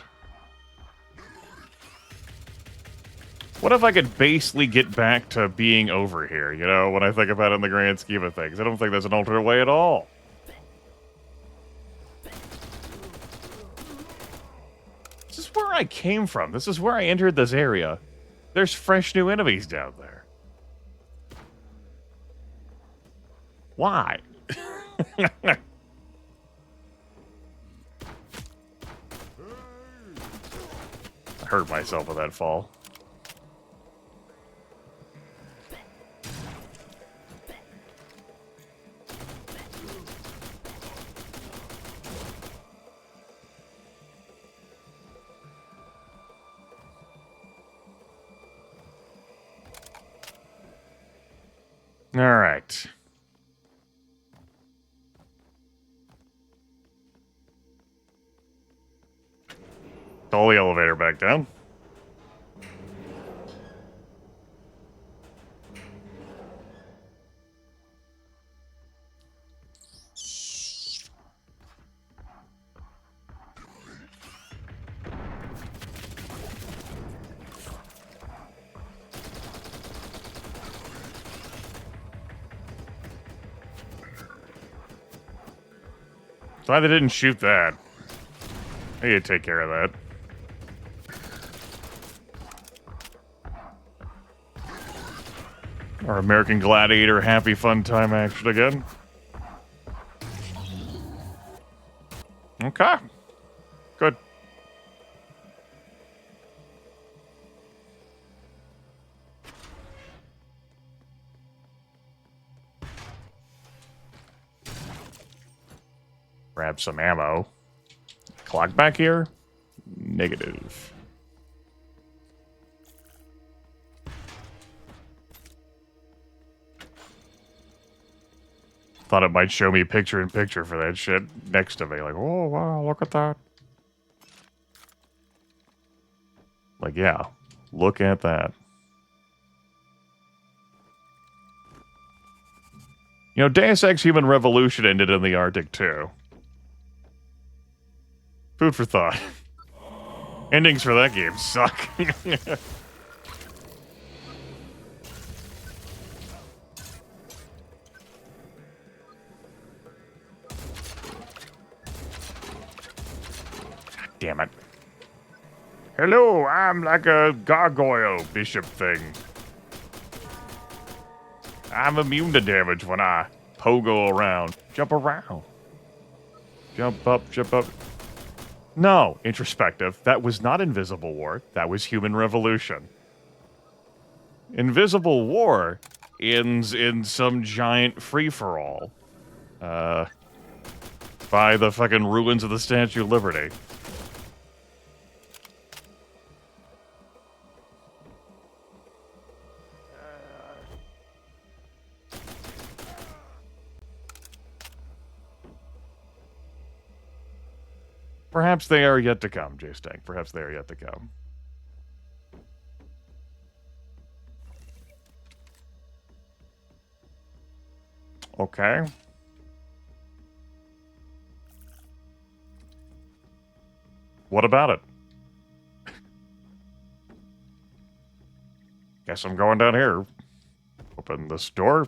What if I could basically get back to being over here, you know, when I think about it in the grand scheme of things? I don't think there's an alternate way at all. This is where I came from. This is where I entered this area. There's fresh new enemies down there. Why? I hurt myself with that fall. All right. Pull the elevator back down. Glad they didn't shoot that. I need to take care of that. Our American Gladiator happy fun time action again. Okay. Good. Grab some ammo. Clock back here? Negative. Thought it might show me picture in picture for that shit next to me. Like, oh, wow, look at that. Like, yeah, look at that. You know, Deus Ex Human Revolution ended in the Arctic, too. Food for thought. Endings for that game suck. Damn it. Hello, I'm like a gargoyle bishop thing. I'm immune to damage when I pogo around. Jump around. Jump up, jump up. No, introspective. That was not Invisible War. That was Human Revolution. Invisible War ends in some giant free-for-all. By the fucking ruins of the Statue of Liberty. Perhaps they are yet to come, J-Stank. Perhaps they are yet to come. Okay. What about it? Guess I'm going down here. Open this door.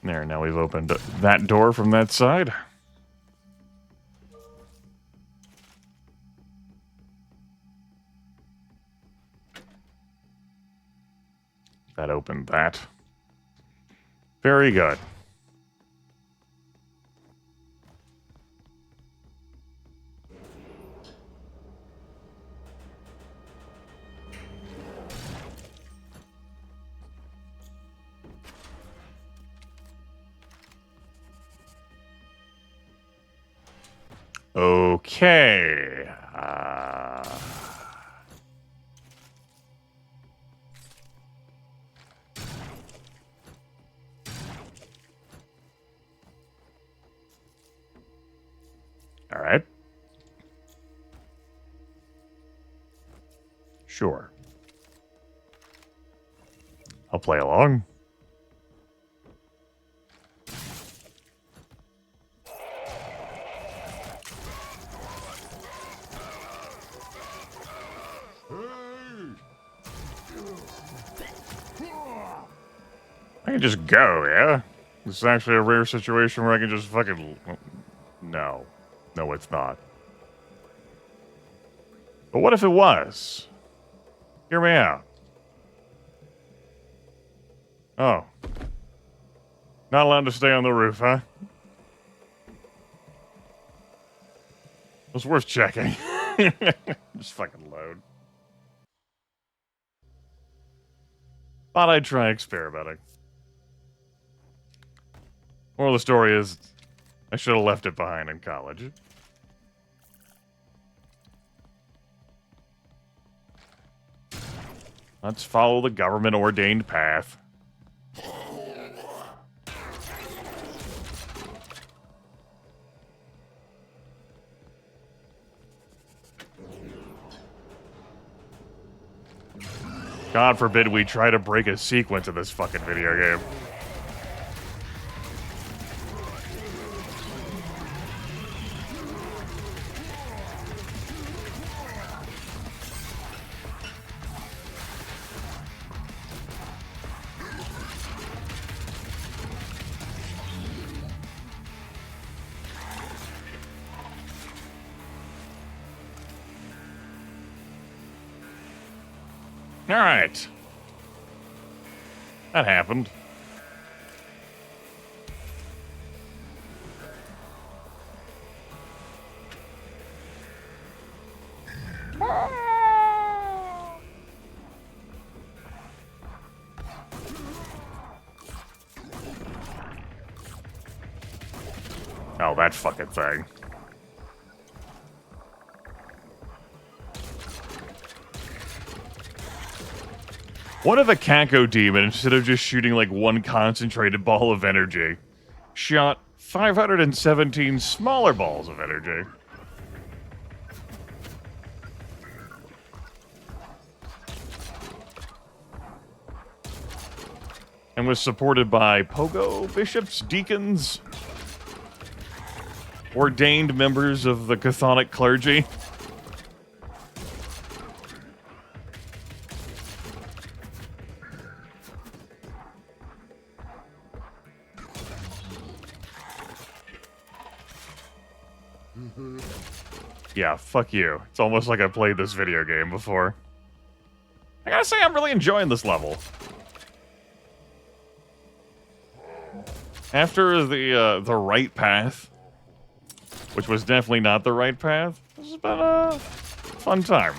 There, now we've opened that door from that side. That opened that. Very good. Okay. All right. Sure. I'll play along. I can just go, yeah? This is actually a rare situation where I can just fucking... No. No, it's not. But what if it was? Hear me out. Oh. Not allowed to stay on the roof, huh? It was worth checking. Just fucking load. Thought I'd try experimenting. Moral of the story is, I should have left it behind in college. Let's follow the government-ordained path. God forbid we try to break a sequence in this fucking video game. All right. That happened. Oh, that fucking thing. What if a Kako demon, instead of just shooting like one concentrated ball of energy, shot 517 smaller balls of energy? And was supported by pogo bishops, deacons, ordained members of the Catholic clergy. Yeah, fuck you. It's almost like I played this video game before. I gotta say, I'm really enjoying this level. After the right path, which was definitely not the right path, this has been a fun time.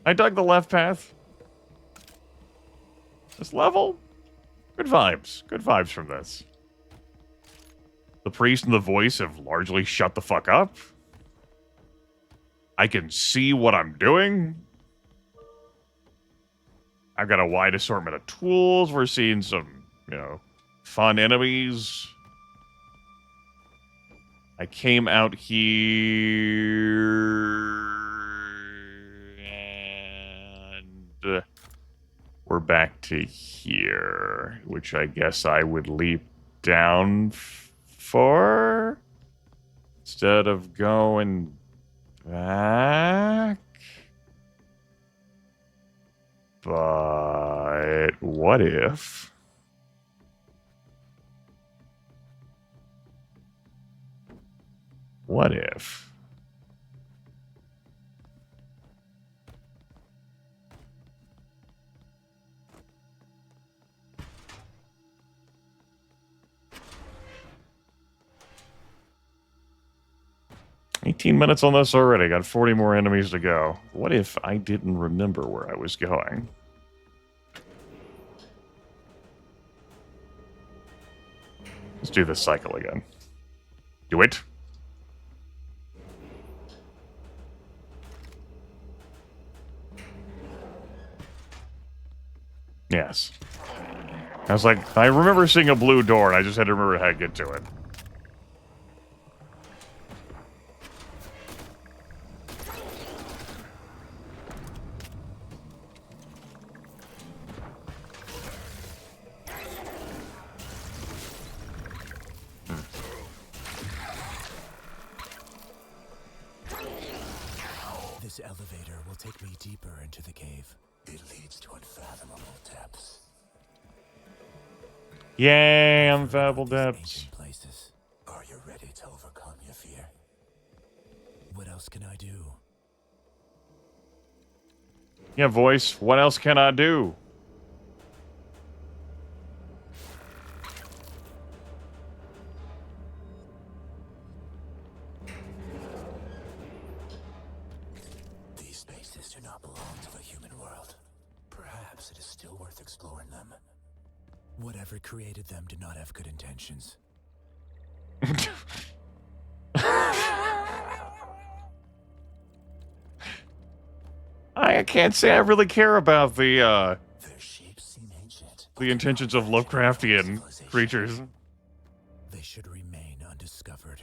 I dug the left path. This level, good vibes. Good vibes from this. The priest and the voice have largely shut the fuck up. I can see what I'm doing. I've got a wide assortment of tools. We're seeing some, fun enemies. I came out here and we're back to here, which I guess I would leap down for instead of going back. But what if? What if? 18 minutes on this already. Got 40 more enemies to go. What if I didn't remember where I was going? Let's do this cycle again. Do it. Yes. I was like, I remember seeing a blue door, and I just had to remember how to get to it. This elevator will take me deeper into the cave. It leads to unfathomable depths. Yay, unfathomable depths. Places. Are you ready to overcome your fear? What else can I do? Yeah, voice, what else can I do? These spaces do not belong to the human world. Perhaps it is still worth exploring them. Whatever created them did not have good intentions. I can't say I really care about the Their shapes seem ancient. the intentions of Lovecraftian creatures. They should remain undiscovered.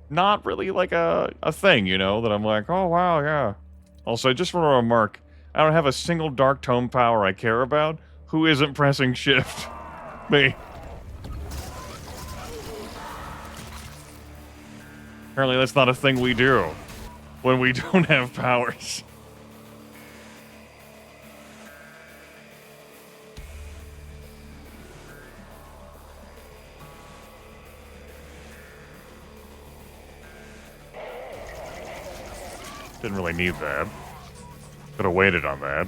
Not really like a thing, that I'm like, oh wow, yeah. Also, I just want to remark, I don't have a single dark tome power I care about. Who isn't pressing shift? Me. Apparently that's not a thing we do when we don't have powers. Didn't really need that. Could have waited on that.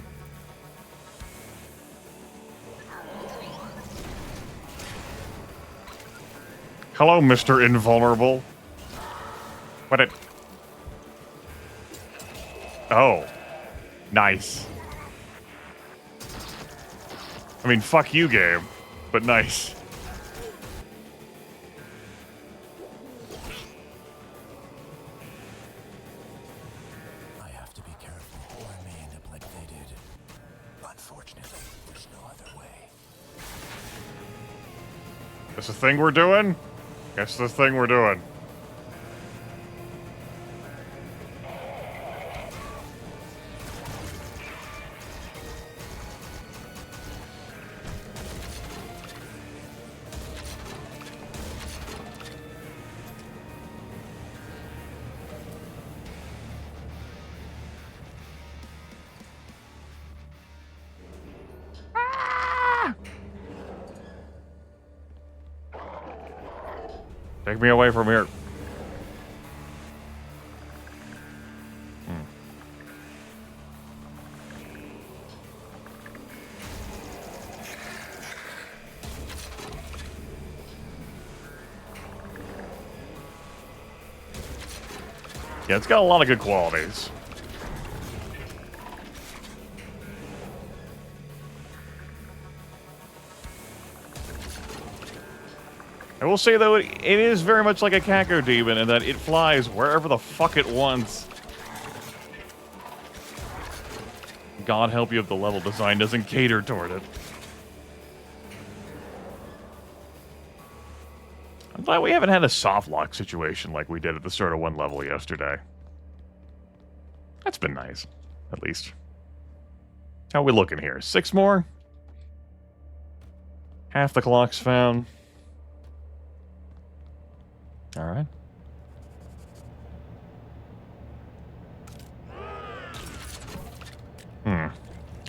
Hello, Mr. Invulnerable. What it... Oh. Nice. I mean, fuck you, game. But nice. I have to be careful, or I may end up like they did. Unfortunately, there's no other way. That's the thing we're doing? Guess the thing we're doing. Take me away from here. Yeah, it's got a lot of good qualities. I will say, though, it is very much like a Kako demon in that it flies wherever the fuck it wants. God help you if the level design doesn't cater toward it. I'm glad we haven't had a soft lock situation like we did at the start of one level yesterday. That's been nice, at least. How are we looking here? 6 more? Half the clock's found. Alright.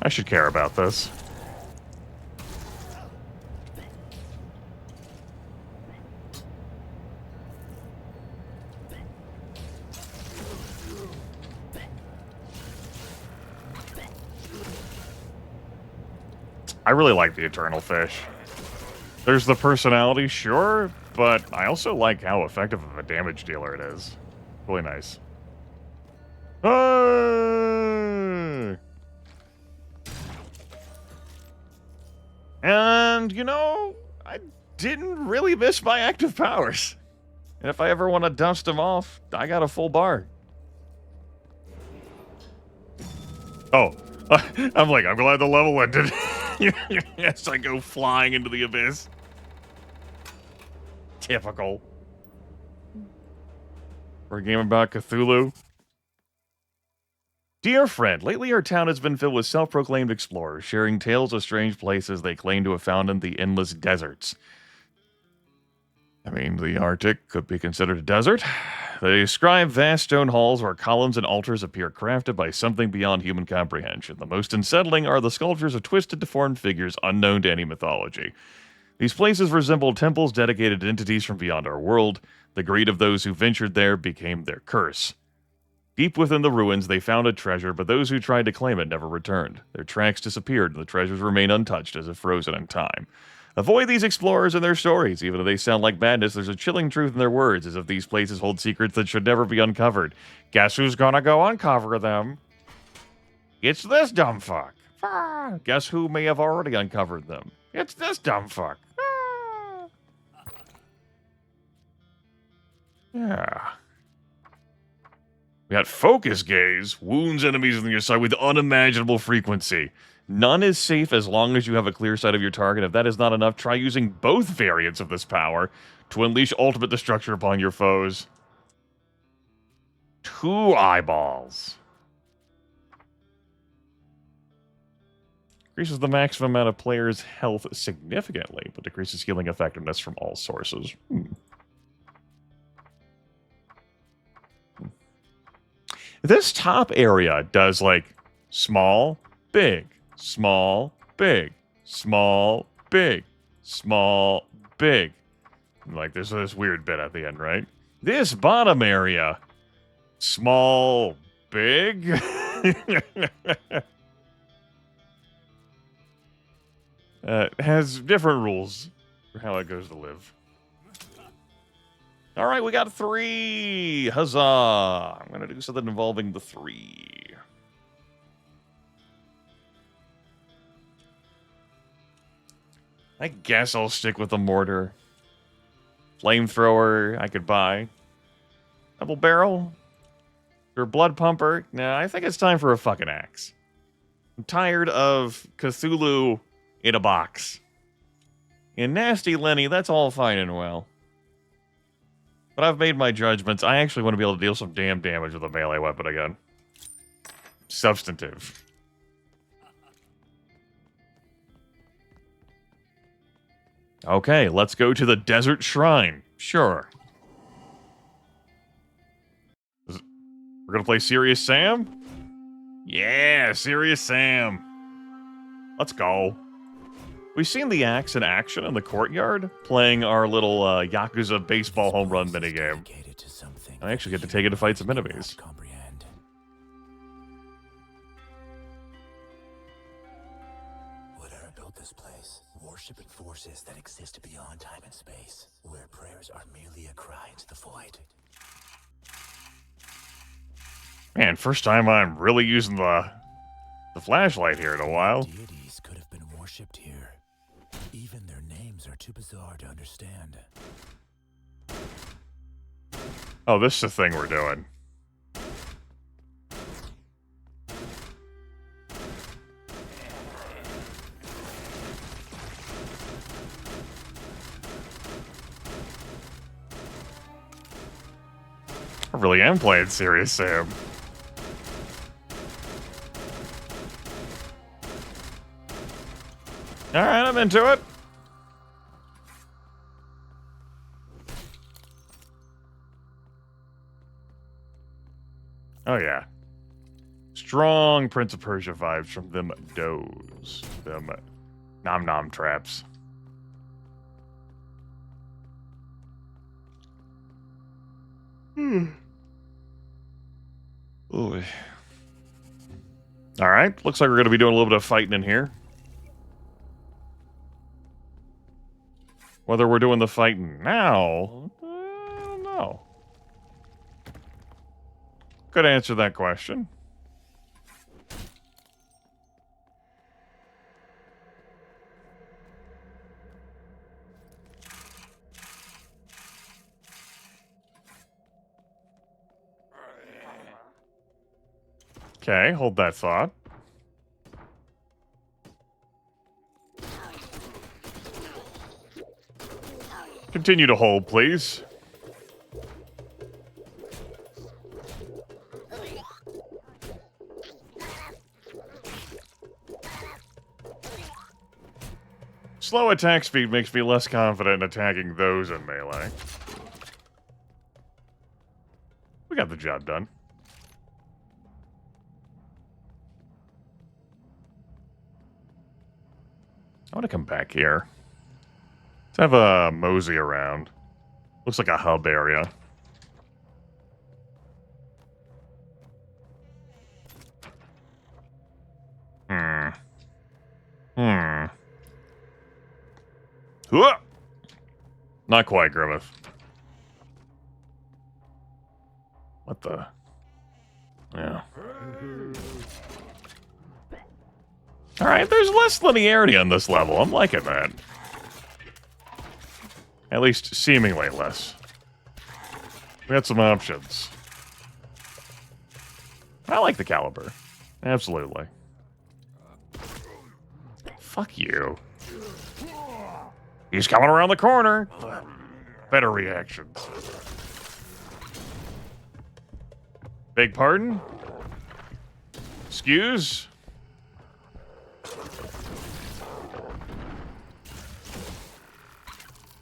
I should care about this. I really like the Eternal Fish. There's the personality, sure, but I also like how effective of a damage dealer it is. Really nice. And, you know, I didn't really miss my active powers. And if I ever want to dust them off, I got a full bar. Oh, I'm glad the level ended. Yes, I go flying into the abyss. Typical. For a game about Cthulhu. Dear friend, lately our town has been filled with self-proclaimed explorers, sharing tales of strange places they claim to have found in the endless deserts. I mean, the Arctic could be considered a desert. They describe vast stone halls where columns and altars appear crafted by something beyond human comprehension. The most unsettling are the sculptures of twisted, deformed figures unknown to any mythology. These places resemble temples dedicated to entities from beyond our world. The greed of those who ventured there became their curse. Deep within the ruins, they found a treasure, but those who tried to claim it never returned. Their tracks disappeared, and the treasures remain untouched as if frozen in time. Avoid these explorers and their stories. Even though they sound like madness, there's a chilling truth in their words, as if these places hold secrets that should never be uncovered. Guess who's gonna go uncover them? It's this dumb fuck. Guess who may have already uncovered them? It's this dumb fuck. Yeah. We got Focus Gaze. Wounds enemies on your side with unimaginable frequency. None is safe as long as you have a clear sight of your target. If that is not enough, try using both variants of this power to unleash ultimate destruction upon your foes. 2 eyeballs. Increases the maximum amount of players' health significantly, but decreases healing effectiveness from all sources. This top area does, like, small, big, small, big, small, big, small, big. Like, there's this weird bit at the end, right? This bottom area, small, big. Has different rules for how it goes to live. All right, we got 3. Huzzah! I'm going to do something involving the 3. I guess I'll stick with the mortar. Flamethrower, I could buy. Double barrel? Or blood pumper? Nah, I think it's time for a fucking axe. I'm tired of Cthulhu in a box. And Nasty Lenny, that's all fine and well. But I've made my judgments. I actually want to be able to deal some damn damage with a melee weapon again. Substantive. Okay, let's go to the Desert Shrine. Sure. We're gonna play Serious Sam? Yeah, Serious Sam. Let's go. We've seen the axe in action in the courtyard, playing our little Yakuza baseball home run minigame. Dedicated to something I actually get to take it to fight some you enemies. cannot comprehend. Whatever built this place, worshiping forces that exist beyond time and space, where prayers are merely a cry into the void. Man, first time I'm really using the flashlight here in a while. Deities could have been worshipped here. Even their names are too bizarre to understand. Oh, this is the thing we're doing. I really am playing Serious Sam. Alright, I'm into it. Oh yeah. Strong Prince of Persia vibes from them does. Them nom nom traps. Ooh. Alright, looks like we're going to be doing a little bit of fighting in here. Whether we're doing the fighting now, I don't know. Could answer that question. Okay, hold that thought. Continue to hold, please. Slow attack speed makes me less confident in attacking those in melee. We got the job done. I want to come back here. Let's have a mosey around. Looks like a hub area. Hooah! Not quite, Grimith. What the? Yeah. Alright, there's less linearity on this level. I'm liking that. At least seemingly less. We got some options. I like the caliber. Absolutely. Fuck you. He's coming around the corner. Better reactions. Beg pardon? Excuse?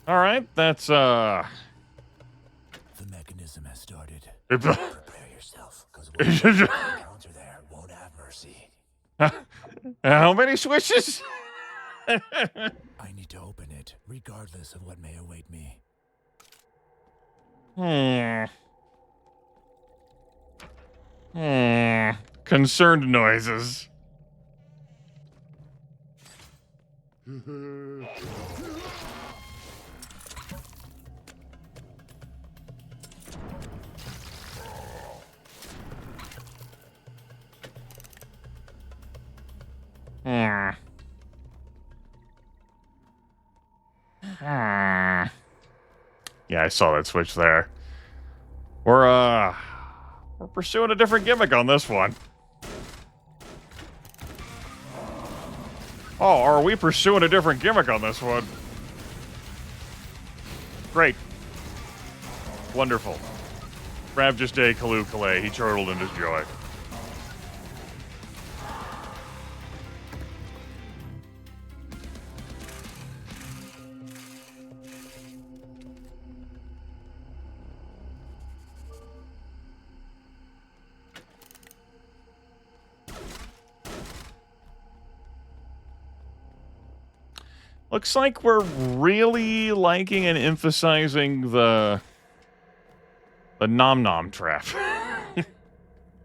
Alright, that's, The mechanism has started. Prepare yourself, because what you encounter there won't have mercy. How many switches? I need to open it, regardless of what may await me. Concerned noises. Yeah, I saw that switch there. We're pursuing a different gimmick on this one. Oh, are we pursuing a different gimmick on this one? Great. Wonderful. Crab just day Kalu Kalay. He chortled in his joy. Looks like we're really liking and emphasizing the nom nom trap.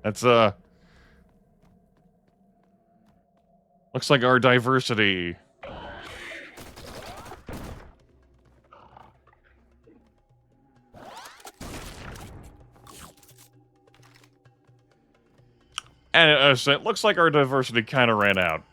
That's looks like our diversity. And so it looks like our diversity kind of ran out.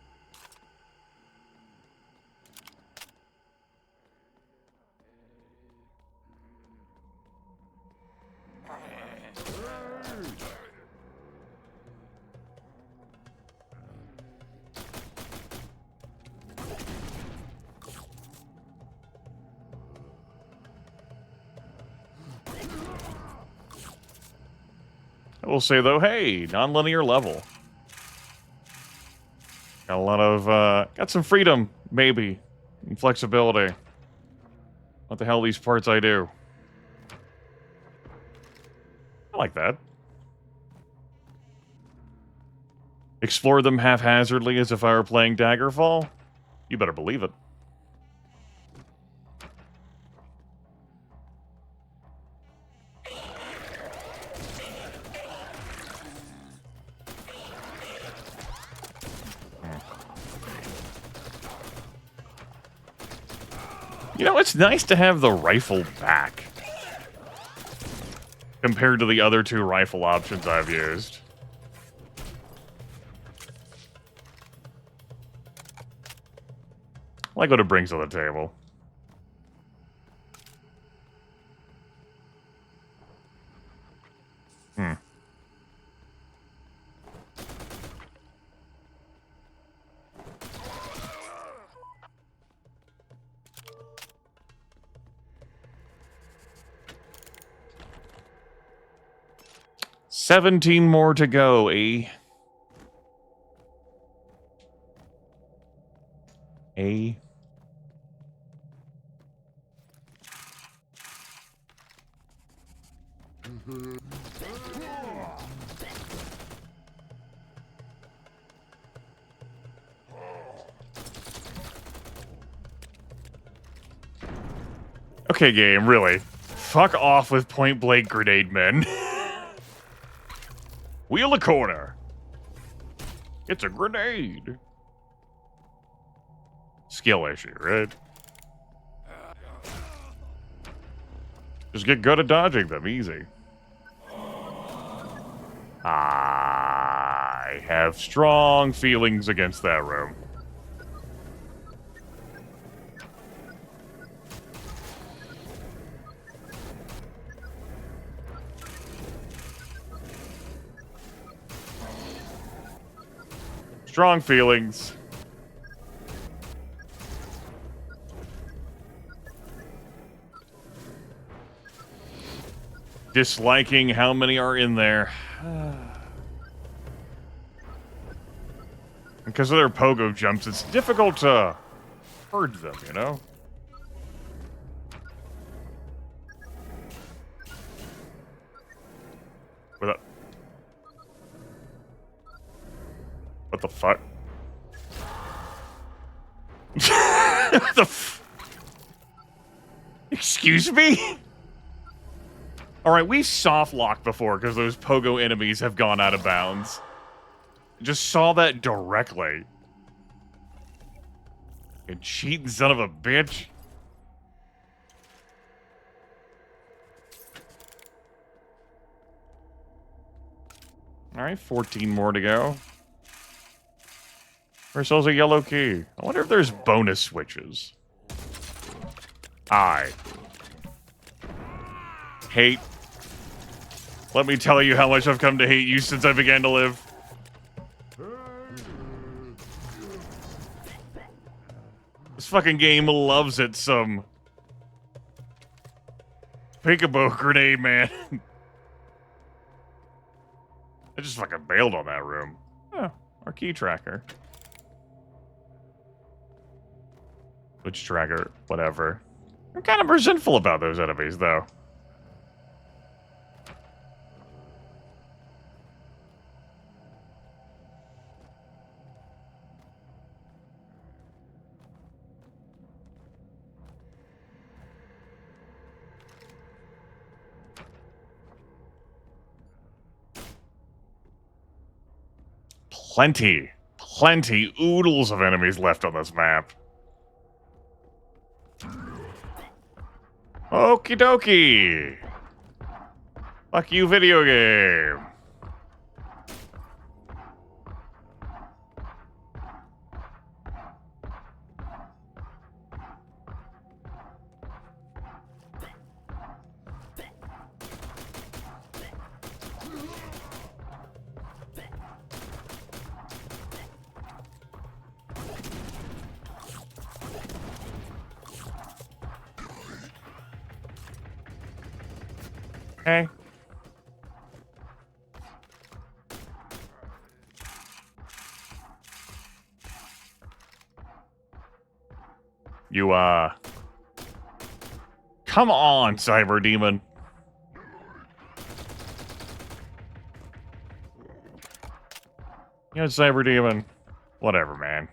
I will say, though, hey, non-linear level. Got a lot of, got some freedom, maybe, and flexibility. What the hell these parts I do? I like that. Explore them haphazardly as if I were playing Daggerfall? You better believe it. You know, it's nice to have the rifle back. Compared to the other two rifle options I've used. I like what it brings to the table. Hmm. $17 more to go, eh? A. Okay, game, really. Fuck off with point-blank grenade men. Wheel a corner. It's a grenade. Skill issue, right? Just get good at dodging them, easy. I have strong feelings against that room. Strong feelings. Disliking how many are in there. Because of their pogo jumps, it's difficult to herd them, you know? What the fuck? What the Excuse me? Alright, we soft locked before because those pogo enemies have gone out of bounds. Just saw that directly. You cheating son of a bitch. Alright, 14 more to go. Ourselves a yellow key. I wonder if there's bonus switches. I hate. Let me tell you how much I've come to hate you since I began to live. This fucking game loves it some. Peekaboo grenade, man. I just fucking bailed on that room. Oh, our key tracker. Which tracker? Whatever. I'm kind of resentful about those enemies, though. Plenty. Plenty. Oodles of enemies left on this map. Okie dokie. Fuck you, video game. Hey. You, come on, Cyber Demon. You know, Cyber Demon. Whatever, man.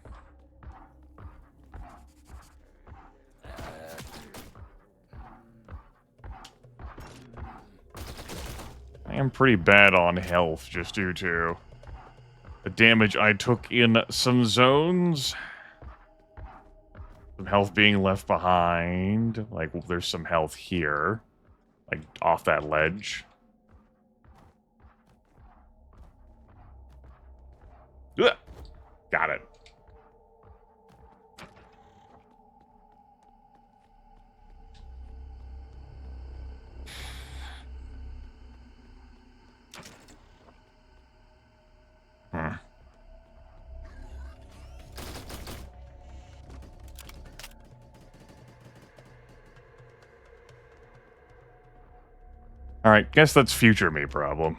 I am pretty bad on health just due to the damage I took in some zones. Some health being left behind. Like, there's some health here. Like, off that ledge. Ugh. Got it. Alright, guess that's future me problem.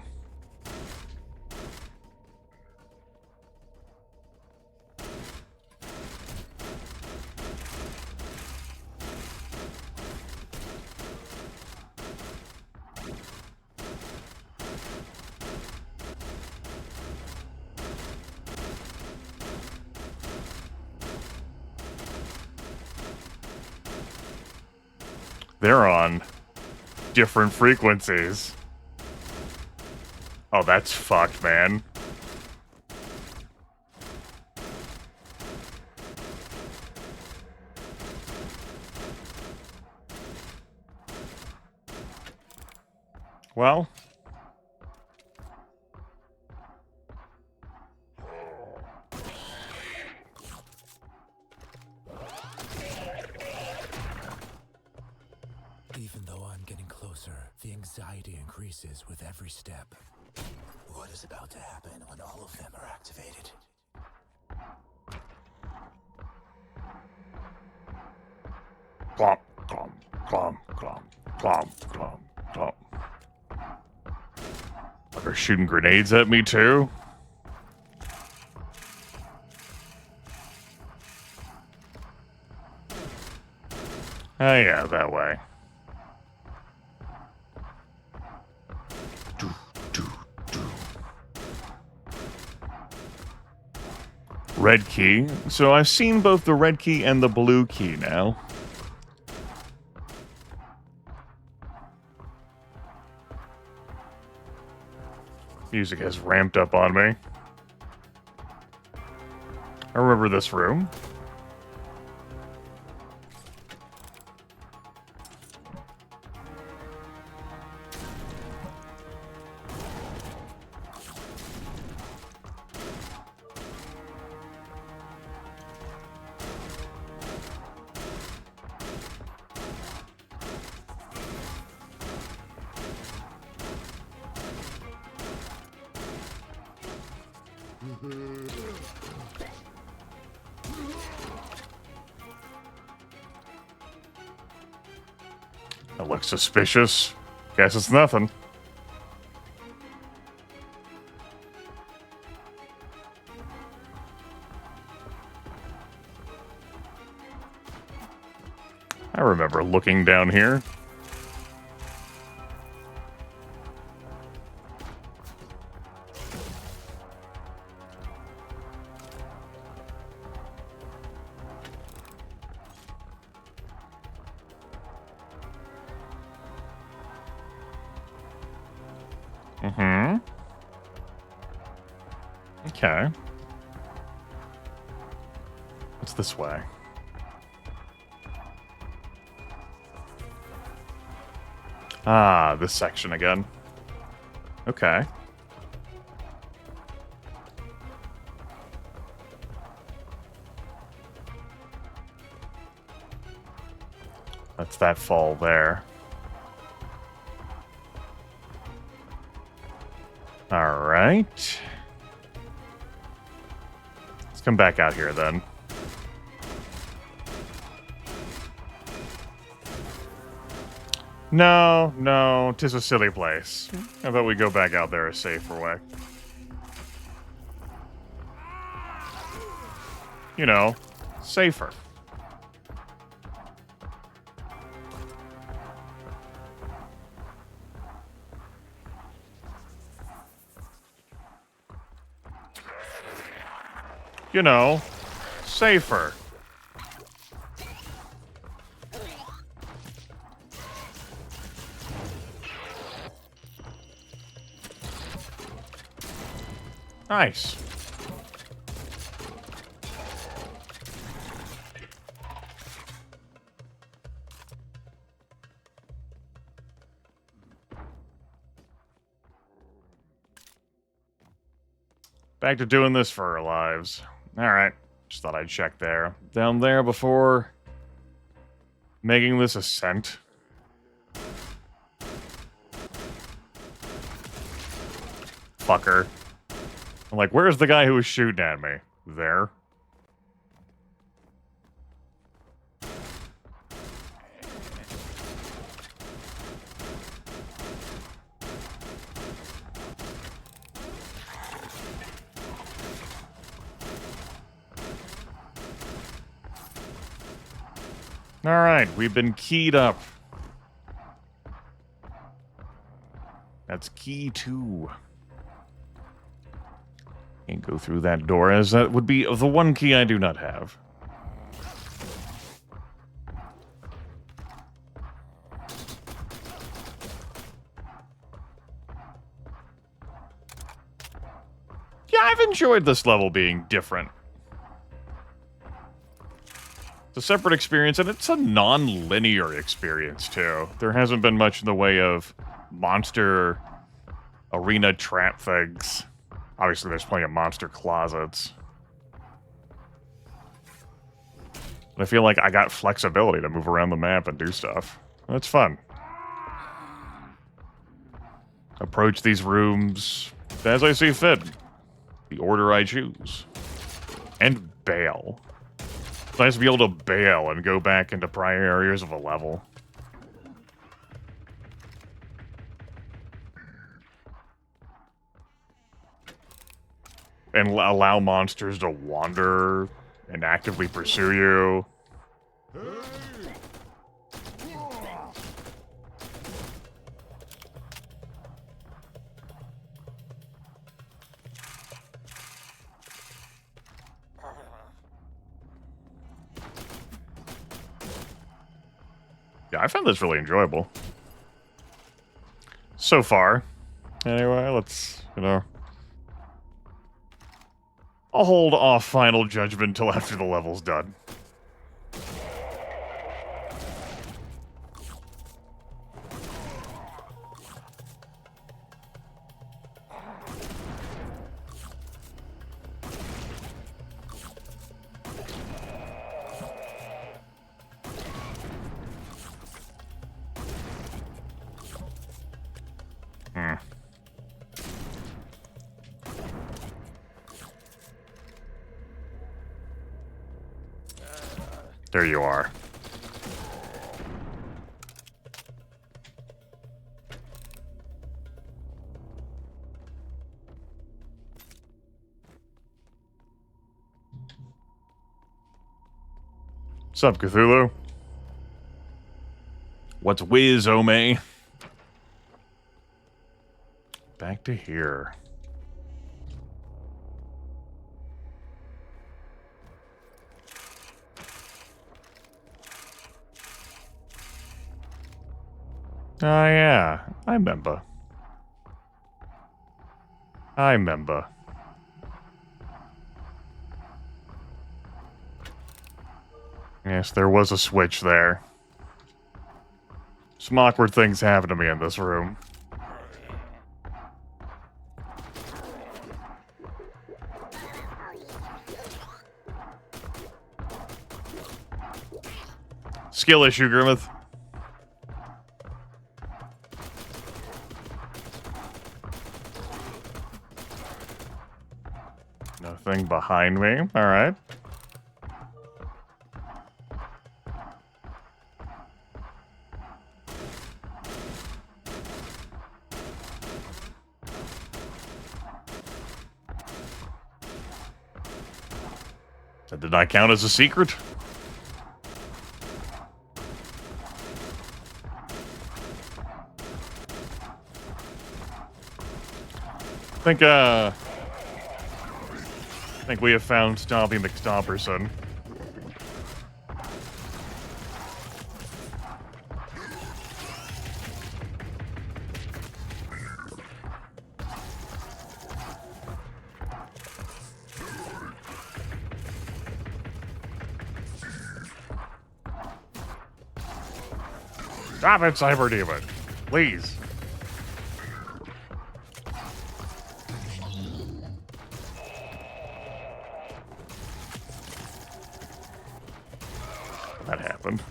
They're on different frequencies. Oh, that's fucked, man. Well. Even though I'm getting closer, the anxiety increases with every step. What is about to happen when all of them are activated? Clomp, clomp, clomp, clomp, clomp, clomp, clomp. Like they're shooting grenades at me too? Oh yeah, that way. Red key. So I've seen both the red key and the blue key now. Music has ramped up on me. I remember this room. That looks suspicious. Guess it's nothing. I remember looking down here. Okay. It's this way. Ah, this section again. Okay. That's that fall there. All right. Let's come back out here then. No, no, 'tis a silly place. How about we go back out there a safer way? You know, safer. You know, safer. Nice. Back to doing this for our lives. Alright. Just thought I'd check there. Down there before making this ascent. Fucker. I'm like, where's the guy who was shooting at me? There. Alright, we've been keyed up. That's key 2. Can't go through that door, as that would be the one key I do not have. Yeah, I've enjoyed this level being different. It's a separate experience, and it's a non-linear experience, too. There hasn't been much in the way of monster arena trap things. Obviously, there's plenty of monster closets. But I feel like I got flexibility to move around the map and do stuff. That's fun. Approach these rooms as I see fit. The order I choose. And bail. It's nice to be able to bail and go back into prior areas of a level. And allow monsters to wander and actively pursue you. Yeah, I found this really enjoyable. So far. Anyway, let's, I'll hold off final judgment till after the level's done. There you are. What's up, Cthulhu? What's whiz, Ome? Back to here. Oh, yeah. I remember. Yes, there was a switch there. Some awkward things happen to me in this room. Skill issue, Grimith. Nothing behind me. All right. That did not count as a secret. I think we have found Stompy McStomperson. Stop it, Cyber Demon. Please. That happened.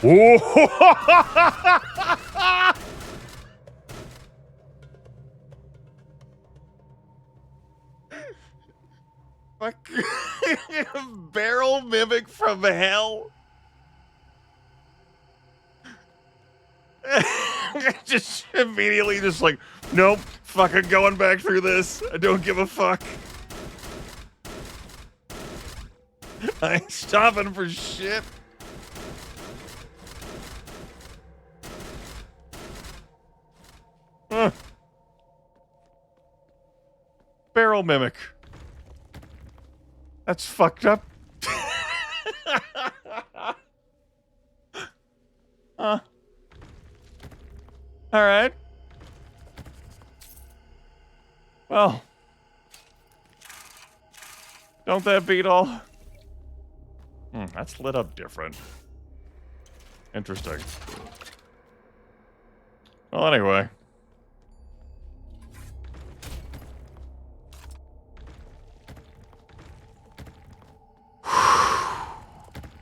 Whoa! Fuck. Barrel mimic from hell. Just immediately just like, nope, fucking going back through this. I don't give a fuck. I ain't stopping for shit. Barrel mimic. That's fucked up. All right. Well, don't that beat all? That's lit up different. Interesting. Well, anyway.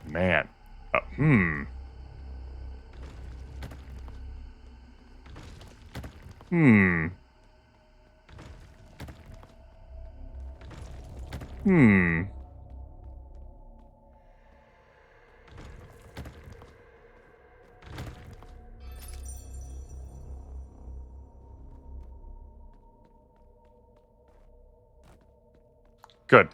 Man. Good.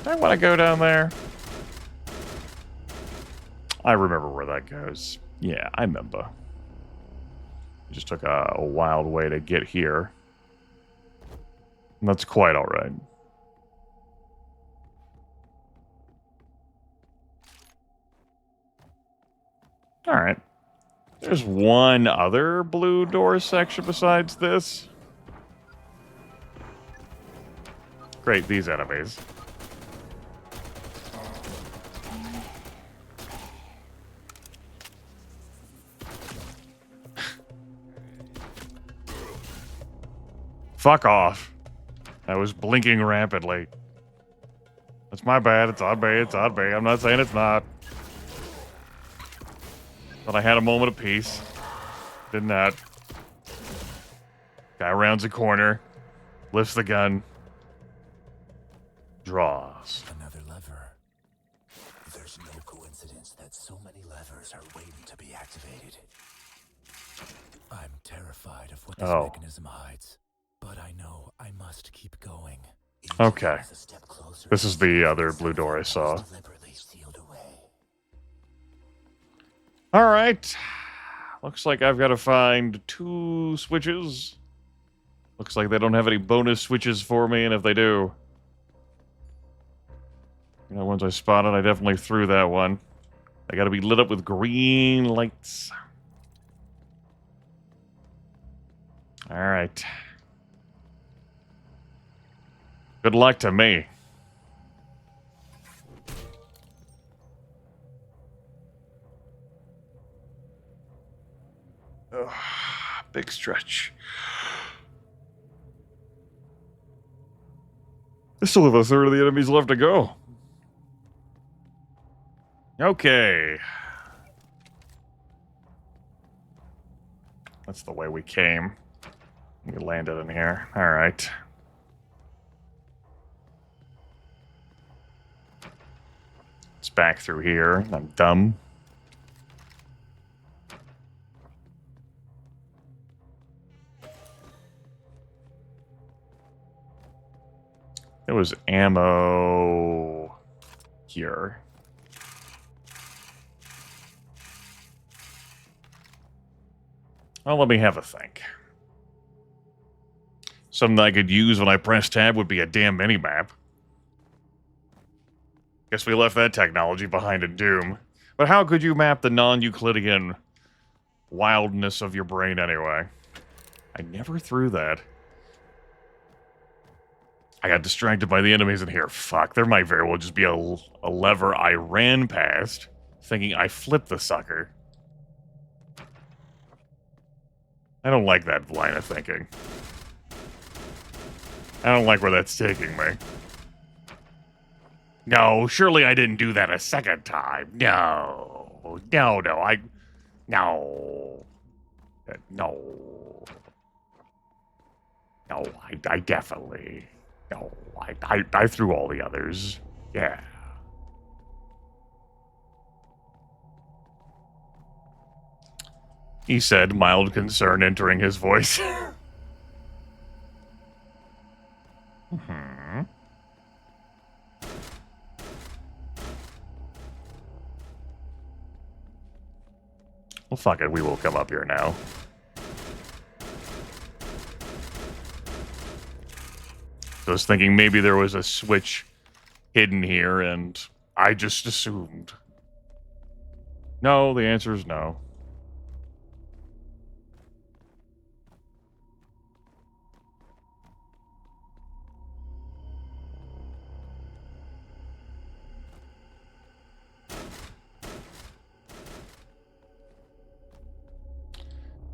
Do I want to go down there? I remember where that goes. Yeah, I remember. It just took a wild way to get here. And that's quite all right. All right. There's one other blue door section besides this. Great, these enemies. Fuck off. I was blinking rapidly. That's my bad. It's on me. It's on me. I'm not saying it's not. But I had a moment of peace. Did not. Guy rounds a corner. Lifts the gun. Draws. Another lever. There's no coincidence that so many levers are waiting to be activated. I'm terrified of what this mechanism hides. But I know I must keep going. Okay. This is the other blue door I saw. Alright. Looks like I've got to find 2 switches. Looks like they don't have any bonus switches for me, and if they do... You know, ones I spotted, I definitely threw that one. They gotta be lit up with green lights. Alright. Good luck to me. Ugh, big stretch. I still have a third of the enemies left to go. Okay. That's the way we came. We landed in here. Alright. It's back through here. I'm dumb. There was ammo here. Well, let me have a think. Something I could use when I press tab would be a damn mini-map. Guess we left that technology behind in Doom. But how could you map the non-Euclidean wildness of your brain anyway? I never threw that. I got distracted by the enemies in here. Fuck, there might very well just be a lever I ran past, thinking I flipped the sucker. I don't like that line of thinking. I don't like where that's taking me. No, surely I didn't do that a second time. No. No, no, No. No. No, I definitely... No, I threw all the others. Yeah. He said, mild concern entering his voice. Hmm. Well, fuck it. We will come up here now. I was thinking maybe there was a switch hidden here, and I just assumed. No, the answer is no.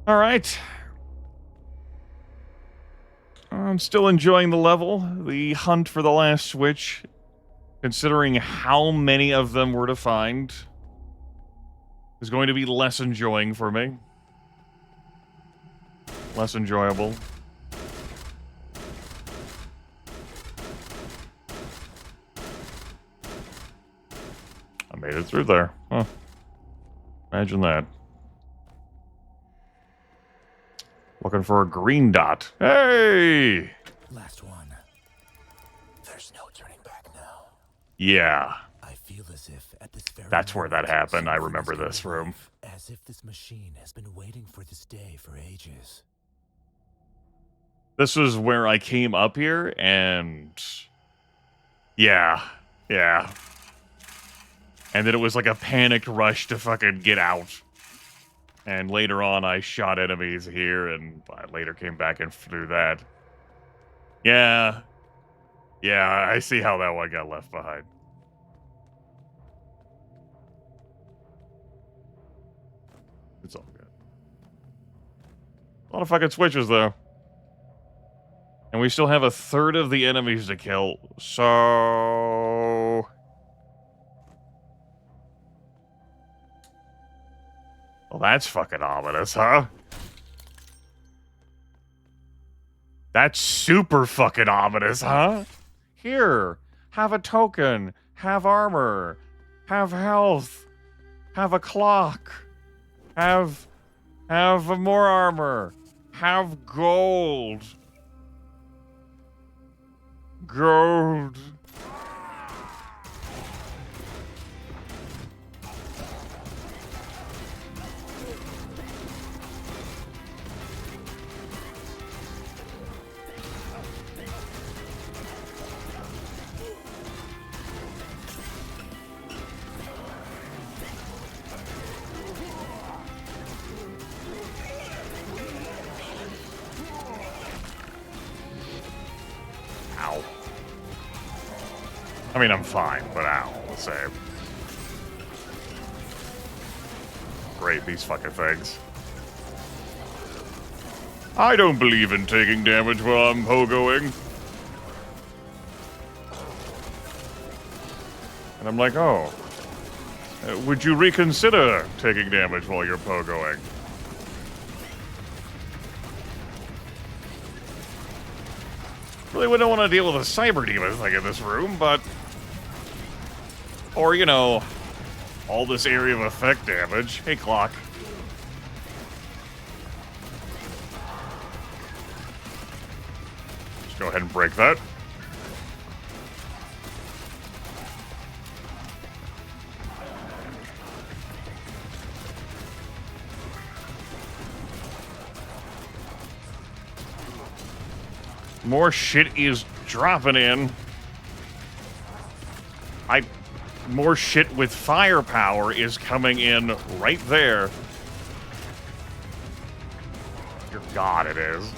All right. I'm still enjoying the level. The hunt for the last switch, considering how many of them were to find, is going to be less enjoying for me. Less enjoyable. I made it through there. Huh. Imagine that. Looking for a green dot. Hey! Last one. There's no turning back now. Yeah. I feel as if at this very That's where that moment, happened. I something remember is coming this to room. life, as if this machine has been waiting for this day for ages. This was where I came up here, and... Yeah. Yeah. And then it was like a panicked rush to fucking get out. And later on, I shot enemies here, and I later came back and threw that. Yeah. Yeah, I see how that one got left behind. It's all good. A lot of fucking switches, though. And we still have a third of the enemies to kill, so... Well, that's fucking ominous, huh? That's super fucking ominous, huh? Here, have a token, have armor, have health, have a clock, have more armor, have gold. Gold. I mean, I'm fine, but ow, the same. Great, these fucking things. I don't believe in taking damage while I'm pogoing. And I'm like, oh. Would you reconsider taking damage while you're pogoing? Really wouldn't want to deal with a cyber demon thing in this room, but... Or, you know, all this area of effect damage. Hey, clock. Just go ahead and break that. More shit is dropping in. More shit with firepower is coming in right there. Dear God, it is.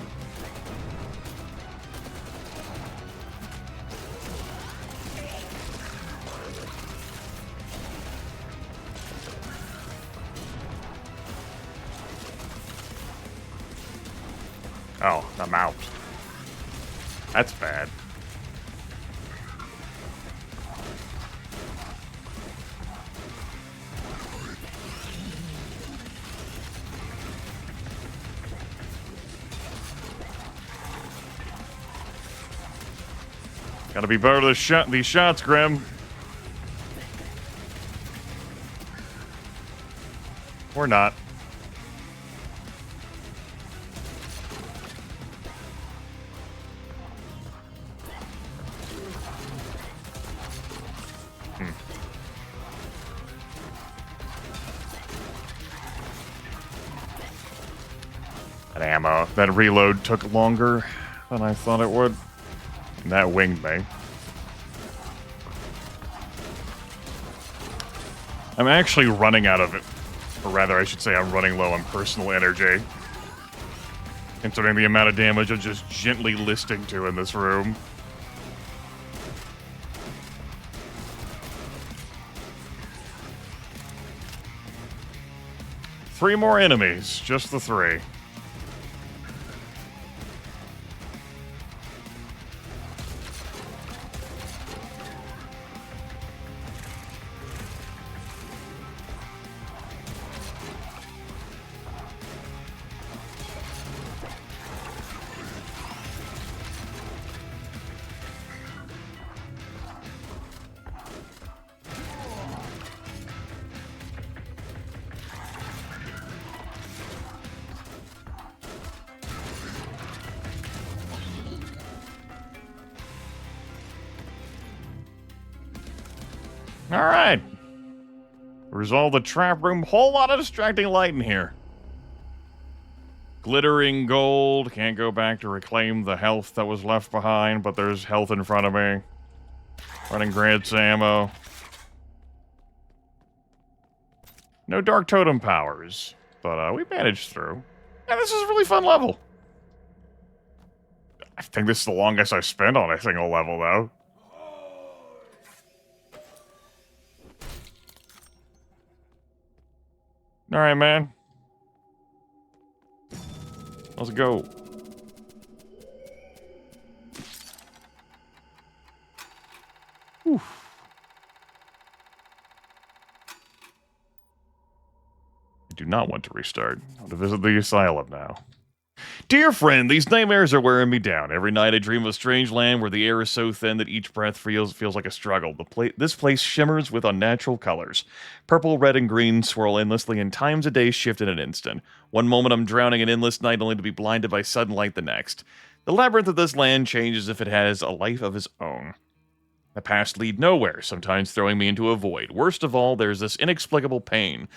Oh, I'm out. That's bad. Gotta be better than these shots, Grim. Or not. That ammo, that reload took longer than I thought it would. And that winged me. I'm actually running out of it. Or rather, I should say I'm running low on personal energy. Considering the amount of damage I'm just gently listing to in this room. Three more enemies, just the three. Alright. Resolve the trap room. Whole lot of distracting light in here. Glittering gold. Can't go back to reclaim the health that was left behind, but there's health in front of me. Running grants ammo. No dark totem powers, but we managed through. And this is a really fun level. I think this is the longest I've spent on a single level, though. Alright, man. Let's go. Whew. I do not want to restart. I want to visit the asylum now. Dear friend, these nightmares are wearing me down. Every night I dream of a strange land where the air is so thin that each breath feels like a struggle. This place shimmers with unnatural colors. Purple, red, and green swirl endlessly, and times a day shift in an instant. One moment I'm drowning in endless night, only to be blinded by sudden light the next. The labyrinth of this land changes if it has a life of its own. The past lead nowhere, sometimes throwing me into a void. Worst of all, there's this inexplicable pain.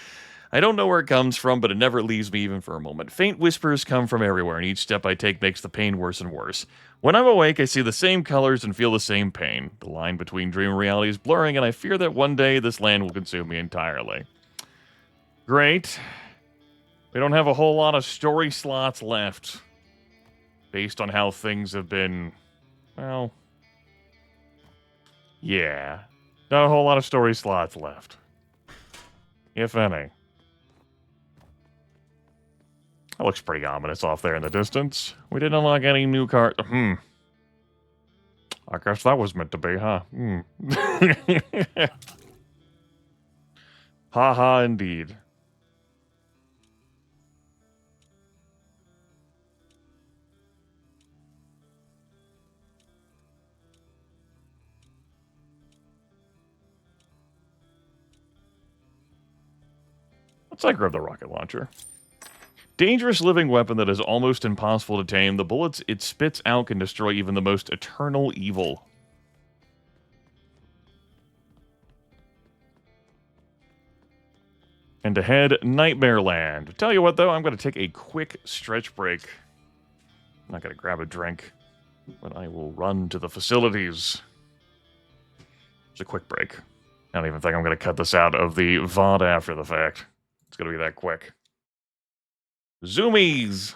I don't know where it comes from, but it never leaves me even for a moment. Faint whispers come from everywhere, and each step I take makes the pain worse and worse. When I'm awake, I see the same colors and feel the same pain. The line between dream and reality is blurring, and I fear that one day this land will consume me entirely. Great. We don't have a whole lot of story slots left. Based on how things have been, well, Yeah. Not a whole lot of story slots left. If any. That looks pretty ominous off there in the distance. We didn't unlock any new cards. I guess that was meant to be, huh? Ha ha, indeed. Let's grab the rocket launcher. Dangerous living weapon that is almost impossible to tame. The bullets it spits out can destroy even the most eternal evil. And ahead, Nightmare Land. Tell you what, though, I'm going to take a quick stretch break. I'm not going to grab a drink, but I will run to the facilities. It's a quick break. I don't even think I'm going to cut this out of the VOD after the fact. It's going to be that quick. Zoomies!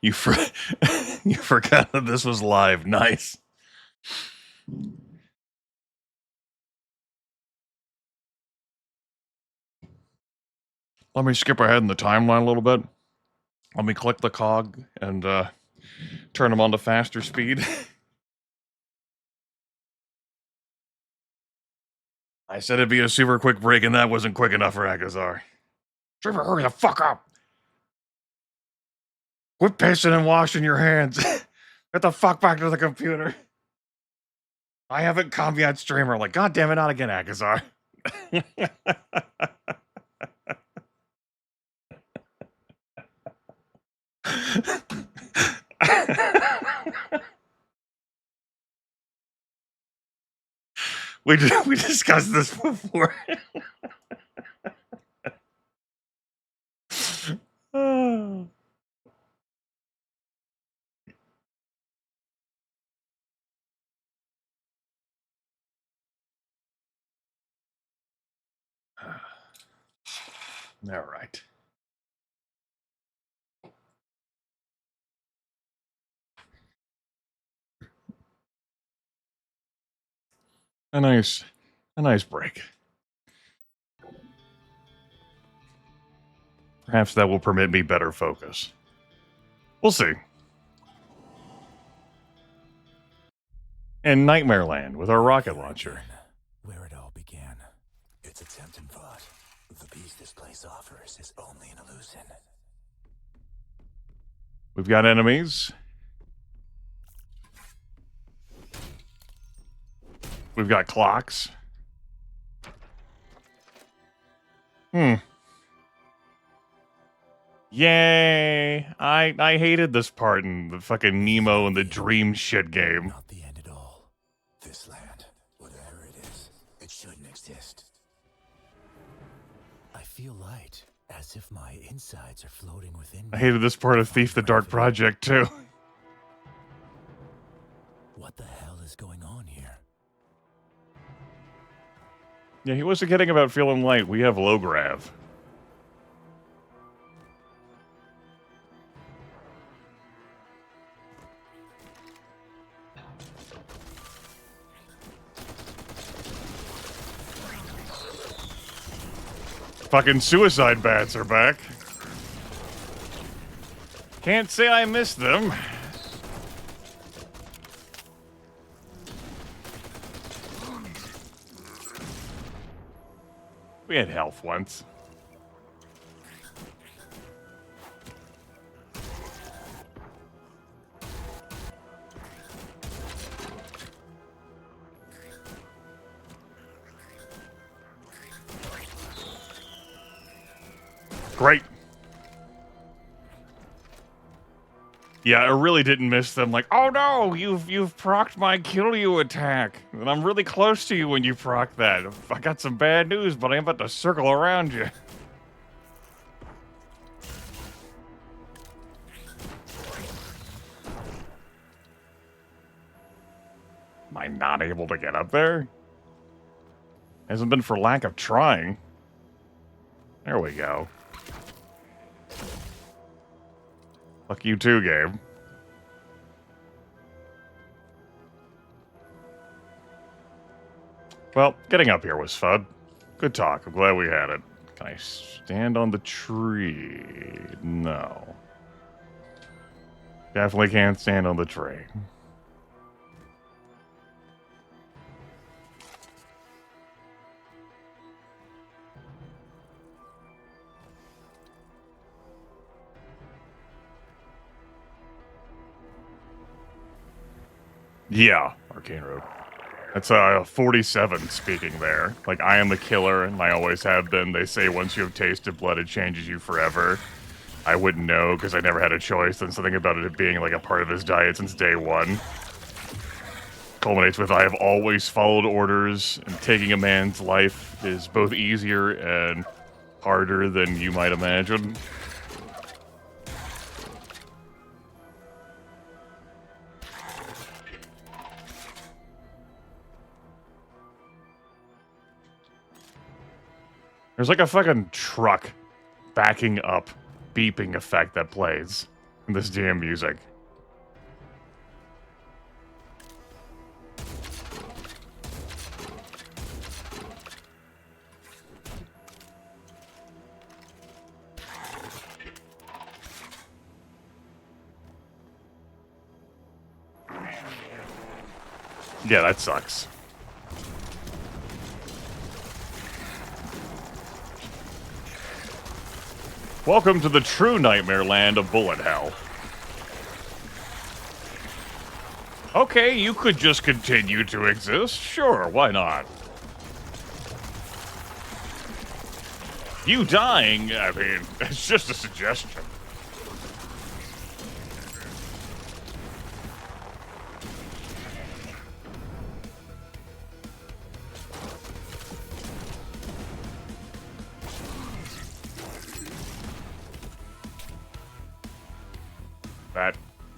You you forgot that this was live. Nice. Let me skip ahead in the timeline a little bit. Let me click the cog and turn them on to faster speed. I said it'd be a super quick break, and that wasn't quick enough for Akazar. Trevor, hurry the fuck up! Quit pissing and washing your hands. Get the fuck back to the computer. I haven't come yet, streamer. Like, God damn it, not again, Akazar. we discussed this before. All right. A nice break. Perhaps that will permit me better focus. We'll see. In Nightmare Land with our rocket launcher. Where it all began. It's a tempting thought. The peace this place offers is only an illusion. We've got enemies. We've got clocks. Yay! I hated this part in the fucking Nemo and the Dream shit game. Not the end at all. This land, whatever it is, it shouldn't exist. I feel light, as if my insides are floating within me. I hated this part of Thief the Dark Project too. What the hell is going on here? Yeah, he wasn't kidding about feeling light. We have low grav. Fucking suicide bats are back. Can't say I missed them. We had health once. Great. Yeah, I really didn't miss them. Like, oh no, you've procced my kill you attack. And I'm really close to you when you proc that. I got some bad news, but I'm about to circle around you. Am I not able to get up there? Hasn't been for lack of trying. There we go. Fuck you too, Gabe. Well, getting up here was fun. Good talk. I'm glad we had it. Can I stand on the tree? No. Definitely can't stand on the tree. Yeah, Arcane Road. That's 47 speaking there. Like, I am the killer, and I always have been. They say once you have tasted blood, it changes you forever. I wouldn't know, because I never had a choice, and something about it being, like, a part of his diet since day one. Culminates with, I have always followed orders, and taking a man's life is both easier and harder than you might imagine. There's like a fucking truck backing up beeping effect that plays in this damn music. Yeah, that sucks. Welcome to the true nightmare land of bullet hell. Okay, you could just continue to exist. Sure, why not? You dying, I mean, it's just a suggestion.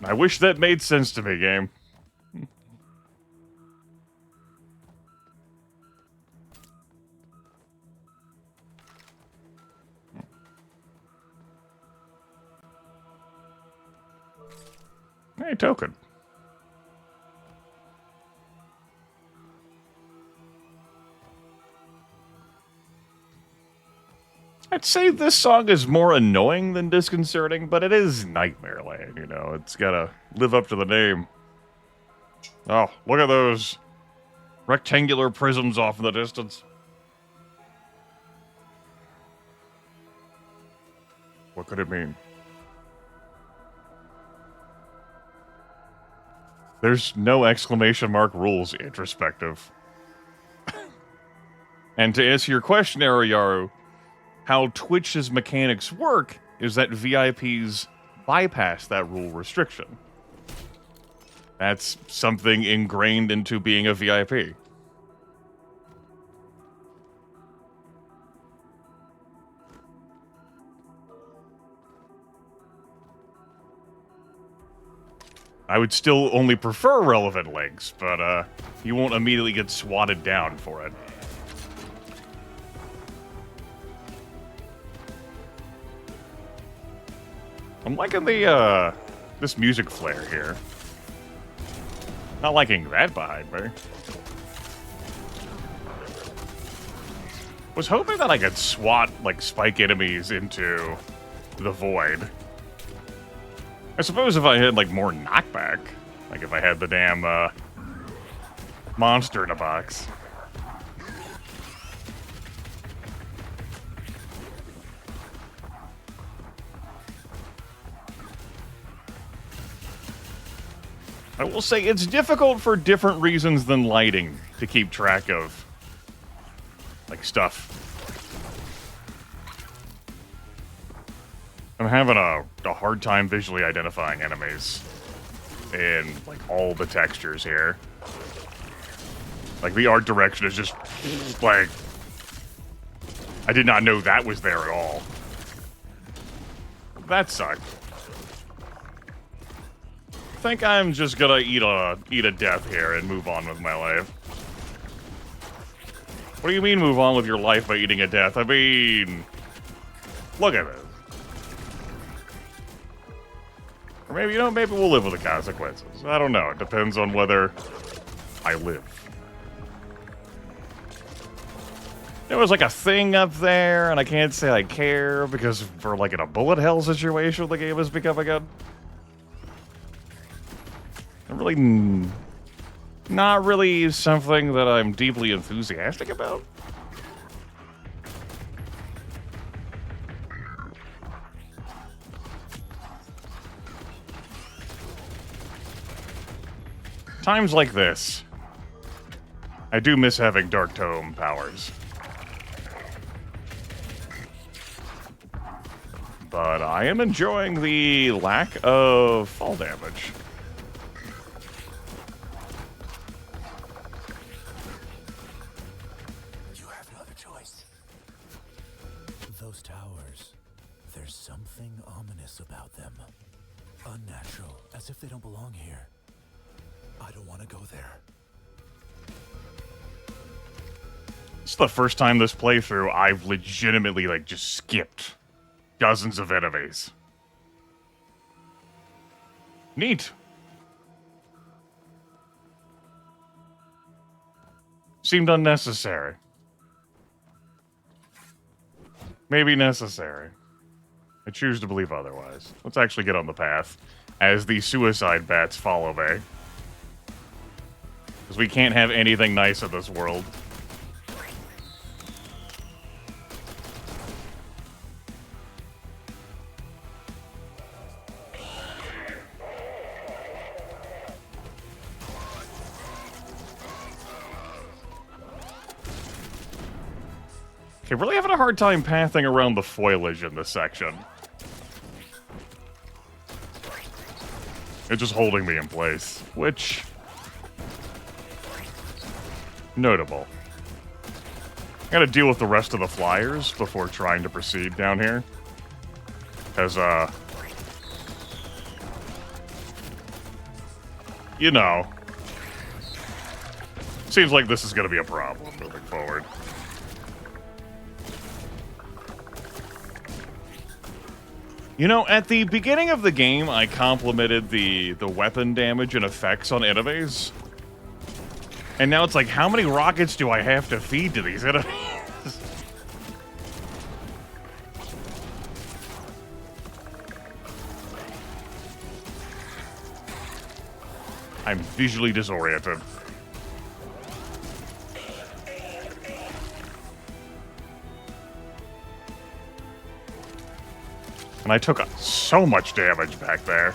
I wish that made sense to me, game. Hey, token. I'd say this song is more annoying than disconcerting, but it is Nightmare Land, you know. It's gotta live up to the name. Oh, look at those rectangular prisms off in the distance. What could it mean? There's no exclamation mark rules, introspective. And to answer your question, Ariyaru, how Twitch's mechanics work is that VIPs bypass that rule restriction. That's something ingrained into being a VIP. I would still only prefer relevant links, but you won't immediately get swatted down for it. I'm liking the, this music flare here. Not liking that behind me. Was hoping that I could swat, like, spike enemies into the void. I suppose if I had, like, more knockback. Like, if I had the damn, monster in a box. I will say it's difficult for different reasons than lighting to keep track of, like, stuff. I'm having a hard time visually identifying enemies in, like, all the textures here. Like, the art direction is just, like, I did not know that was there at all. That sucked. I think I'm just gonna eat a death here and move on with my life. What do you mean move on with your life by eating a death? I mean, look at this. Or maybe, you know, maybe we'll live with the consequences. I don't know. It depends on whether I live. There was like a thing up there, and I can't say I care because for like in a bullet hell situation, the game has become again. Really, not really something that I'm deeply enthusiastic about. Times like this, I do miss having Dark Tome powers. But I am enjoying the lack of fall damage. Those towers, there's something ominous about them. Unnatural, as if they don't belong here. I don't want to go there. It's the first time this playthrough I've legitimately, like, just skipped dozens of enemies. Neat. Seemed unnecessary. Maybe necessary. I choose to believe otherwise. Let's actually get on the path as the suicide bats follow me. Because we can't have anything nice in this world. Okay, really having a hard time pathing around the foliage in this section. It's just holding me in place, which... notable. I gotta deal with the rest of the flyers before trying to proceed down here. Because, you know, seems like this is gonna be a problem moving forward. You know, at the beginning of the game, I complimented the weapon damage and effects on enemies. And now it's like, how many rockets do I have to feed to these enemies? I'm visually disoriented. And I took so much damage back there.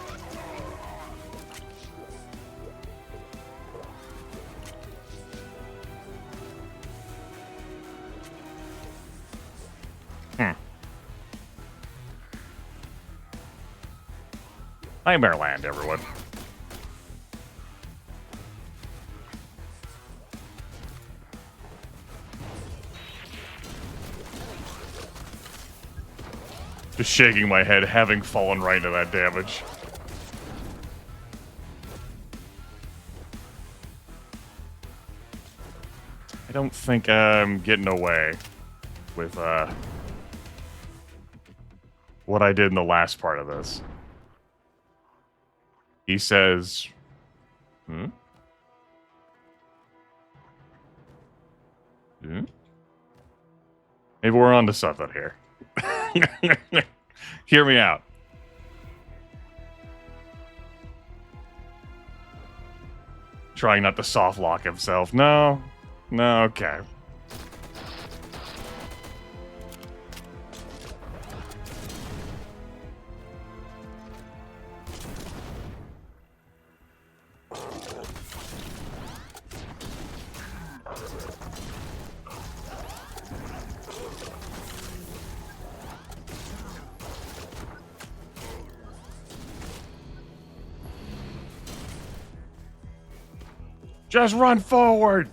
Nightmare Land, everyone. Just shaking my head, having fallen right into that damage. I don't think I'm getting away with what I did in the last part of this. He says, Maybe we're onto something here. Hear me out. Trying not to soft lock himself. No. No, okay. Just run forward!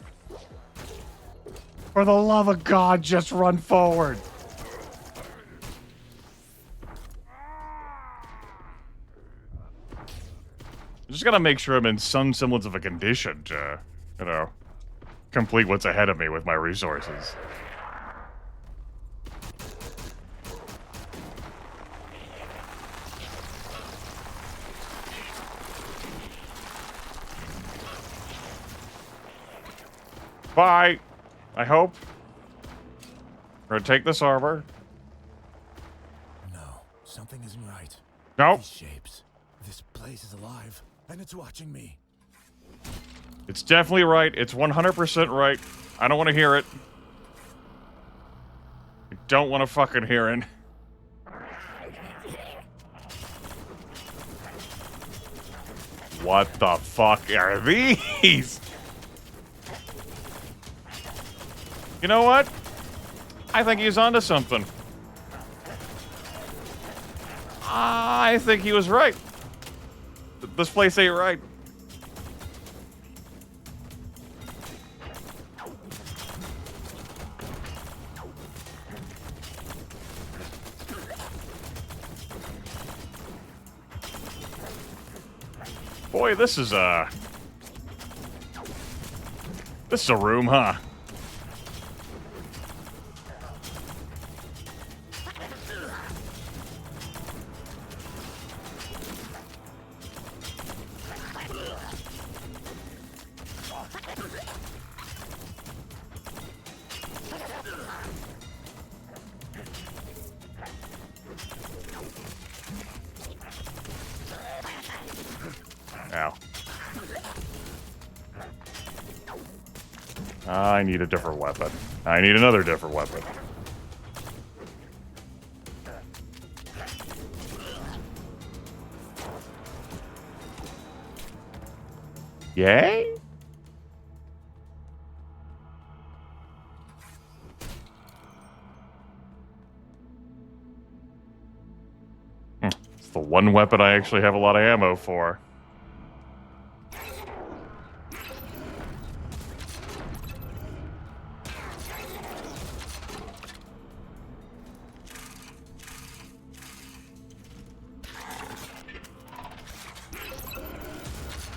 For the love of God, just run forward! I'm just gotta make sure I'm in some semblance of a condition to, you know, complete what's ahead of me with my resources. Bye. I hope. We're gonna take this armor. No, something isn't right. Nope. These shapes. This place is alive, and it's watching me. It's definitely right. It's 100% right. I don't want to hear it. I don't want to fucking hear it. What the fuck are these? You know what? I think he's onto something. I think he was right. This place ain't right. Boy, this is a room, huh? Ow. I need a different weapon. I need another different weapon. Yay? It's the one weapon I actually have a lot of ammo for.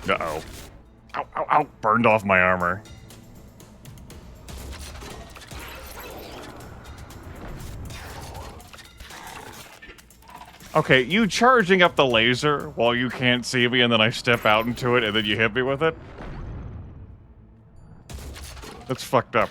Uh-oh. Ow, ow, ow. Burned off my armor. Okay, you charging up the laser while you can't see me and then I step out into it and then you hit me with it? That's fucked up.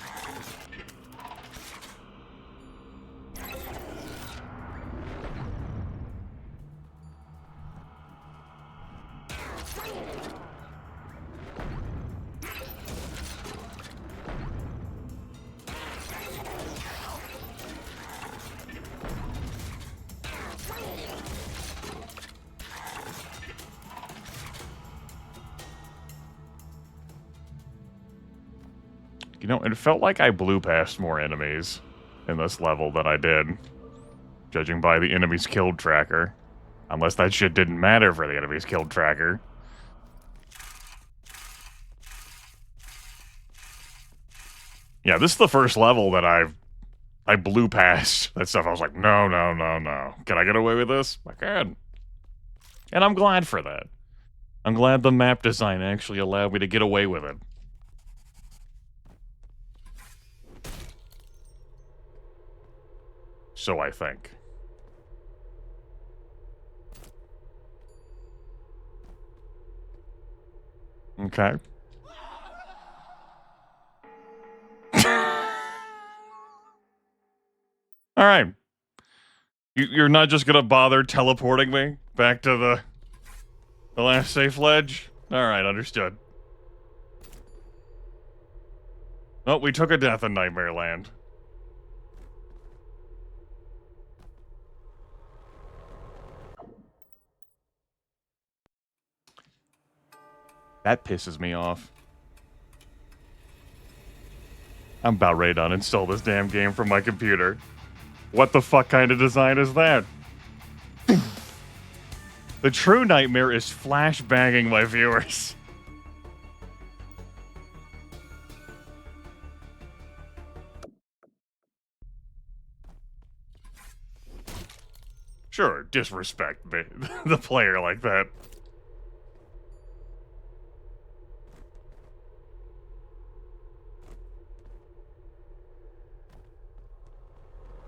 You know, it felt like I blew past more enemies in this level than I did, judging by the enemies killed tracker. Unless that shit didn't matter for the enemies killed tracker. Yeah, this is the first level that I blew past that stuff. I was like, no, no, no, no. Can I get away with this? I can. And I'm glad for that. I'm glad the map design actually allowed me to get away with it. So I think. Okay. All right. You're not just gonna bother teleporting me back to the last safe ledge? All right, understood. Oh, we took a death in Nightmare Land. That pisses me off. I'm about ready to uninstall this damn game from my computer. What the fuck kind of design is that? The true nightmare is flashbanging my viewers. Sure, disrespect me, the player like that.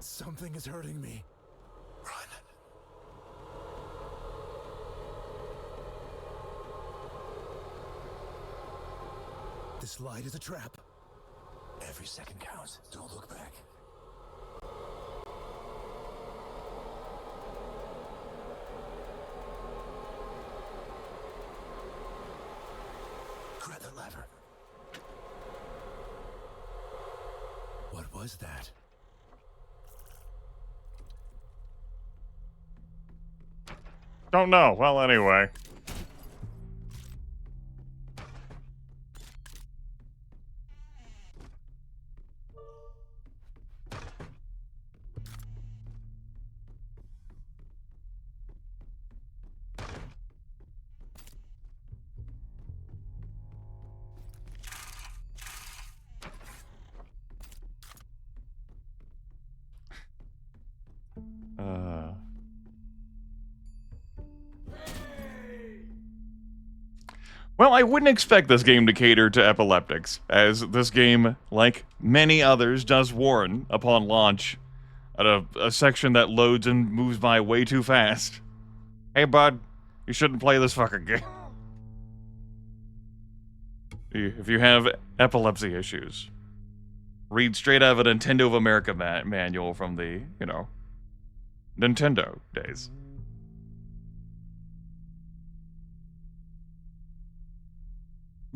Something is hurting me. Run. This light is a trap. Every second counts. Don't look back. Grab the lever. What was that? Don't know. Well, anyway. Well, I wouldn't expect this game to cater to epileptics, as this game, like many others, does warn, upon launch, at a section that loads and moves by way too fast. Hey, bud, you shouldn't play this fucking game. If you have epilepsy issues, read straight out of a Nintendo of America manual from the, you know, Nintendo days.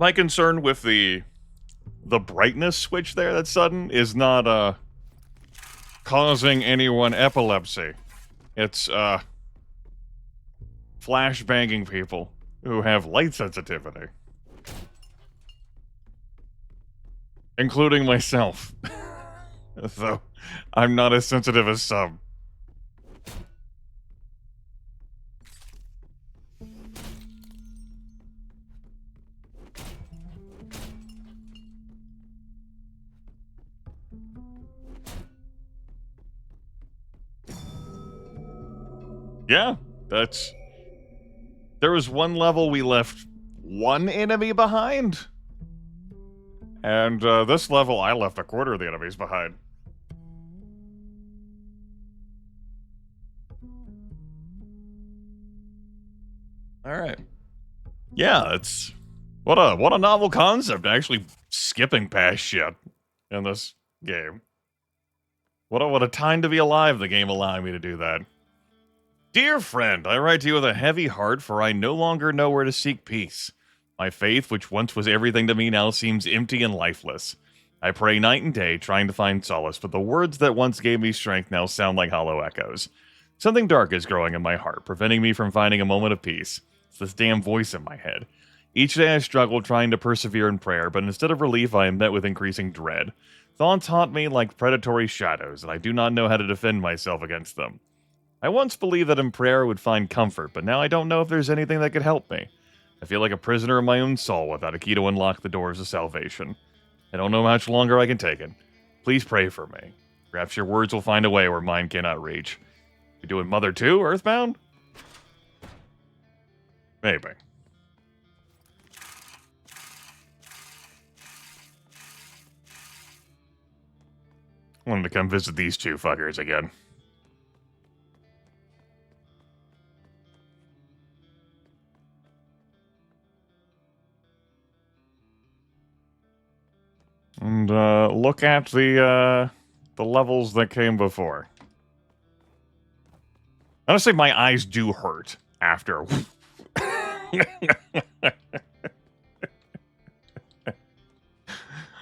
My concern with the brightness switch there that's sudden is not, causing anyone epilepsy. It's, flashbanging people who have light sensitivity. Including myself. Though, I'm not as sensitive as some. Yeah, that's... There was one level we left one enemy behind. And this level, I left a quarter of the enemies behind. Alright. Yeah, it's... What a novel concept, actually skipping past shit in this game. What a time to be alive, the game allowing me to do that. Dear friend, I write to you with a heavy heart, for I no longer know where to seek peace. My faith, which once was everything to me, now seems empty and lifeless. I pray night and day, trying to find solace, but the words that once gave me strength now sound like hollow echoes. Something dark is growing in my heart, preventing me from finding a moment of peace. It's this damn voice in my head. Each day I struggle trying to persevere in prayer, but instead of relief I am met with increasing dread. Thoughts haunt me like predatory shadows, and I do not know how to defend myself against them. I once believed that in prayer I would find comfort, but now I don't know if there's anything that could help me. I feel like a prisoner in my own soul without a key to unlock the doors of salvation. I don't know how much longer I can take it. Please pray for me. Perhaps your words will find a way where mine cannot reach. You doing Mother 2, Earthbound? Maybe. I wanted to come visit these two fuckers again. And look at the levels that came before. Honestly, my eyes do hurt after.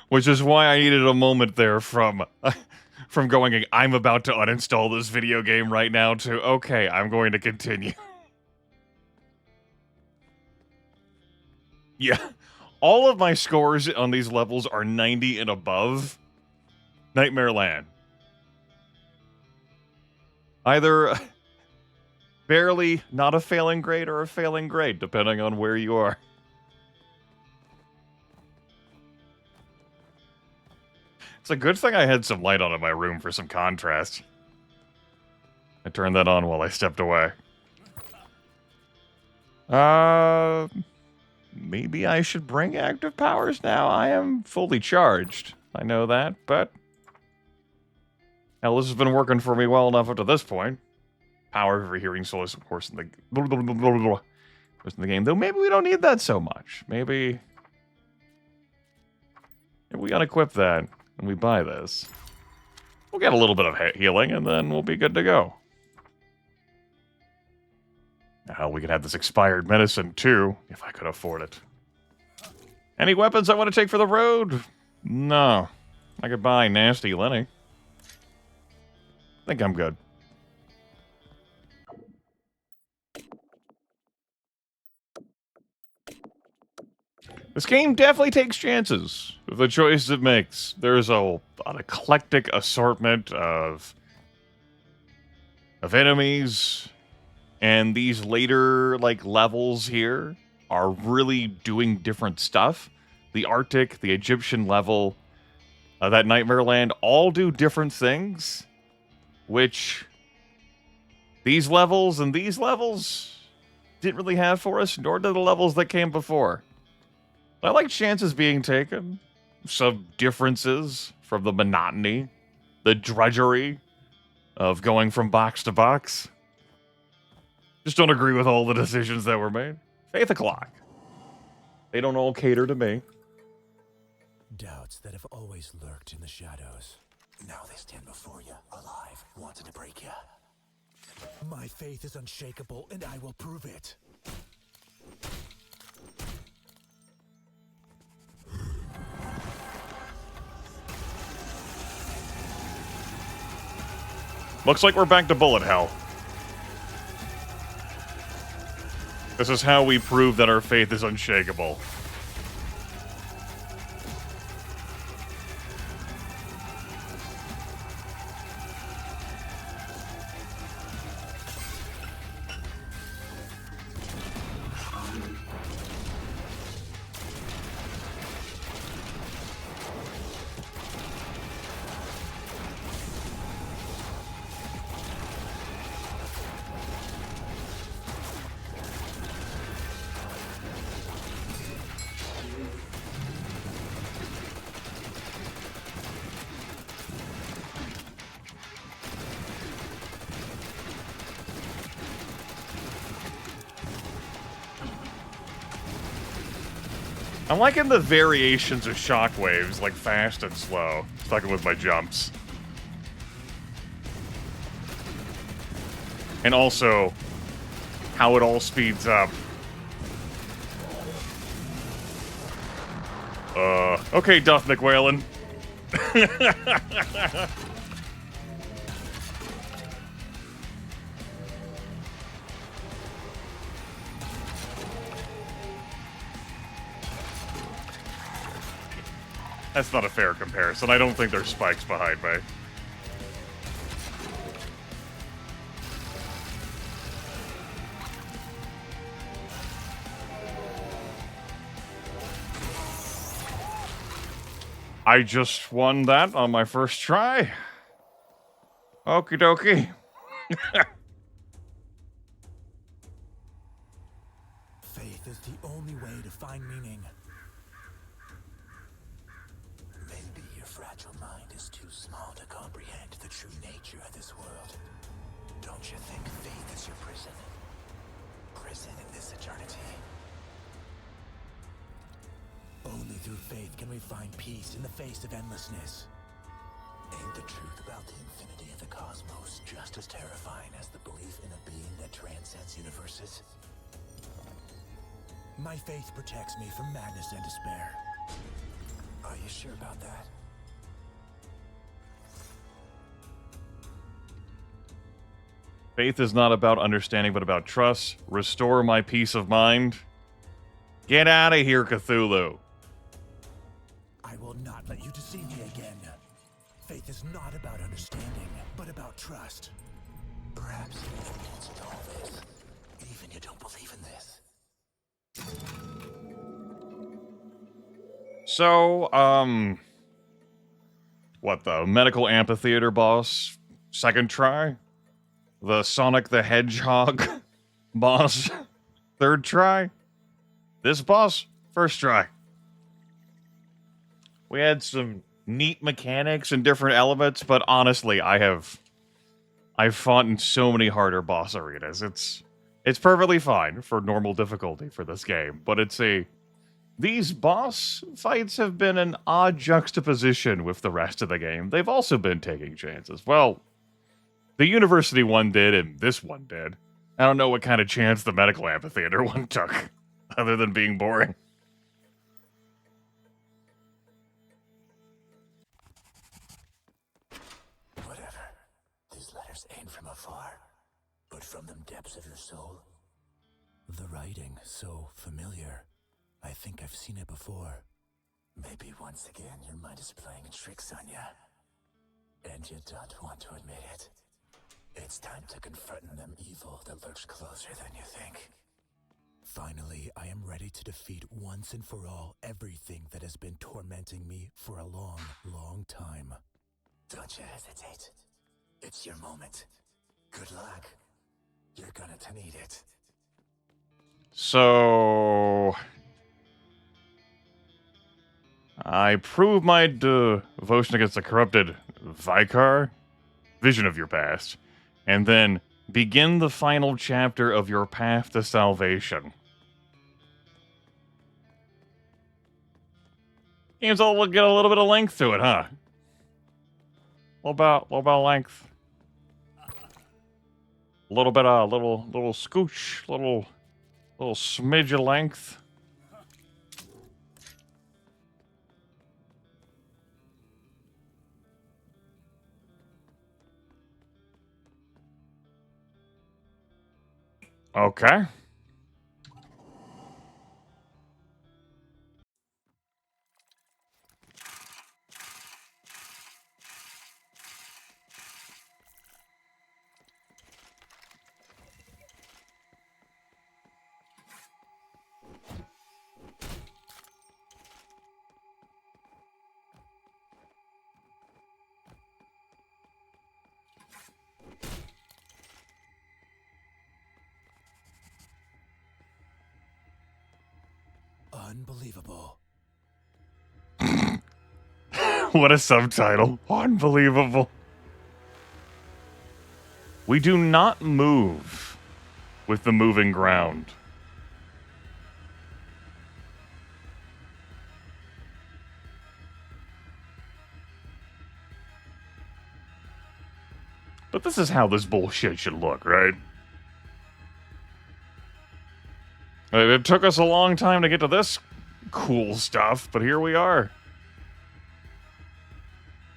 Which is why I needed a moment there from going, I'm about to uninstall this video game right now, to, okay, I'm going to continue. Yeah. All of my scores on these levels are 90 and above. Nightmare Land. Either barely not a failing grade or a failing grade, depending on where you are. It's a good thing I had some light on in my room for some contrast. I turned that on while I stepped away. Maybe I should bring active powers now. I am fully charged. I know that, but... Hell, this has been working for me well enough up to this point. Power for hearing soul is, of course, in the game. Though maybe we don't need that so much. Maybe we unequip that and we buy this. We'll get a little bit of healing and then we'll be good to go. Hell, we could have this expired medicine, too, if I could afford it. Any weapons I want to take for the road? No. I could buy Nasty Lenny. I think I'm good. This game definitely takes chances with the choices it makes. There's an eclectic assortment of enemies. And these later, levels here are really doing different stuff. The Arctic, the Egyptian level, that Nightmare Land, all do different things. Which these levels and these levels didn't really have for us, nor did the levels that came before. I like chances being taken. Some differences from the monotony, the drudgery of going from box to box. Just don't agree with all the decisions that were made. Faith o'clock. They don't all cater to me. Doubts that have always lurked in the shadows. Now they stand before you, alive, wanting to break you. My faith is unshakable, and I will prove it. Looks like we're back to bullet hell. This is how we prove that our faith is unshakable. I'm liking the variations of shockwaves, like fast and slow. Fucking with my jumps. And also, how it all speeds up. Okay, Duff McWhalen. That's not a fair comparison. I don't think there's spikes behind me. I just won that on my first try. Okie dokie. Faith is the only way to find meaning. Maybe your fragile mind is too small to comprehend the true nature of this world. Don't you think faith is your prison? Prison in this eternity. Only through faith can we find peace in the face of endlessness. Ain't the truth about the infinity of the cosmos just as terrifying as the belief in a being that transcends universes? My faith protects me from madness and despair. Are you sure about that? Faith is not about understanding, but about trust. Restore my peace of mind. Get out of here, Cthulhu. I will not let you deceive me again. Faith is not about understanding, but about trust. Perhaps you know the answer to all this, even you don't believe in this. So, what, the medical amphitheater boss? Second try? The Sonic the Hedgehog boss? Third try? This boss? First try. We had some neat mechanics and different elements, but honestly, I've fought in so many harder boss arenas. It's perfectly fine for normal difficulty for this game, but these boss fights have been an odd juxtaposition with the rest of the game. They've also been taking chances. Well, the university one did, and this one did. I don't know what kind of chance the medical amphitheater one took, other than being boring. Whatever. These letters ain't from afar, but from the depths of your soul. The writing, so familiar. I think I've seen it before. Maybe once again your mind is playing tricks on you. And you don't want to admit it. It's time to confront them evil that lurks closer than you think. Finally, I am ready to defeat once and for all everything that has been tormenting me for a long, long time. Don't you hesitate. It's your moment. Good luck. You're gonna need it. So, I prove my devotion against the corrupted Vicar, vision of your past, and then begin the final chapter of your path to salvation. Game's all get a little bit of length to it, huh? What about length? A little bit of little scooch, little smidge of length. Okay. Unbelievable. What a subtitle. Unbelievable. We do not move with the moving ground. But this is how this bullshit should look, right? It took us a long time to get to this cool stuff, but here we are.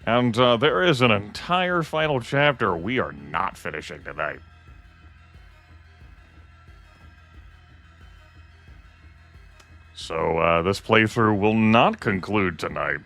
And there is an entire final chapter we are not finishing tonight. So this playthrough will not conclude tonight.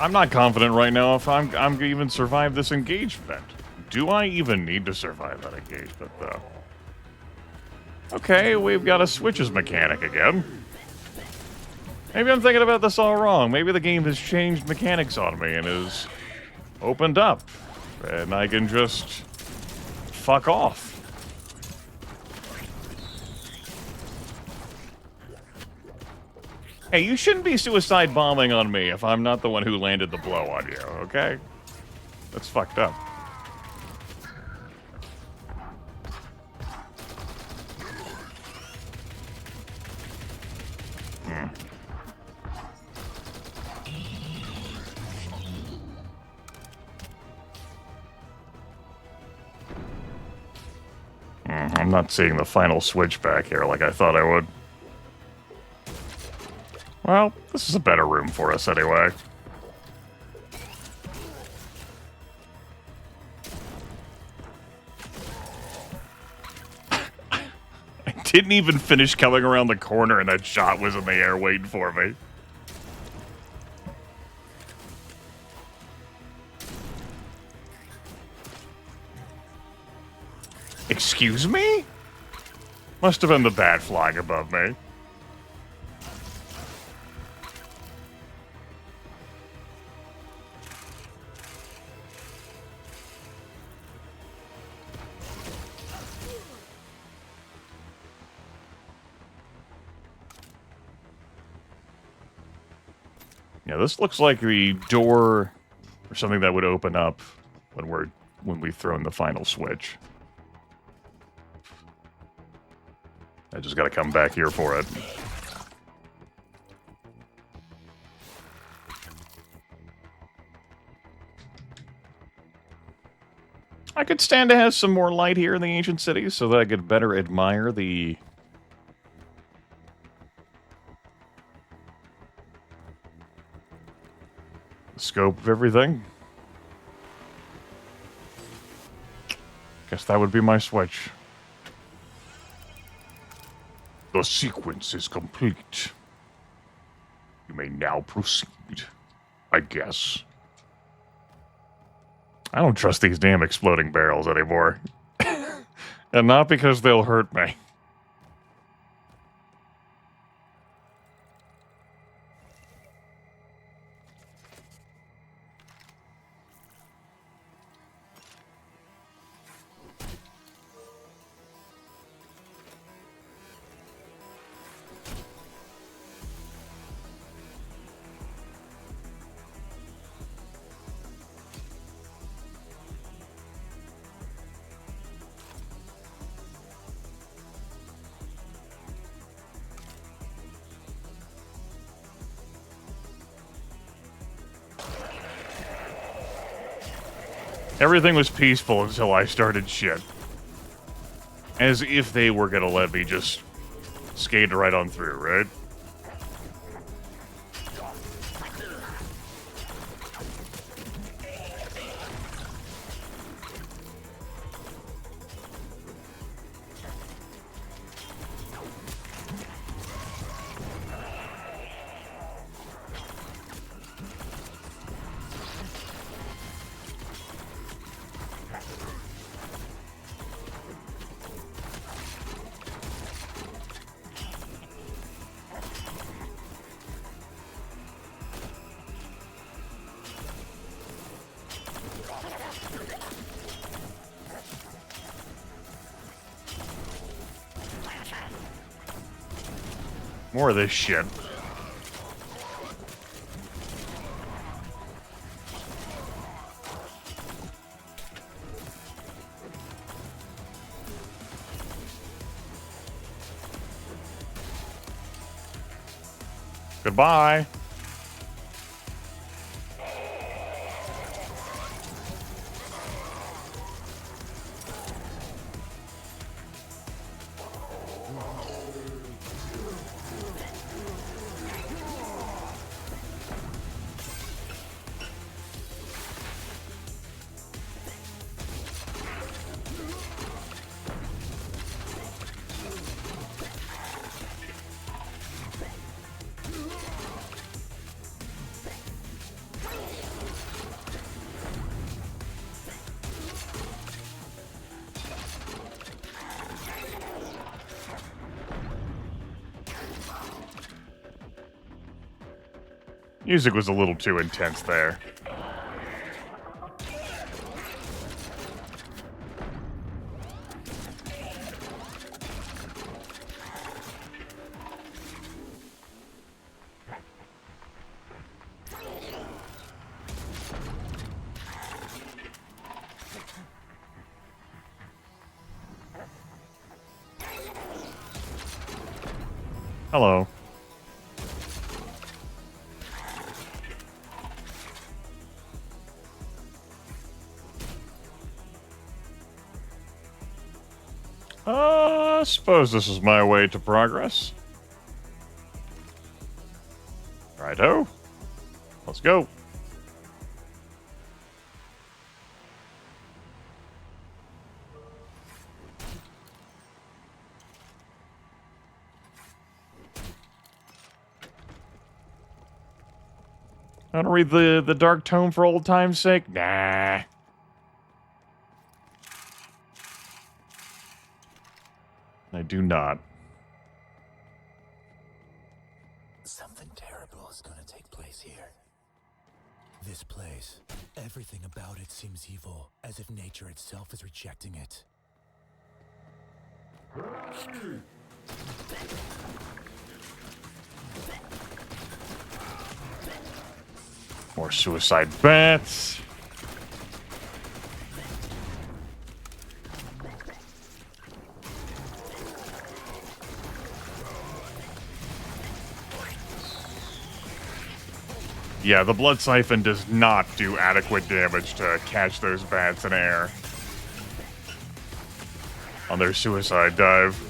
I'm not confident right now if I'm gonna even survive this engagement. Do I even need to survive that engagement, though? Okay, we've got a switches mechanic again. Maybe I'm thinking about this all wrong. Maybe the game has changed mechanics on me and is opened up. And I can just fuck off. Hey, you shouldn't be suicide bombing on me if I'm not the one who landed the blow on you, okay? That's fucked up. I'm not seeing the final switch back here like I thought I would. Well, this is a better room for us anyway. I didn't even finish coming around the corner and that shot was in the air waiting for me. Excuse me? Must have been the bat flying above me. Yeah, this looks like the door or something that would open up when we've thrown the final switch. I just gotta come back here for it. I could stand to have some more light here in the ancient city so that I could better admire the scope of everything. Guess that would be my switch. The sequence is complete. You may now proceed, I guess. I don't trust these damn exploding barrels anymore. And not because they'll hurt me. Everything was peaceful until I started shit. As if they were gonna let me just skate right on through, right? More of this shit. Goodbye. Music was a little too intense there. Hello. Suppose this is my way to progress. Righto. Let's go. Want to read the dark tome for old time's sake? Nah. I do not. Something terrible is going to take place here. This place, everything about it seems evil, as if nature itself is rejecting it. More suicide bats. Yeah, the blood siphon does not do adequate damage to catch those bats in air on their suicide dive.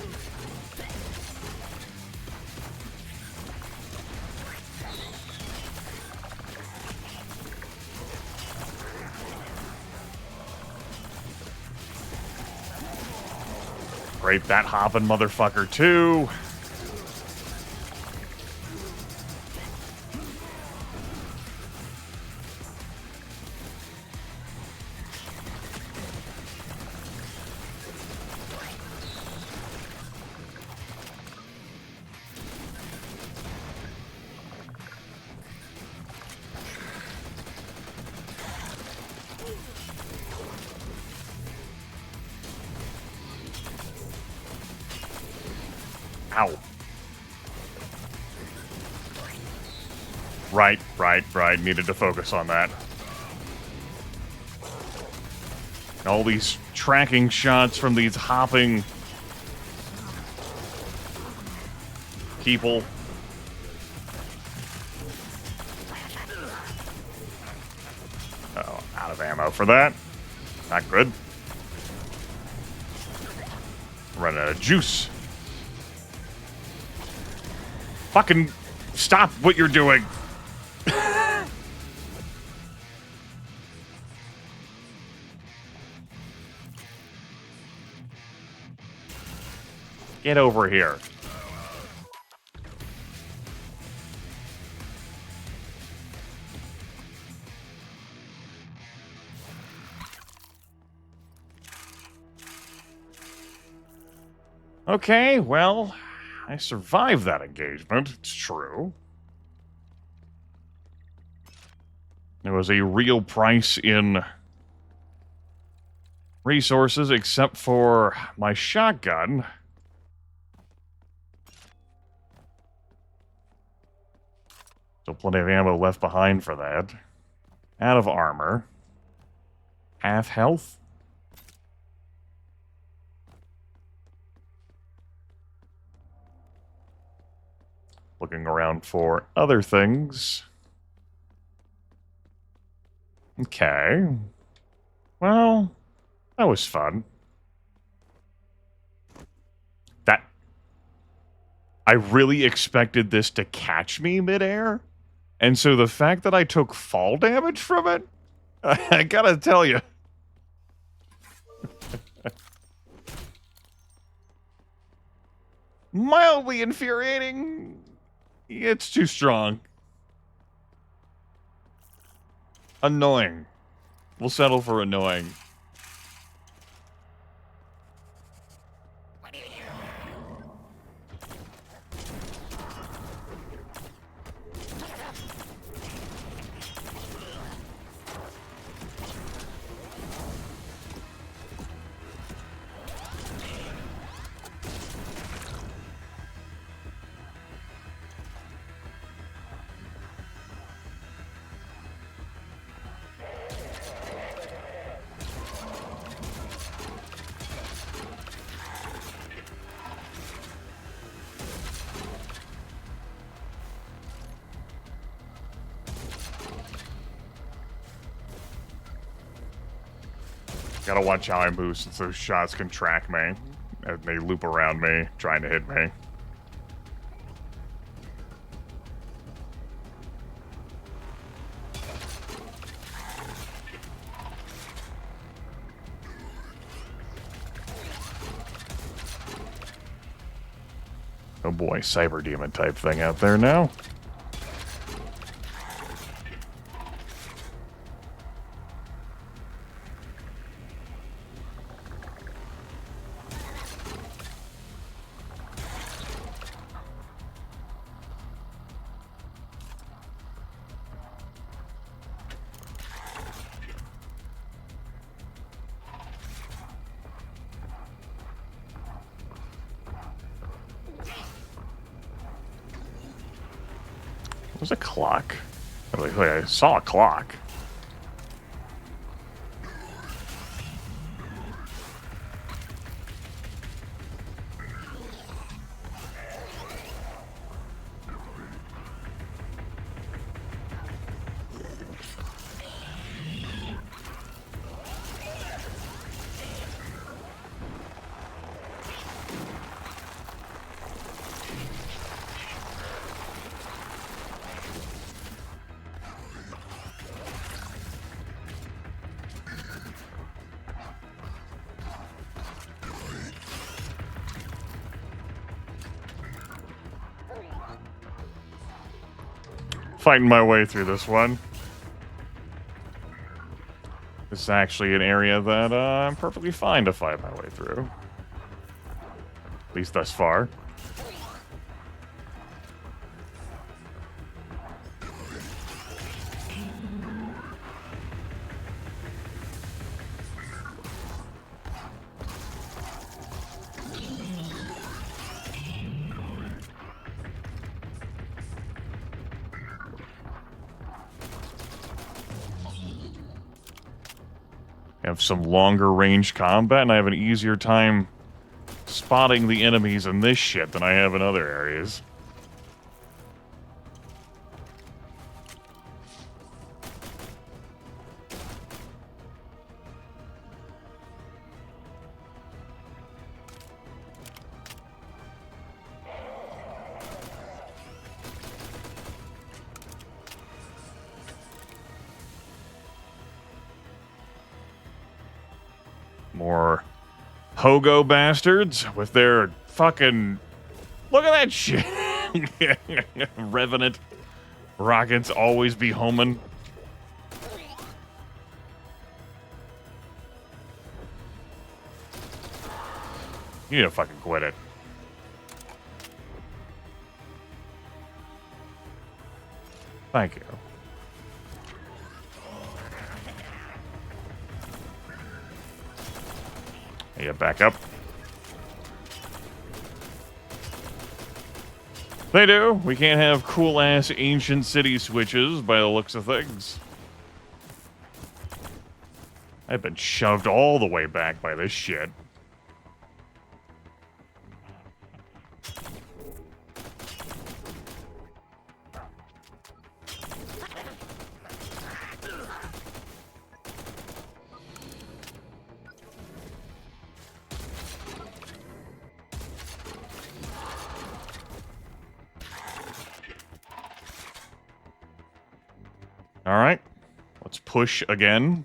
Rape that hopping motherfucker too. Ow. Right. Needed to focus on that. All these tracking shots from these hopping people. Uh-oh, out of ammo for that. Not good. Running out of juice. Fucking stop what you're doing. Get over here. Okay, well, I survived that engagement, it's true. There was a real price in resources except for my shotgun. So plenty of ammo left behind for that. Out of armor. Half health? Looking around for other things. Okay. Well, that was fun. I really expected this to catch me midair. And so the fact that I took fall damage from it, I gotta tell you. Mildly infuriating. It's too strong. Annoying. We'll settle for annoying. Gotta watch how I move since those shots can track me. And they loop around me, trying to hit me. Oh boy, cyber demon type thing out there now. Was a clock? I saw a clock. Fighting my way through this one. This is actually an area that I'm perfectly fine to fight my way through. At least thus far. Have some longer range combat, and I have an easier time spotting the enemies in this shit than I have in other areas. More Hogo bastards with their fucking... Look at that shit! Revenant rockets always be homing. You need to fucking quit it. Thank you. Yeah, back up. They do. We can't have cool-ass ancient city switches by the looks of things. I've been shoved all the way back by this shit. All right, let's push again.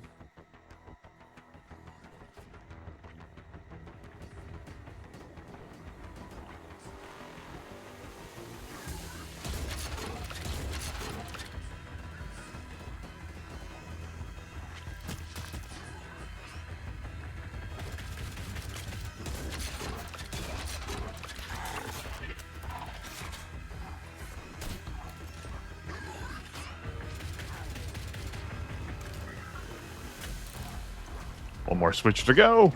One more switch to go.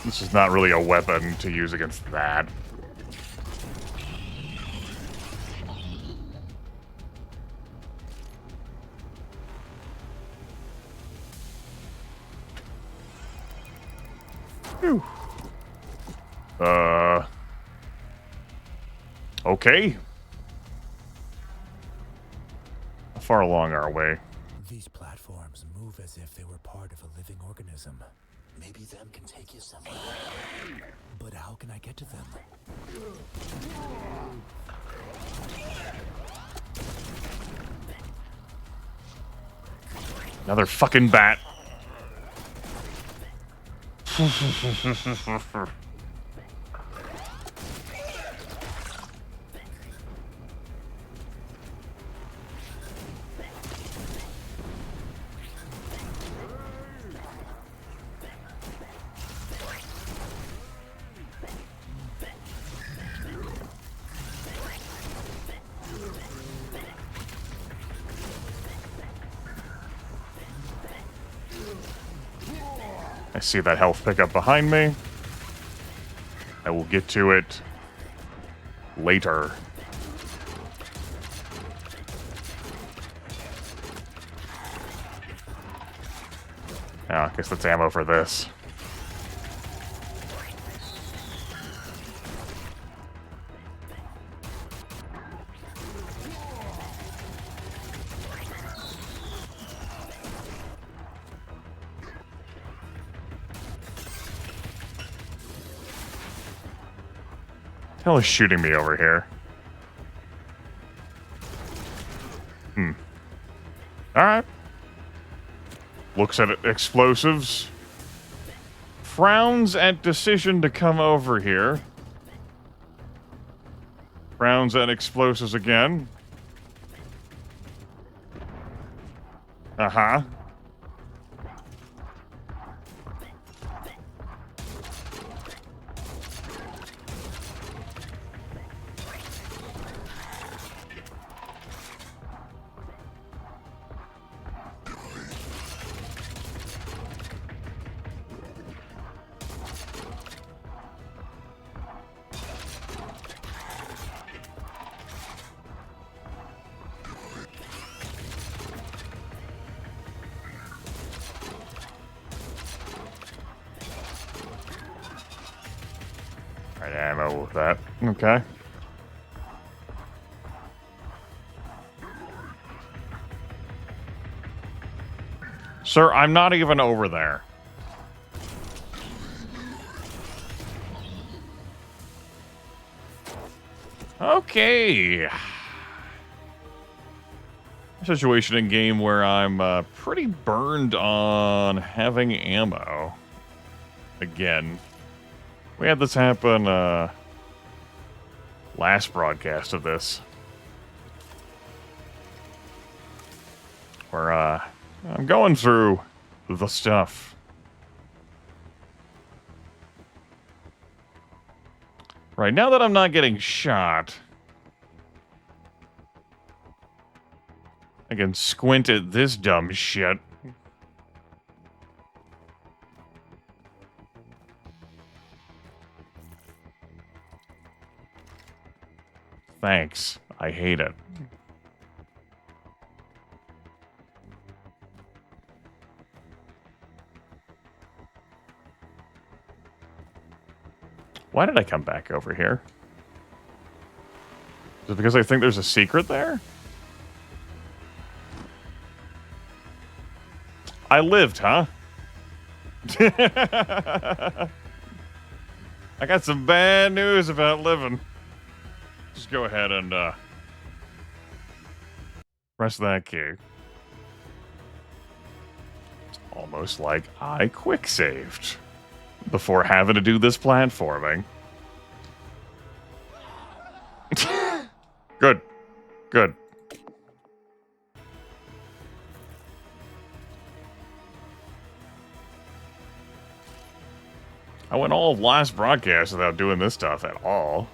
This is not really a weapon to use against that. Phew. Okay. How far along are we? These platforms move as if they were part of a living organism. Maybe them can take you somewhere. But how can I get to them? Another fucking bat. I see that health pickup behind me. I will get to it later. I guess that's ammo for this. Hell is shooting me over here. Alright. Looks at explosives. Frowns at decision to come over here. Frowns at explosives again. Uh-huh. Right, ammo with that. Okay. Sir, I'm not even over there. Okay. Situation in game where I'm pretty burned on having ammo. Again. We had this happen last broadcast of this. Where I'm going through the stuff. Right, now that I'm not getting shot, I can squint at this dumb shit. Thanks. I hate it. Why did I come back over here? Is it because I think there's a secret there? I lived, huh? I got some bad news about living. Just go ahead and press that key. It's almost like I quick saved before having to do this platforming. Good. Good. I went all of last broadcast without doing this stuff at all.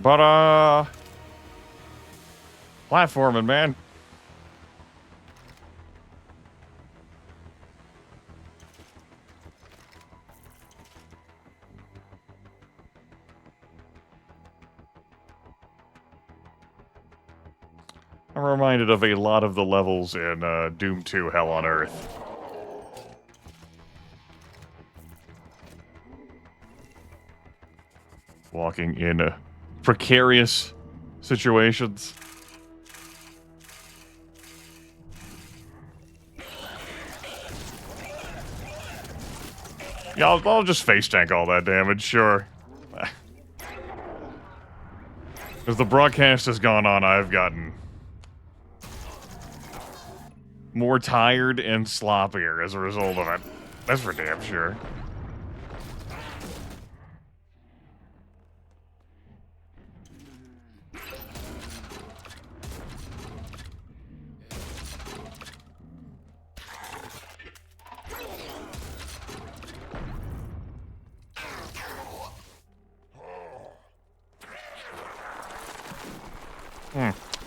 But, platforming, man. I'm reminded of a lot of the levels in Doom 2 Hell on Earth. Walking in precarious situations. Yeah, I'll just face tank all that damage, sure. As the broadcast has gone on, I've gotten more tired and sloppier as a result of it. That's for damn sure.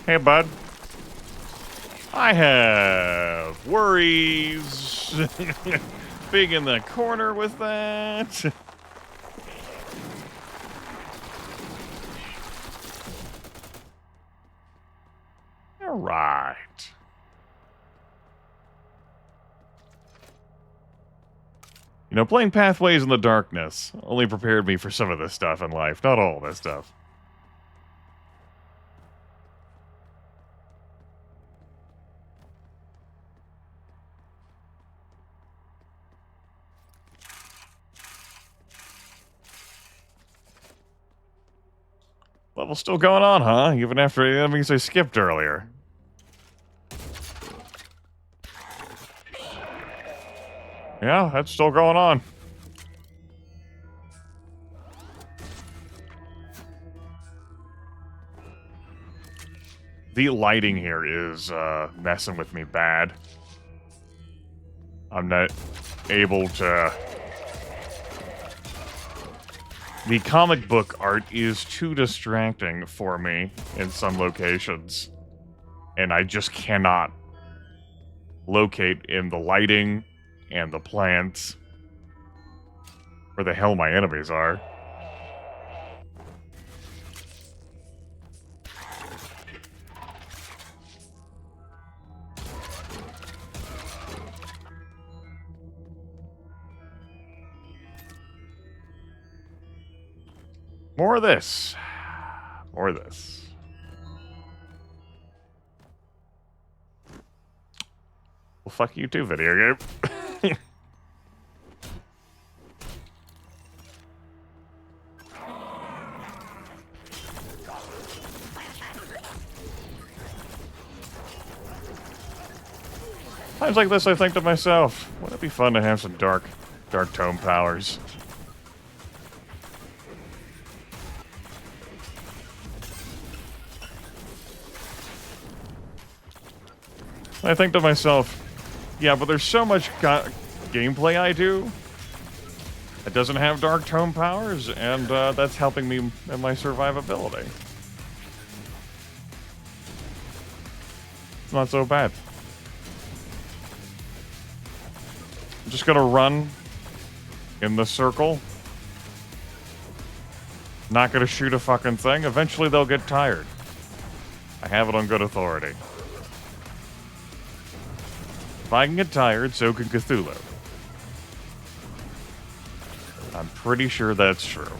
Hey, bud. I have worries. Big in the corner with that. All right. You know, playing Pathways in the Darkness only prepared me for some of this stuff in life, not all of this stuff. Level's still going on, huh? Even after the enemies I skipped earlier. Yeah, that's still going on. The lighting here is messing with me bad. I'm not able to... The comic book art is too distracting for me in some locations. And I just cannot locate in the lighting and the plants where the hell my enemies are. More of this. More of this. Well, fuck you too, video game. Times like this, I think to myself, wouldn't it be fun to have some dark tome powers? I think to myself, yeah, but there's so much gameplay I do that doesn't have dark tome powers, and that's helping me in my survivability. It's not so bad. I'm just gonna run in the circle Not gonna shoot a fucking thing. Eventually they'll get tired. I have it on good authority. If I can get tired, so can Cthulhu. I'm pretty sure that's true.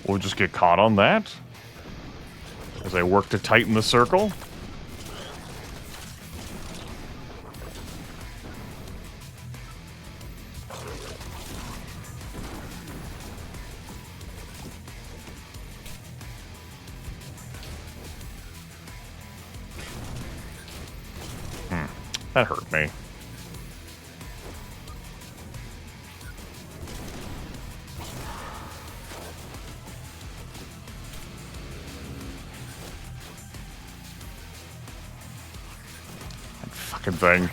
We'll just get caught on that as I work to tighten the circle. That hurt me. That fucking thing.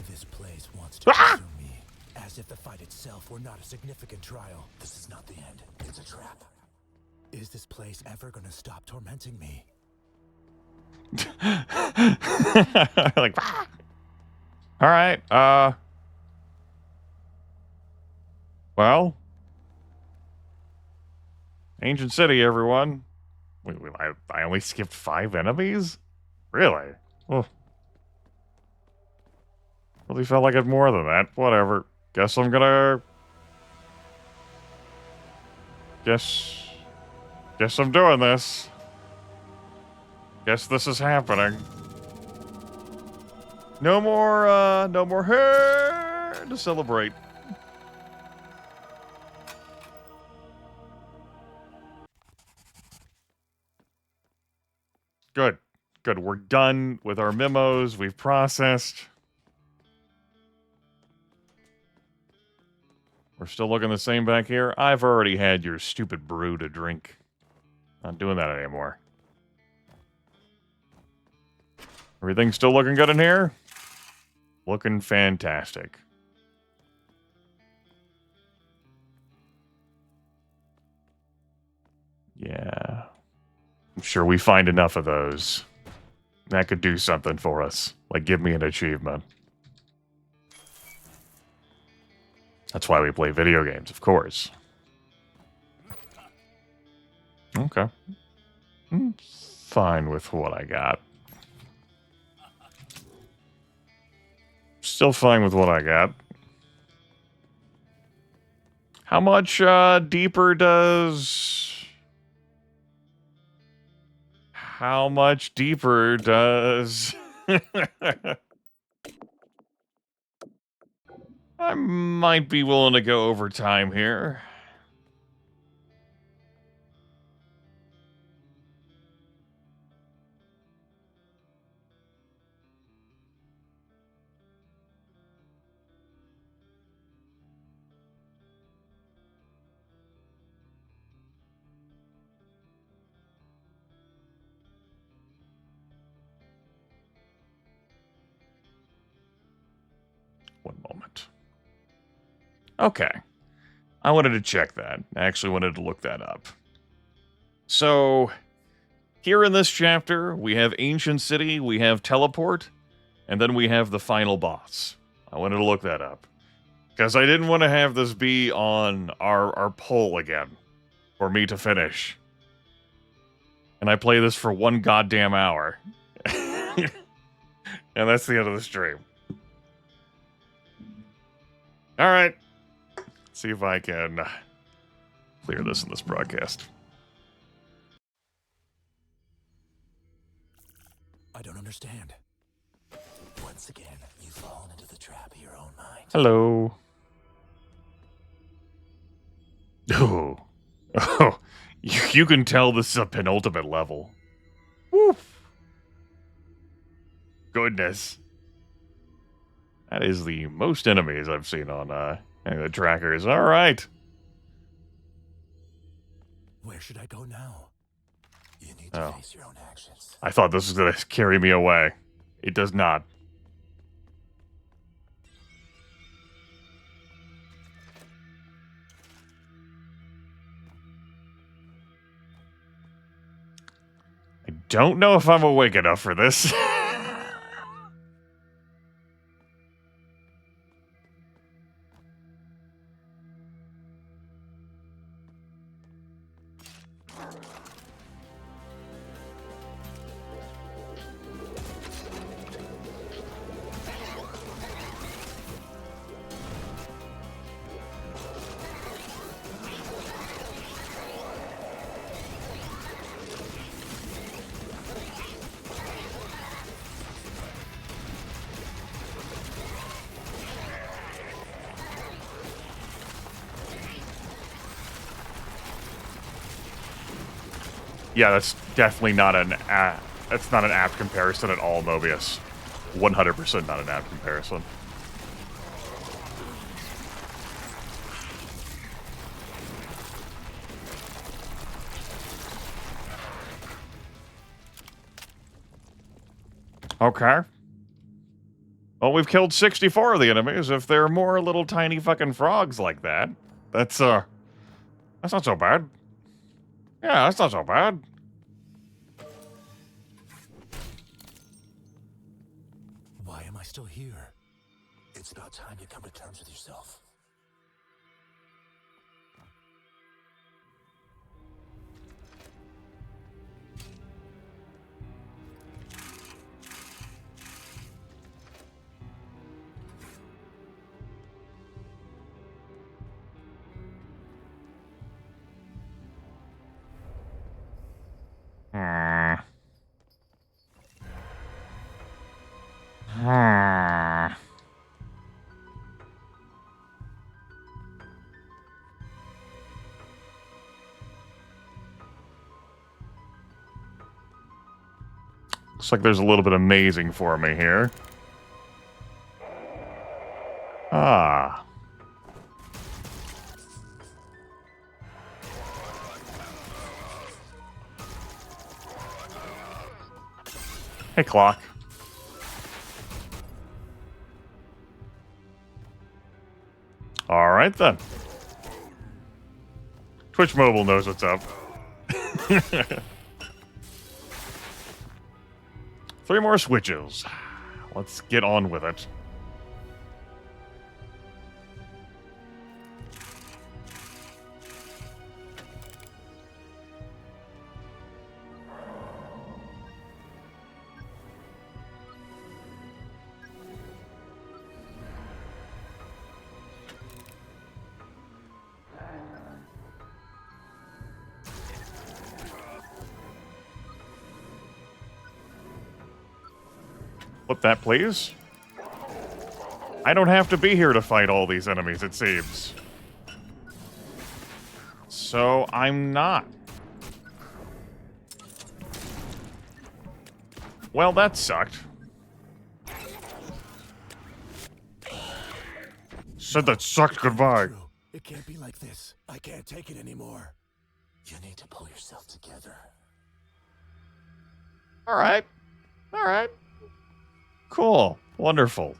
This place wants to consume me, as if the fight itself were not a significant trial. This is not the end. It's a trap. Is this place ever gonna stop tormenting me? Like, all right. Well, Ancient City, everyone. I only skipped 5 enemies? Really? Oh. Really felt like it more than that. Whatever. Guess I'm gonna... Guess I'm doing this. Guess this is happening. No more hair to celebrate. Good. Good. We're done with our memos. We've processed. We're still looking the same back here. I've already had your stupid brew to drink. Not doing that anymore. Everything's still looking good in here? Looking fantastic. Yeah. I'm sure we find enough of those. That could do something for us. Like, give me an achievement. That's why we play video games, of course. Okay. I'm fine with what I got. Still fine with what I got. How much deeper does... How much deeper does... I might be willing to go over time here. One moment. Okay. I wanted to check that. I actually wanted to look that up. So, here in this chapter, we have Ancient City, we have Teleport, and then we have the final boss. I wanted to look that up. Because I didn't want to have this be on our poll again. For me to finish. And I play this for 1 goddamn hour. And that's the end of the stream. Alright. See if I can clear this in this broadcast. I don't understand. Once again, you've fallen into the trap of your own mind. Hello. Oh. Oh. You can tell this is a penultimate level. Woof. Goodness. That is the most enemies I've seen on any of the trackers. All right. Where should I go now? You need to face your own actions. I thought this was going to carry me away. It does not. I don't know if I'm awake enough for this. Yeah, that's definitely not an that's not an apt comparison at all, Mobius. 100% not an apt comparison. Okay. Well, we've killed 64 of the enemies. If there are more little tiny fucking frogs like that, that's not so bad. Yeah, that's not so bad. Why am I still here? It's about time you come to terms with yourself. Hmm. Hmm. Looks like there's a little bit amazing for me here. Ah. Hey, clock. All right, then. Twitch Mobile knows what's up. 3 more switches. Let's get on with it. Flip that, please. I don't have to be here to fight all these enemies, it seems. So, I'm not. Well, that sucked. Said that sucked goodbye. It can't be like this. I can't take it anymore. You need to pull yourself together. Alright. Alright. Cool. Wonderful.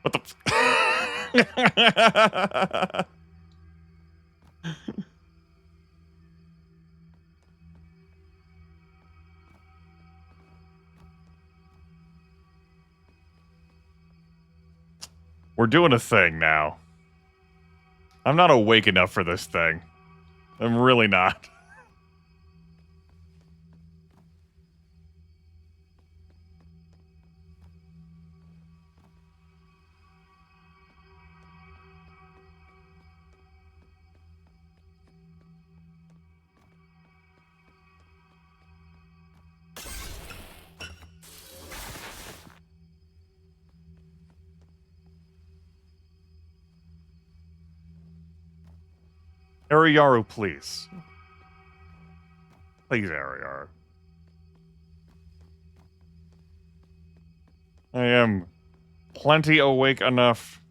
What the... We're doing a thing now. I'm not awake enough for this thing. I'm really not. Ariyaru, please. Please, Ariyaru. I am plenty awake enough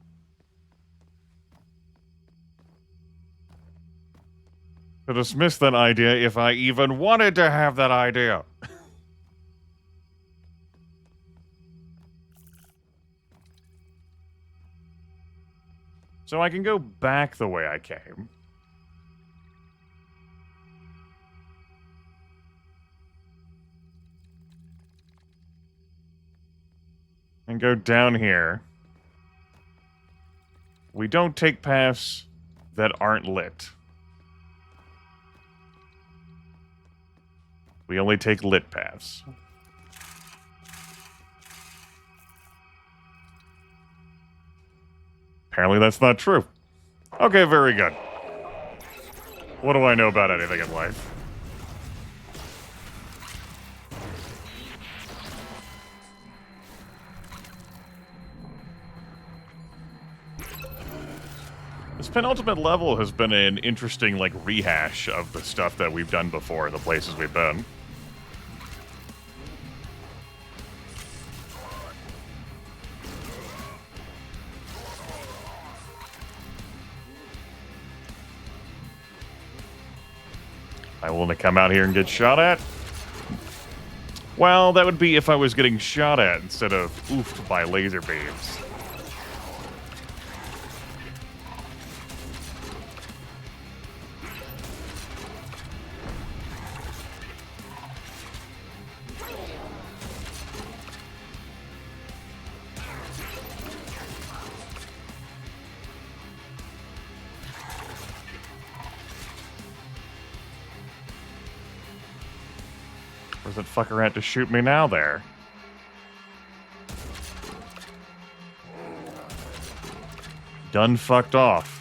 to dismiss that idea if I even wanted to have that idea. So I can go back the way I came. And go down here. We don't take paths that aren't lit. We only take lit paths. Apparently that's not true. Okay, very good. What do I know about anything in life? This penultimate level has been an interesting, like, rehash of the stuff that we've done before, the places we've been. I want to come out here and get shot at? Well, that would be if I was getting shot at instead of oofed by laser beams. Where's that fucker at to shoot me now there? Done fucked off.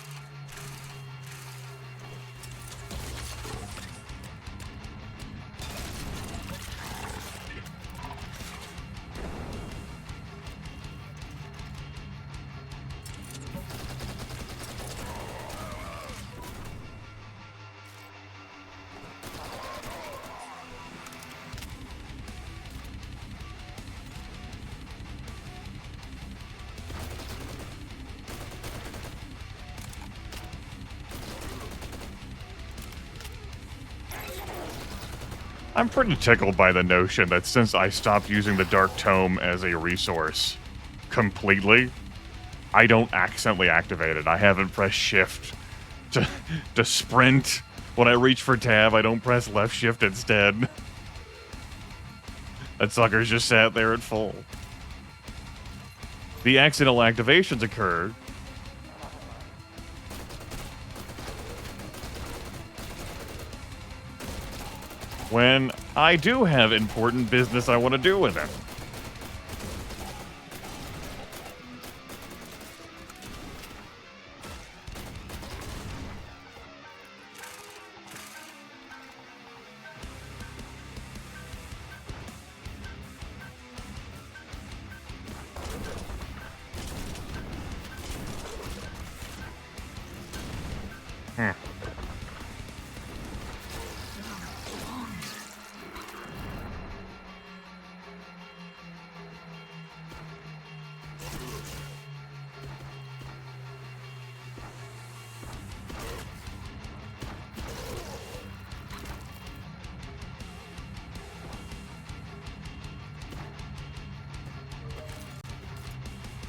I'm pretty tickled by the notion that since I stopped using the Dark Tome as a resource completely, I don't accidentally activate it. I haven't pressed shift to sprint. When I reach for tab, I don't press left shift instead. That sucker's just sat there at full. The accidental activations occurred when I do have important business I want to do with it.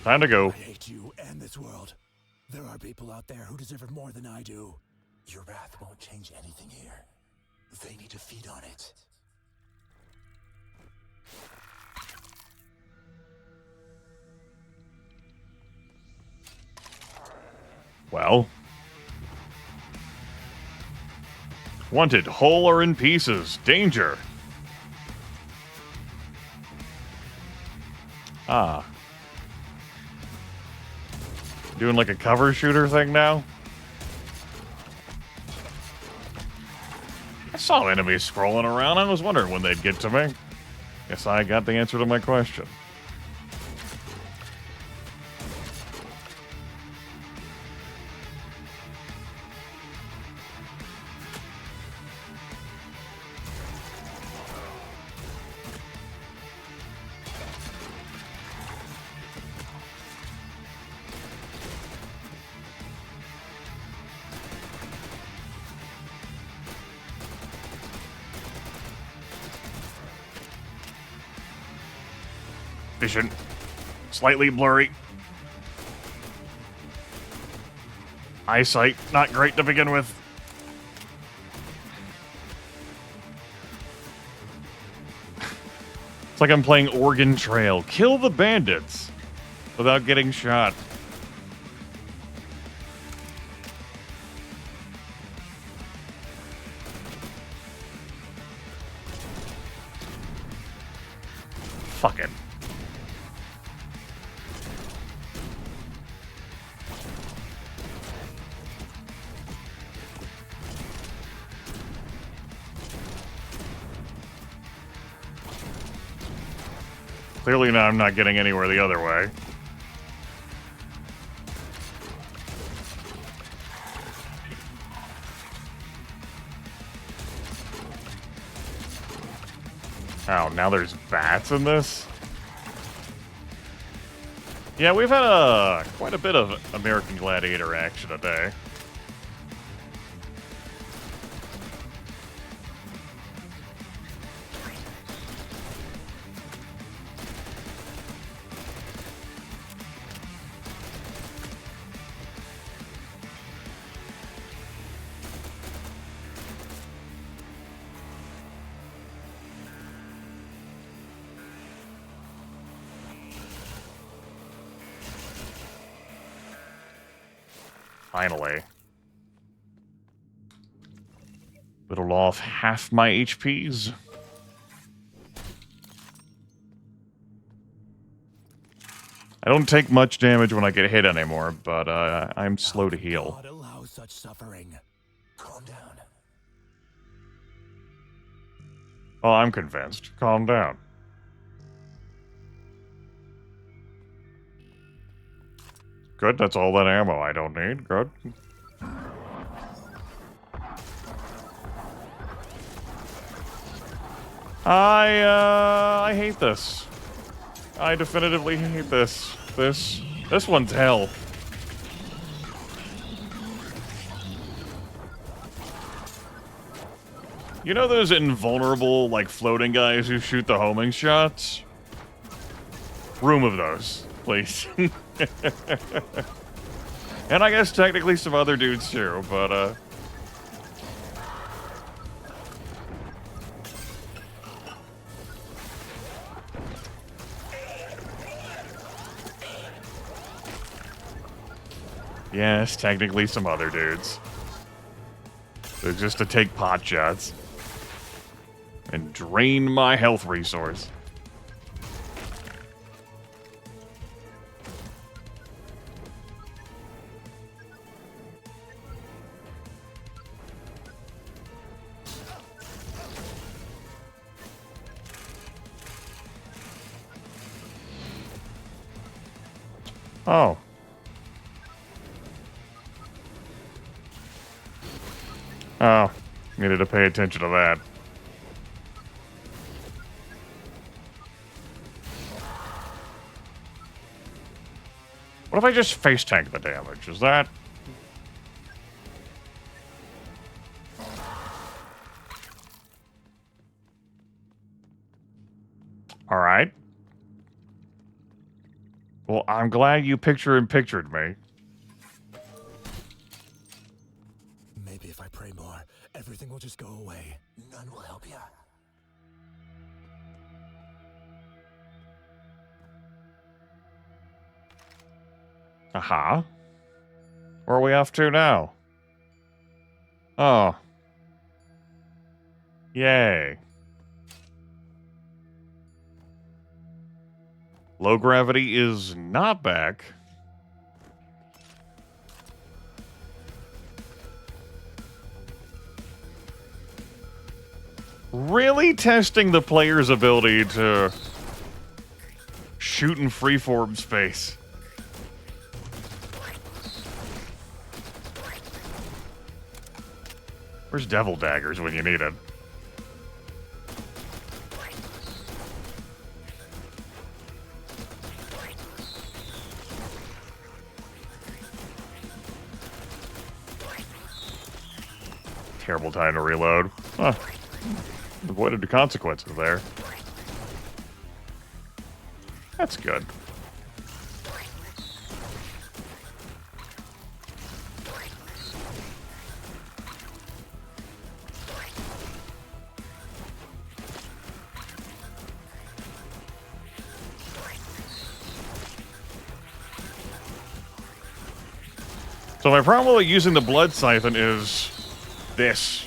Time to go. I hate you and this world. There are people out there who deserve it more than I do. Your wrath won't change anything here. They need to feed on it. Well. Wanted, whole or in pieces. Danger. Ah. Doing like a cover shooter thing now? I saw enemies scrolling around. I was wondering when they'd get to me. Guess I got the answer to my question. Vision. Slightly blurry. Eyesight, not great to begin with. It's like I'm playing Oregon Trail. Kill the bandits without getting shot. Fuck it. Clearly now I'm not getting anywhere the other way. Oh, now there's bats in this? Yeah, we've had quite a bit of American Gladiator action today. Finally. Whittled off half my HPs. I don't take much damage when I get hit anymore, but I'm slow to heal. God allow such suffering. Calm down. Oh, I'm convinced. Calm down. Good, that's all that ammo I don't need. Good. I hate this. I definitively hate this. This one's hell. You know those invulnerable, like, floating guys who shoot the homing shots? Room of those, please. And I guess technically some other dudes too, but yes, technically some other dudes. So just to take pot shots and drain my health resource. Oh. Oh. Needed to pay attention to that. What if I just face tank the damage? Is that... Alright. Well, I'm glad you pictured me. Maybe if I pray more, everything will just go away. None will help you. Aha. Where are we off to now? Oh. Yay. Low gravity is not back. Really testing the player's ability to shoot in freeform space. Where's Devil Daggers when you need it? Terrible time to reload. Huh. Avoided the consequences there. That's good. So my problem with using the blood siphon is this.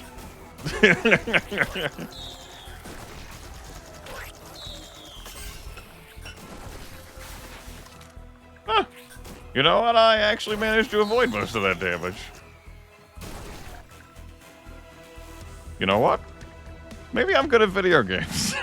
You know what? I actually managed to avoid most of that damage. You know what? Maybe I'm good at video games.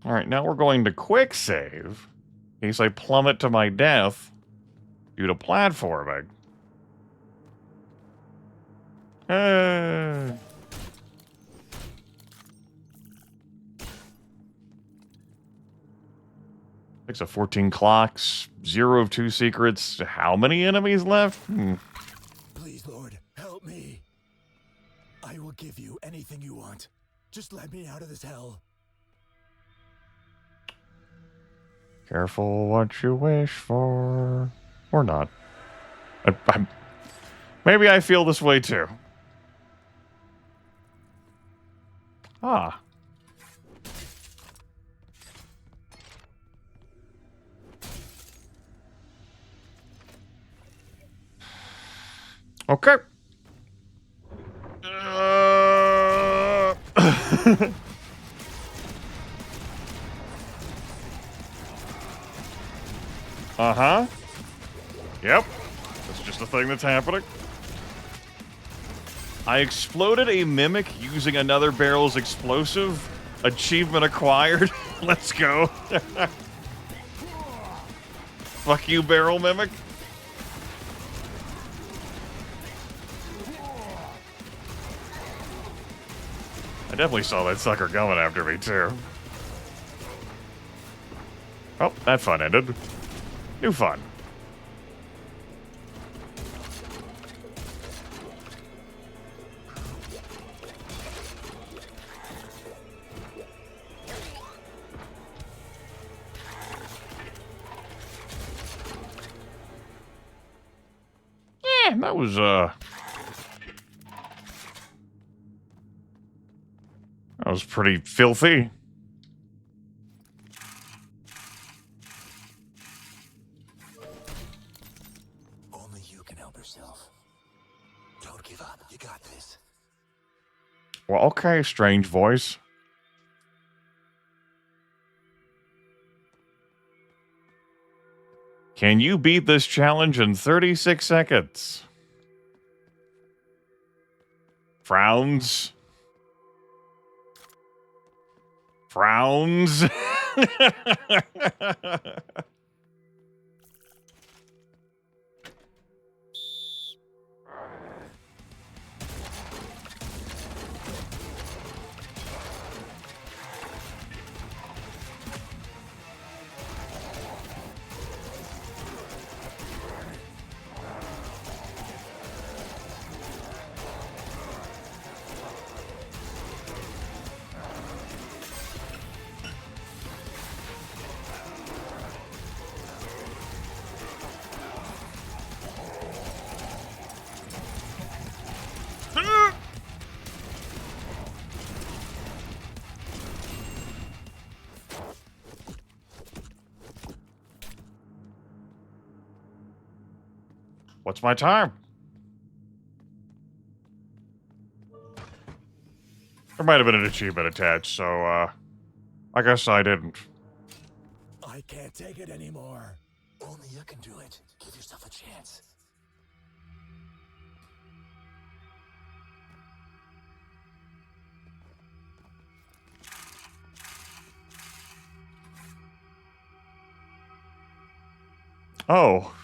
All right, now we're going to quick save in case I plummet to my death due to platforming. Uh. 6 of 14 clocks, 0 of 2 secrets. How many enemies left? Please, Lord, help me. I will give you anything you want. Just let me out of this hell. Careful what you wish for. Or not. Maybe I feel this way too. Ah. Okay. Uh-huh. Yep. That's just a thing that's happening. I exploded a mimic using another barrel's explosive. Achievement acquired. Let's go. Fuck you, barrel mimic. I definitely saw that sucker going after me, too. Oh, that fun ended. New fun. Yeah, that was pretty filthy. Only you can help yourself. Don't give up. You got this. Well, okay, strange voice. Can you beat this challenge in 36 seconds? Frowns. Frowns. What's my time? There might have been an achievement attached, so, I guess I didn't. I can't take it anymore. Only you can do it. Give yourself a chance. Oh.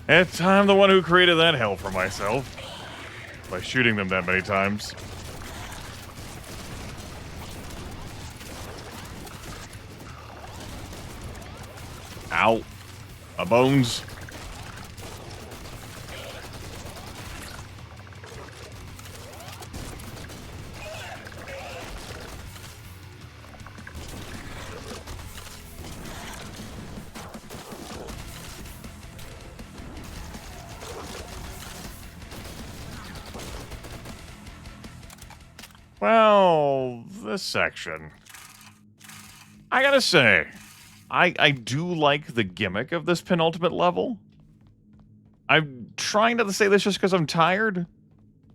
It's I'm the one who created that hell for myself by shooting them that many times. Ow. My bones. Well, this section. I gotta say, I do like the gimmick of this penultimate level. I'm trying not to say this just because I'm tired,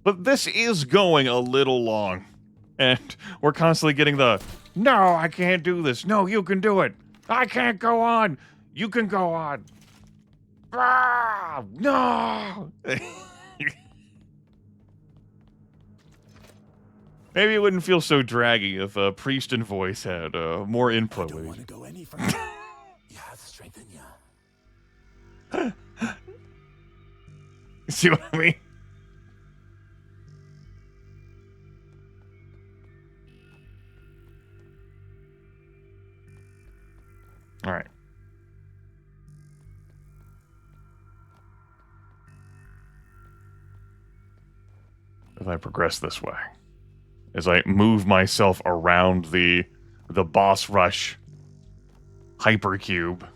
but this is going a little long. And we're constantly getting the, no, I can't do this. No, you can do it. I can't go on. You can go on. Ah, no. Maybe it wouldn't feel so draggy if priest and voice had more input. I don't want to go any further. You have strength in you. See what I mean? All right. As I progress this way, as I move myself around the boss rush hypercube.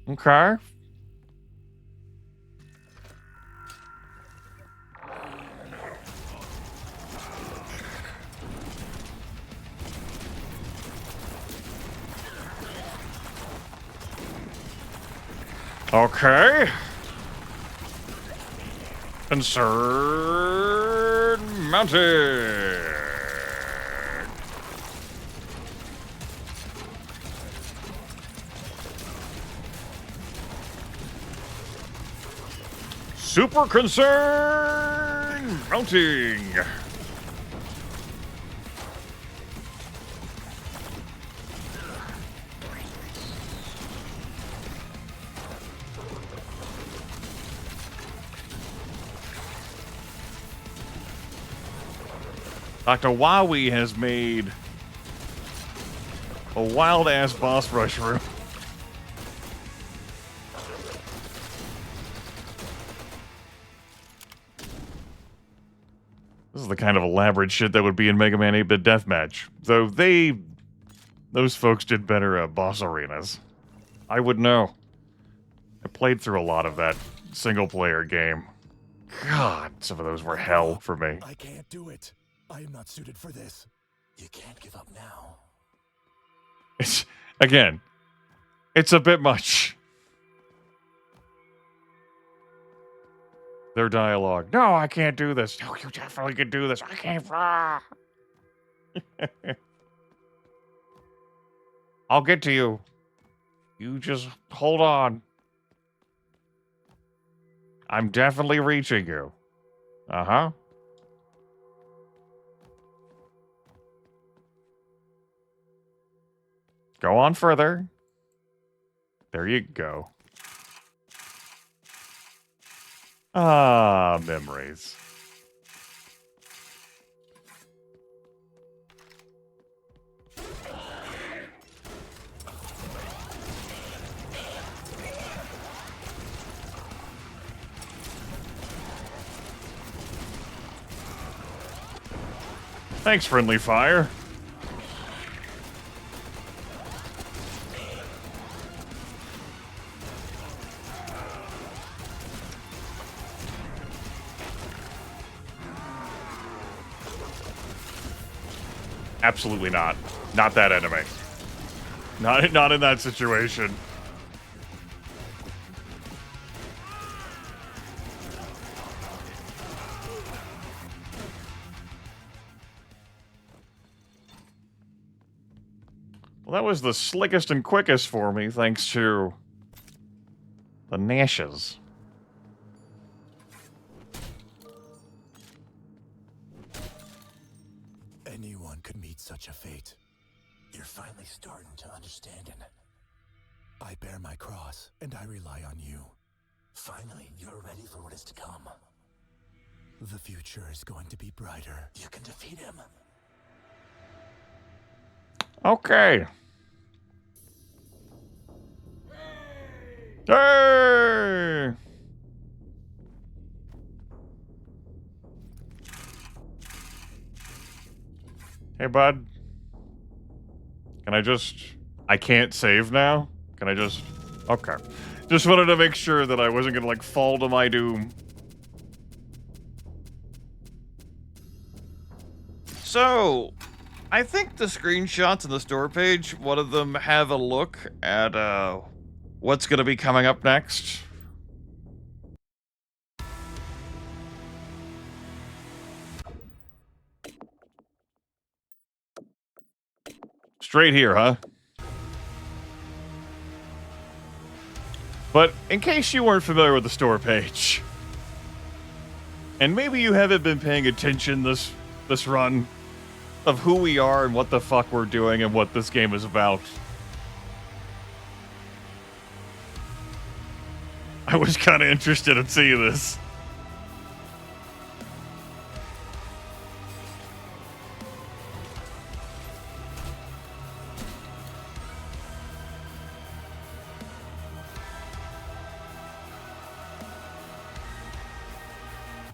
Okay. Okay. Insert mounted. Super concern mounting. Dr. Wowie has made a wild-ass boss rush room. This is the kind of elaborate shit that would be in Mega Man 8-Bit Deathmatch. Though those folks did better at boss arenas. I would know. I played through a lot of that single-player game. God, some of those were hell for me. I can't do it. I am not suited for this. You can't give up now. Again, it's a bit much. Their dialogue. No, I can't do this. No, you definitely can do this. I can't. I'll get to you. You just hold on. I'm definitely reaching you. Uh-huh. Go on further. There you go. Ah, memories. Thanks, friendly fire. Absolutely not. Not that enemy. Not in that situation. Well, that was the slickest and quickest for me, thanks to the Nashes. Anyone could meet such a fate. You're finally starting to understand it. I bear my cross, and I rely on you. Finally, you're ready for what is to come. The future is going to be brighter. You can defeat him. Okay. Hey! Hey, bud. Can I just... I can't save now? Can I just... Okay. Just wanted to make sure that I wasn't gonna, like, fall to my doom. So, I think the screenshots in the store page, one of them have a look at what's going to be coming up next. Straight here, huh? But in case you weren't familiar with the store page, and maybe you haven't been paying attention this run of who we are and what the fuck we're doing and what this game is about, I was kind of interested in seeing this.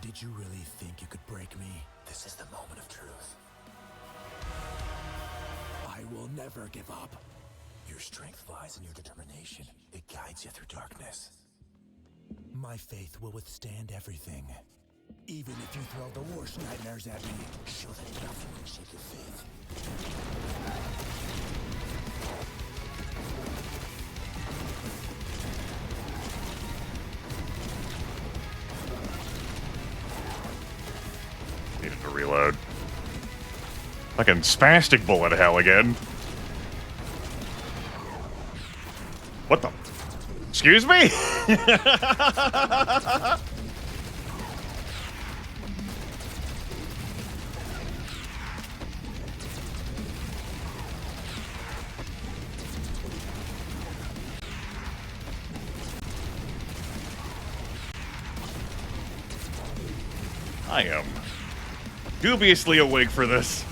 Did you really think you could break me? This is the moment of truth. I will never give up. Your strength lies in your determination. It guides you through darkness. My faith will withstand everything. Even if you throw the worst nightmares at me, show that nothing can shake your faith. Needed to reload. Fucking spastic bullet hell again. What the? Excuse me? I am dubiously awake for this.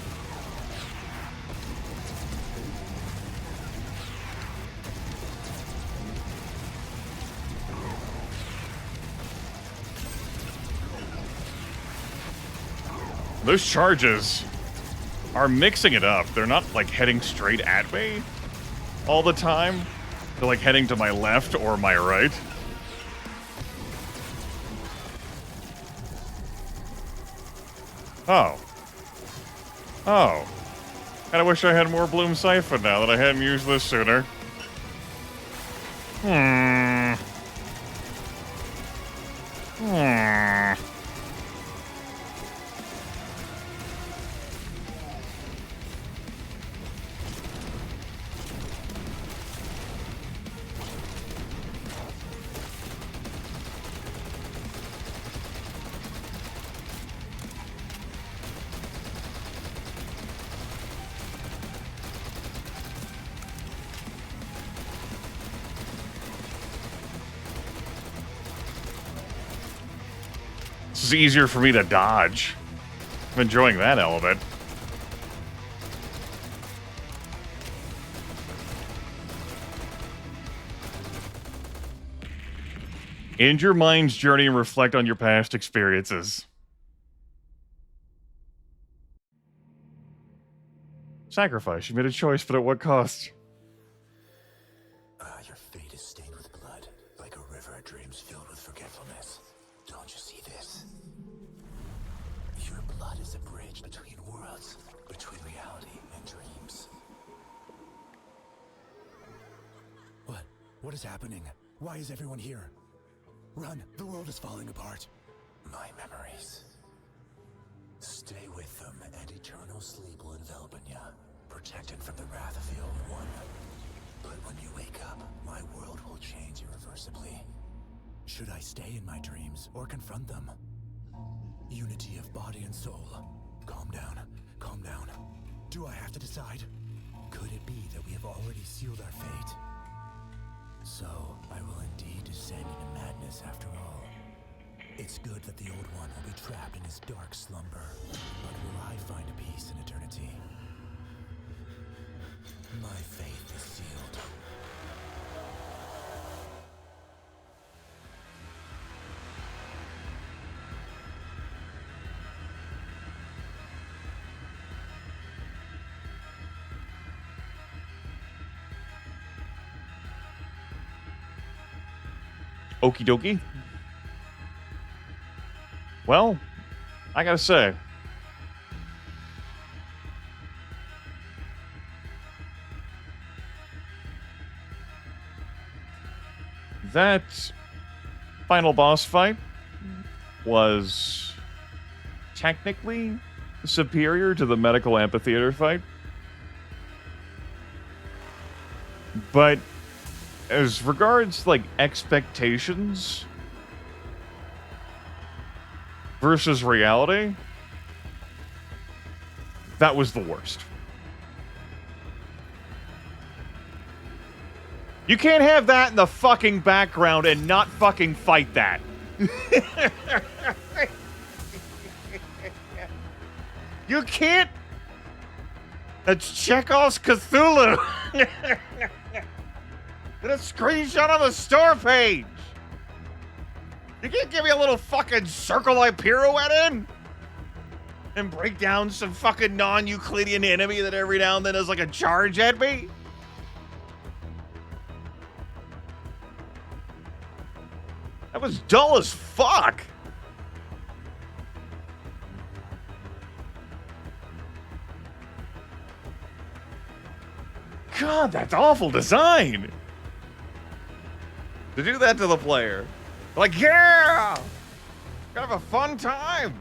Those charges are mixing it up. They're not, like, heading straight at me all the time. They're, like, heading to my left or my right. Oh. Oh. Kinda wish I had more Bloom Siphon now that I hadn't used this sooner. This is easier for me to dodge. I'm enjoying that element. End your mind's journey and reflect on your past experiences. Sacrifice. You made a choice, but at what cost? Your fate is stained with blood, like a river of dreams filled with forgetfulness. Don't you see this? Your blood is a bridge between worlds, between reality and dreams. What? What is happening? Why is everyone here? Run! The world is falling apart. My memories. Stay with them, and eternal sleep will envelop you, protected from the wrath of the Old One. But when you wake up, my world will change irreversibly. Should I stay in my dreams or confront them? Unity of body and soul. Calm down. Calm down. Do I have to decide? Could it be that we have already sealed our fate? So, I will indeed descend into madness after all. It's good that the Old One will be trapped in his dark slumber, but will I find peace in eternity? My faith is sealed. Okie dokie. Well, I gotta say, that final boss fight was technically superior to the medical amphitheater fight. But as regards, like, expectations versus reality, that was the worst. You can't have that in the fucking background and not fucking fight that. You can't. That's Chekhov's Cthulhu. Get a screenshot on the store page. You can't give me a little fucking circle I pirouette in and break down some fucking non-Euclidean enemy that every now and then is like a charge at me. That was dull as fuck. God, that's awful design. To do that to the player. Like, yeah! Gonna have a fun time.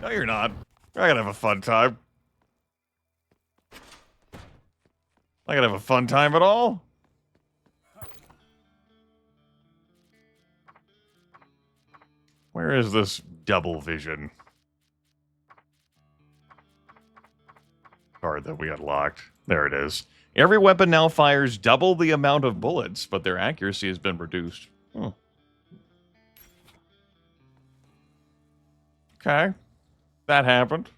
No, you're not. I gotta have a fun time. I gotta have a fun time at all. Where is this double vision card that we unlocked? There it is. Every weapon now fires double the amount of bullets, but their accuracy has been reduced. Okay. That happened.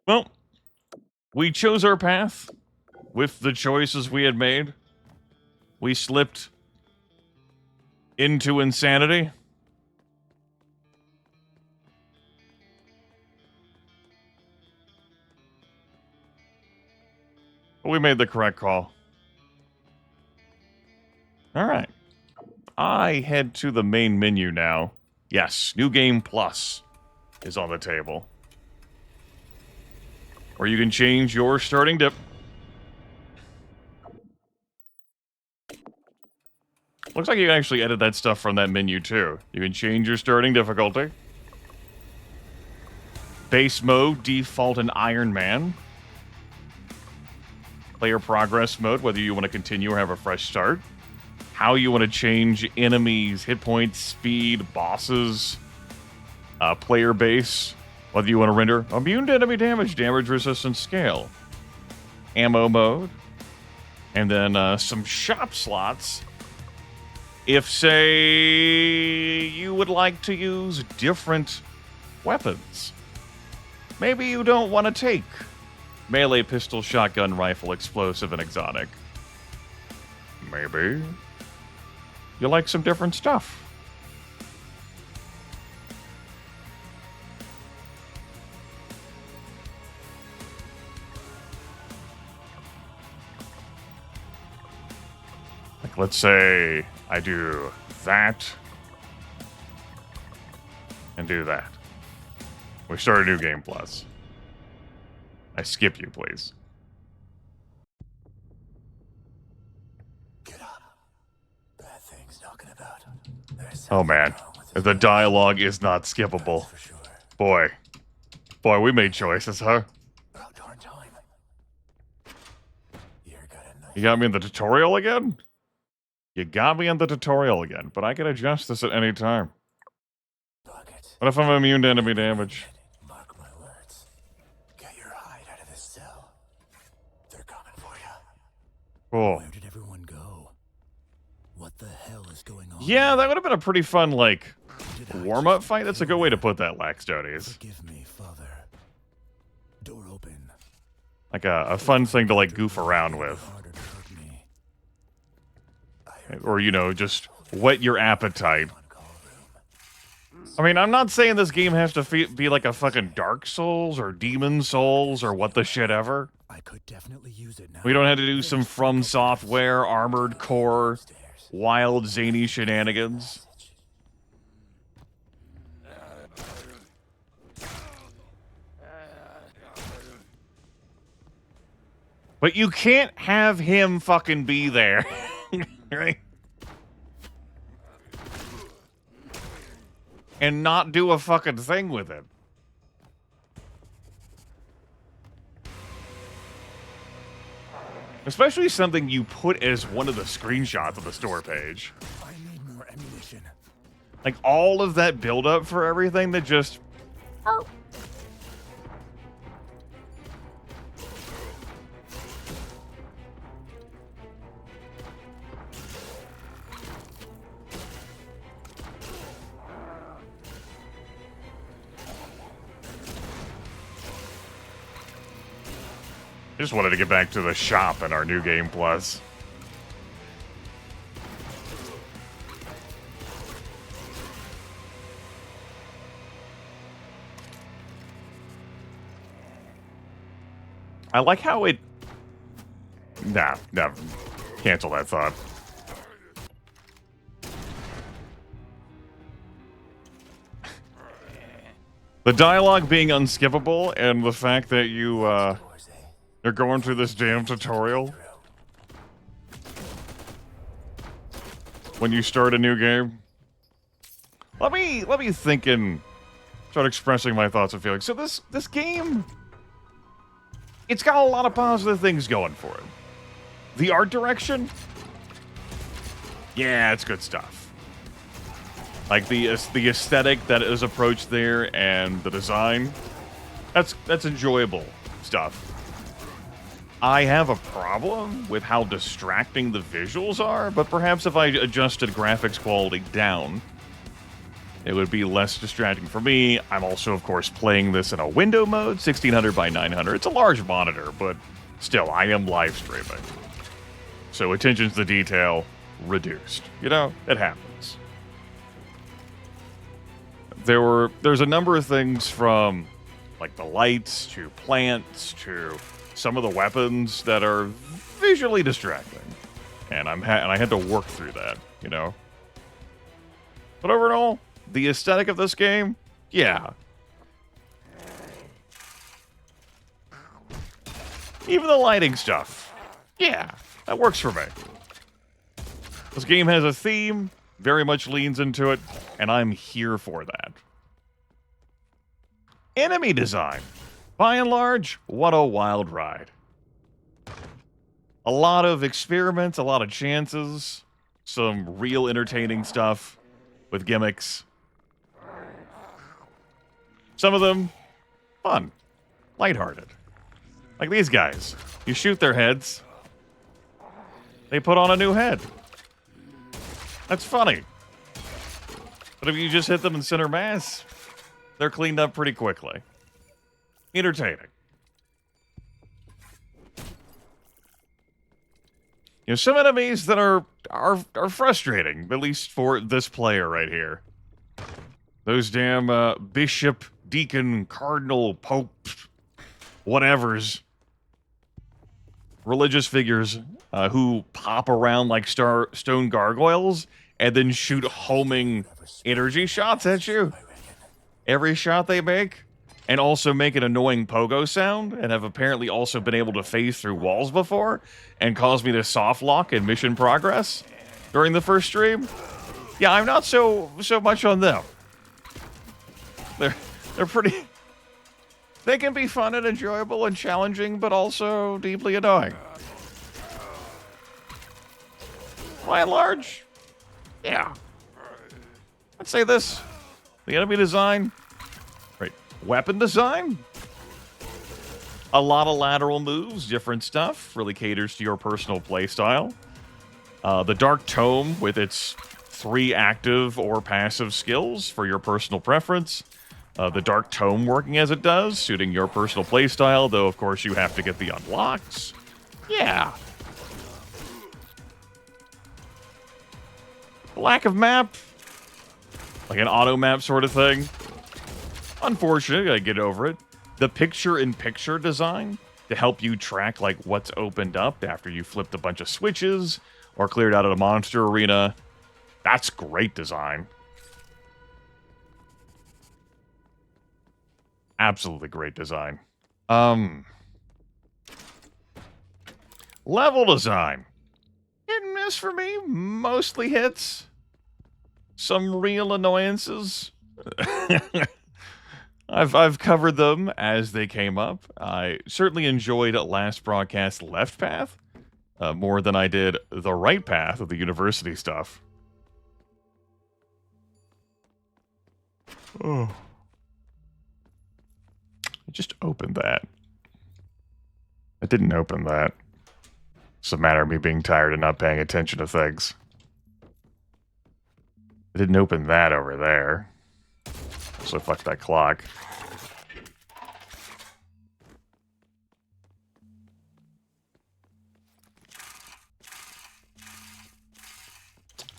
Well, we chose our path with the choices we had made. We slipped into insanity. We made the correct call. All right. I head to the main menu now. Yes, New Game Plus is on the table. Or you can change your starting dip. Looks like you can actually edit that stuff from that menu too. You can change your starting difficulty. Base mode, default and Iron Man. Player progress mode, whether you want to continue or have a fresh start. How you want to change enemies, hit points, speed, bosses, player base. Whether you want to render immune to enemy damage, damage resistance scale. Ammo mode. And then some shop slots. If, say, you would like to use different weapons. Maybe you don't want to take melee, pistol, shotgun, rifle, explosive, and exotic. Maybe you like some different stuff. Like, let's say I do that and do that. We start a new game plus. I skip you, please. Get up. Bad things knocking about. Oh man, the dialogue is not skippable. Boy, we made choices, huh? You got me in the tutorial again? You got me in the tutorial again, but I can adjust this at any time. What if I'm immune to enemy damage? Mark my words. Get your hide out of this cell. They're coming for you. Cool. Where did everyone go? What the hell is going on? Yeah, that would have been a pretty fun, like, warm-up fight. That's a good way to put that, Lax Jodies. Forgive me, Father. Door open. Like a fun thing to, like, goof around with. Or, you know, just whet your appetite. I mean, I'm not saying this game has to be like a fucking Dark Souls or Demon Souls or what the shit ever. I could definitely use it now. We don't have to do some From Software, Armored Core, wild, zany shenanigans. But But you can't have him fucking be there. Right? And not do a fucking thing with it. Especially something you put as one of the screenshots of the store page. I need more ammunition. Like, all of that build-up for everything that just... Oh. I just wanted to get back to the shop in our new game plus. I like how it... Nah, cancel that thought. The dialogue being unskippable and the fact that you're going through this damn tutorial when you start a new game. Let me think and start expressing my thoughts and feelings. So this game, it's got a lot of positive things going for it. The art direction, yeah, it's good stuff. Like the aesthetic that is approached there and the design, that's enjoyable stuff. I have a problem with how distracting the visuals are, but perhaps if I adjusted graphics quality down, it would be less distracting for me. I'm also, of course, playing this in a window mode, 1600 by 900. It's a large monitor, but still, I am live streaming. So attention to the detail, reduced. You know, it happens. There's a number of things from, like, the lights to plants to some of the weapons that are visually distracting, and I had to work through that, you know. But overall, the aesthetic of this game, yeah. Even the lighting stuff, yeah, that works for me. This game has a theme, very much leans into it, and I'm here for that. Enemy design. By and large, what a wild ride. A lot of experiments, a lot of chances, some real entertaining stuff with gimmicks. Some of them, fun, lighthearted. Like these guys. You shoot their heads, they put on a new head. That's funny. But if you just hit them in center mass, they're cleaned up pretty quickly. Entertaining. You know, some enemies that are frustrating, at least for this player right here. Those damn bishop, deacon, cardinal, pope, whatevers. Religious figures who pop around like stone gargoyles and then shoot homing energy shots at you. Every shot they make. And also make an annoying pogo sound, and have apparently also been able to phase through walls before, and cause me to soft lock in mission progress during the first stream. Yeah, I'm not so much on them. They're pretty... They can be fun and enjoyable and challenging, but also deeply annoying. By and large, yeah. I'd say this. The enemy design... Weapon design? A lot of lateral moves, different stuff. Really caters to your personal playstyle. The Dark Tome with its 3 active or passive skills for your personal preference. The Dark Tome working as it does, suiting your personal playstyle, though of course you have to get the unlocks. Yeah. Lack of map. Like an auto map sort of thing. Unfortunately, I get over it. The picture-in-picture design to help you track like what's opened up after you flipped a bunch of switches or cleared out of a monster arena. That's great design. Absolutely great design. Level design. Hit and miss for me. Mostly hits. Some real annoyances. I've covered them as they came up. I certainly enjoyed last broadcast Left Path more than I did the Right Path of the university stuff. Oh. I just opened that. I didn't open that. It's a matter of me being tired and not paying attention to things. I didn't open that over there. So fuck that clock.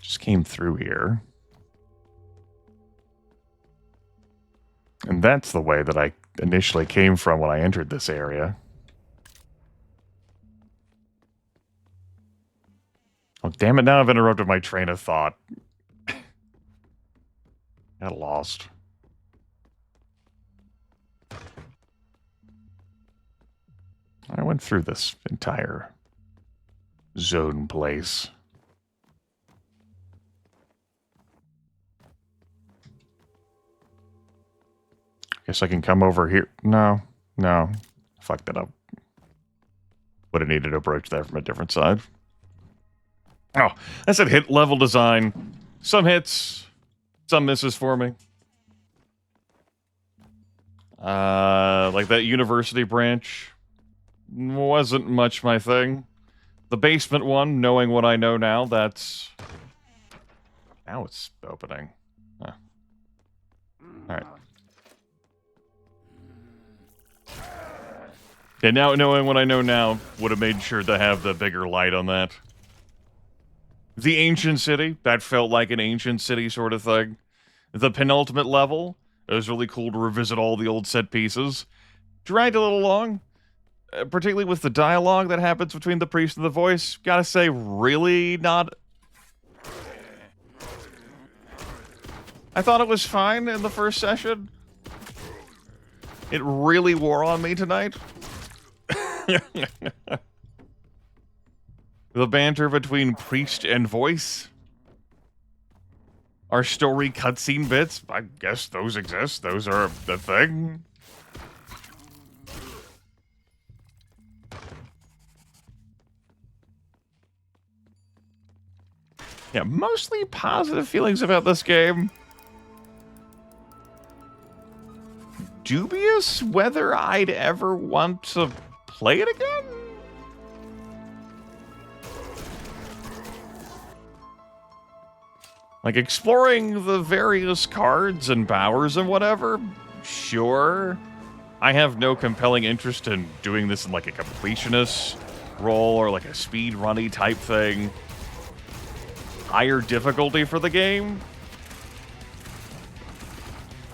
Just came through here. And that's the way that I initially came from when I entered this area. Oh, damn it, now I've interrupted my train of thought. Got lost. I went through this entire zone place. Guess I can come over here. No. Fucked that up. Would have needed to approach that from a different side. Oh, I said hit level design. Some hits, some misses for me. Like that university branch wasn't much my thing. The basement one, knowing what I know now, that's... Now it's opening. Huh. Alright. Yeah, now knowing what I know now, would have made sure to have the bigger light on that. The ancient city, that felt like an ancient city sort of thing. The penultimate level, it was really cool to revisit all the old set pieces. Dragged a little long, particularly with the dialogue that happens between the priest and the voice. Gotta say, really not... I thought it was fine in the first session. It really wore on me tonight. The banter between priest and voice. Our story cutscene bits. I guess those exist. Those are the thing. Yeah, mostly positive feelings about this game. Dubious whether I'd ever want to play it again? Like, exploring the various cards and powers and whatever? Sure. I have no compelling interest in doing this in, like, a completionist role or, like, a speed-runny type thing. Higher difficulty for the game?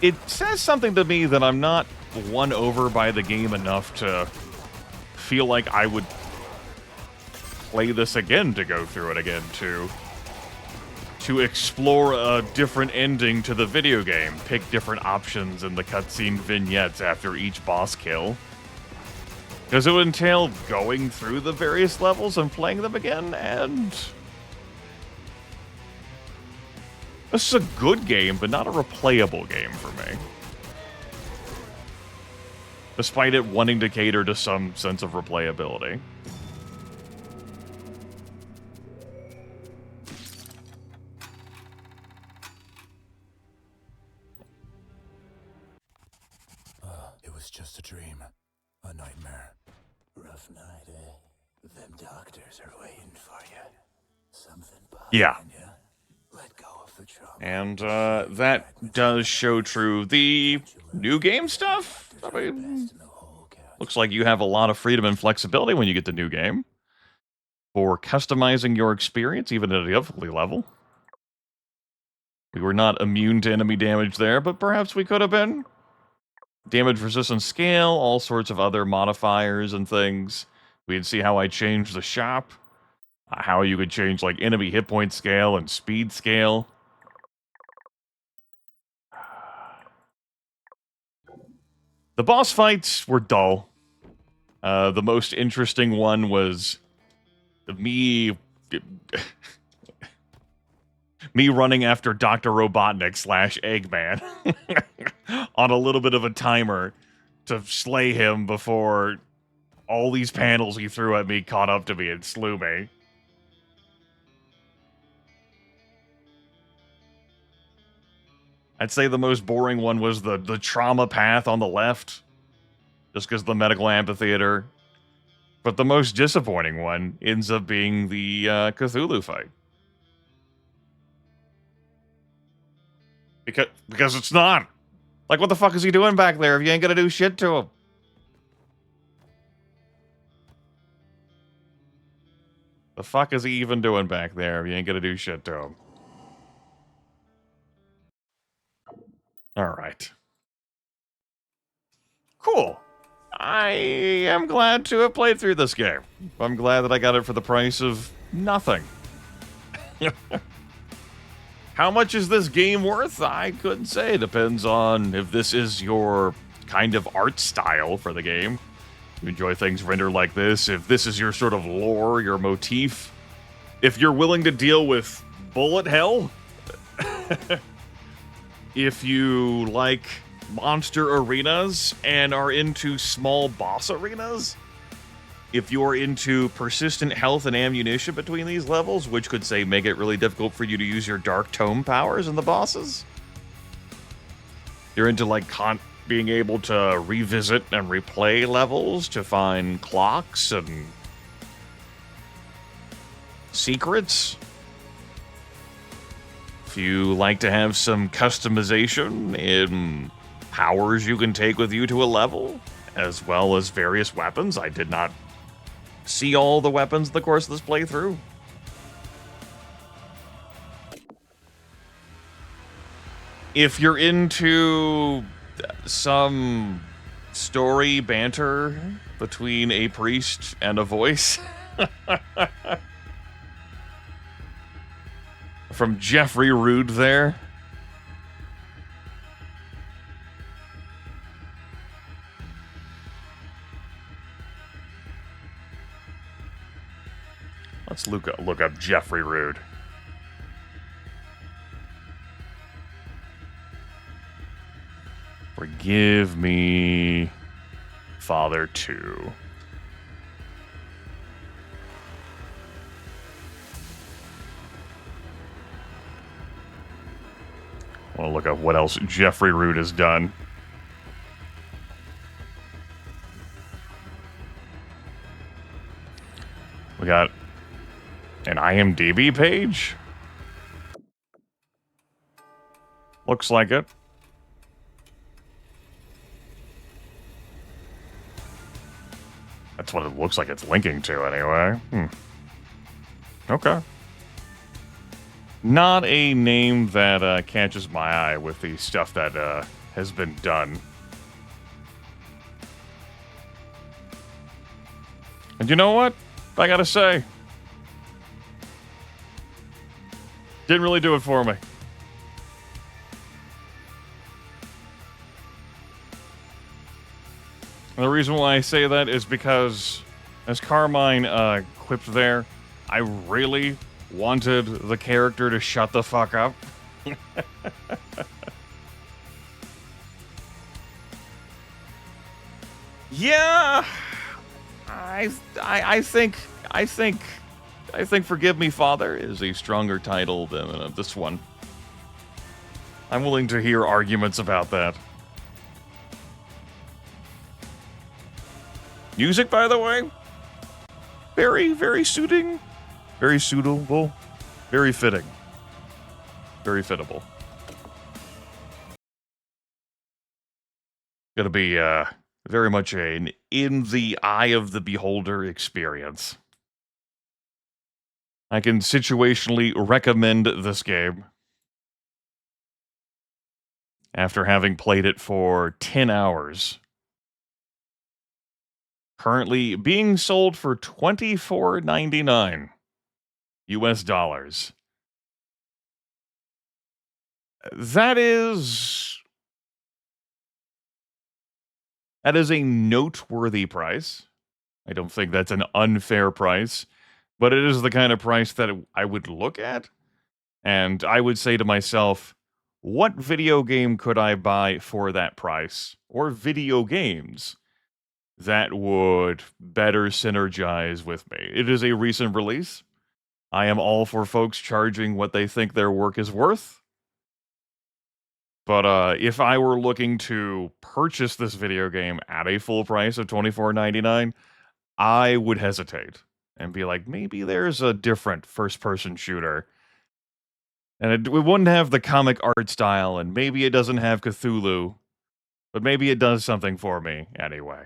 It says something to me that I'm not won over by the game enough to feel like I would play this again to go through it again, to explore a different ending to the video game, pick different options in the cutscene vignettes after each boss kill. Because it would entail going through the various levels and playing them again, and... This is a good game, but not a replayable game for me. Despite it wanting to cater to some sense of replayability. It was just a dream. A nightmare. Rough night, eh? Them doctors are waiting for you. Something bothering Yeah. you. Let go of the trauma. And that does show true. The new game stuff, I mean, looks like you have a lot of freedom and flexibility when you get the new game for customizing your experience, even at a difficulty level. We were not immune to enemy damage there, but perhaps we could have been. Damage resistance scale, all sorts of other modifiers and things. We can see how I changed the shop. How you could change, like, enemy hit point scale and speed scale. The boss fights were dull. The most interesting one was me me running after Dr. Robotnik / Eggman on a little bit of a timer to slay him before all these panels he threw at me caught up to me and slew me. I'd say the most boring one was the trauma path on the left, just because the medical amphitheater. But the most disappointing one ends up being the Cthulhu fight. Because it's not. Like, what the fuck is he doing back there if you ain't gonna do shit to him? The fuck is he even doing back there if you ain't gonna do shit to him? Alright. Cool. I am glad to have played through this game. I'm glad that I got it for the price of nothing. How much is this game worth? I couldn't say. Depends on if this is your kind of art style for the game. You enjoy things rendered like this. If this is your sort of lore, your motif. If you're willing to deal with bullet hell. If you like monster arenas and are into small boss arenas. If you're into persistent health and ammunition between these levels, which could, say, make it really difficult for you to use your dark tome powers in the bosses. You're into, like, being able to revisit and replay levels to find clocks and secrets. If you like to have some customization in powers you can take with you to a level, as well as various weapons. I did not see all the weapons in the course of this playthrough. If you're into some story banter between a priest and a voice from Jeffrey Rude there. Let's look up Jeffrey Rude. Forgive me, Father 2. I want to look up what else Jeffrey Rude has done. We got an IMDb page? Looks like it. That's what it looks like it's linking to, anyway. Okay. Not a name that catches my eye with the stuff that has been done. And you know what? I gotta say, didn't really do it for me. And the reason why I say that is because, as Carmine quipped there, I really wanted the character to shut the fuck up. Yeah, I think Forgive Me, Father is a stronger title than this one. I'm willing to hear arguments about that. Music, by the way, very, very suiting, very suitable, very fitting, very fittable. Gonna be very much an in the eye of the beholder experience. I can situationally recommend this game after having played it for 10 hours. Currently being sold for $24.99 US dollars. That is a noteworthy price. I don't think that's an unfair price. but it is the kind of price that I would look at, and I would say to myself, what video game could I buy for that price? Or video games that would better synergize with me. It is a recent release. I am all for folks charging what they think their work is worth. But if I were looking to purchase this video game at a full price of $24.99, I would hesitate and be like, maybe there's a different first-person shooter. And it wouldn't have the comic art style, and maybe it doesn't have Cthulhu, but maybe it does something for me anyway.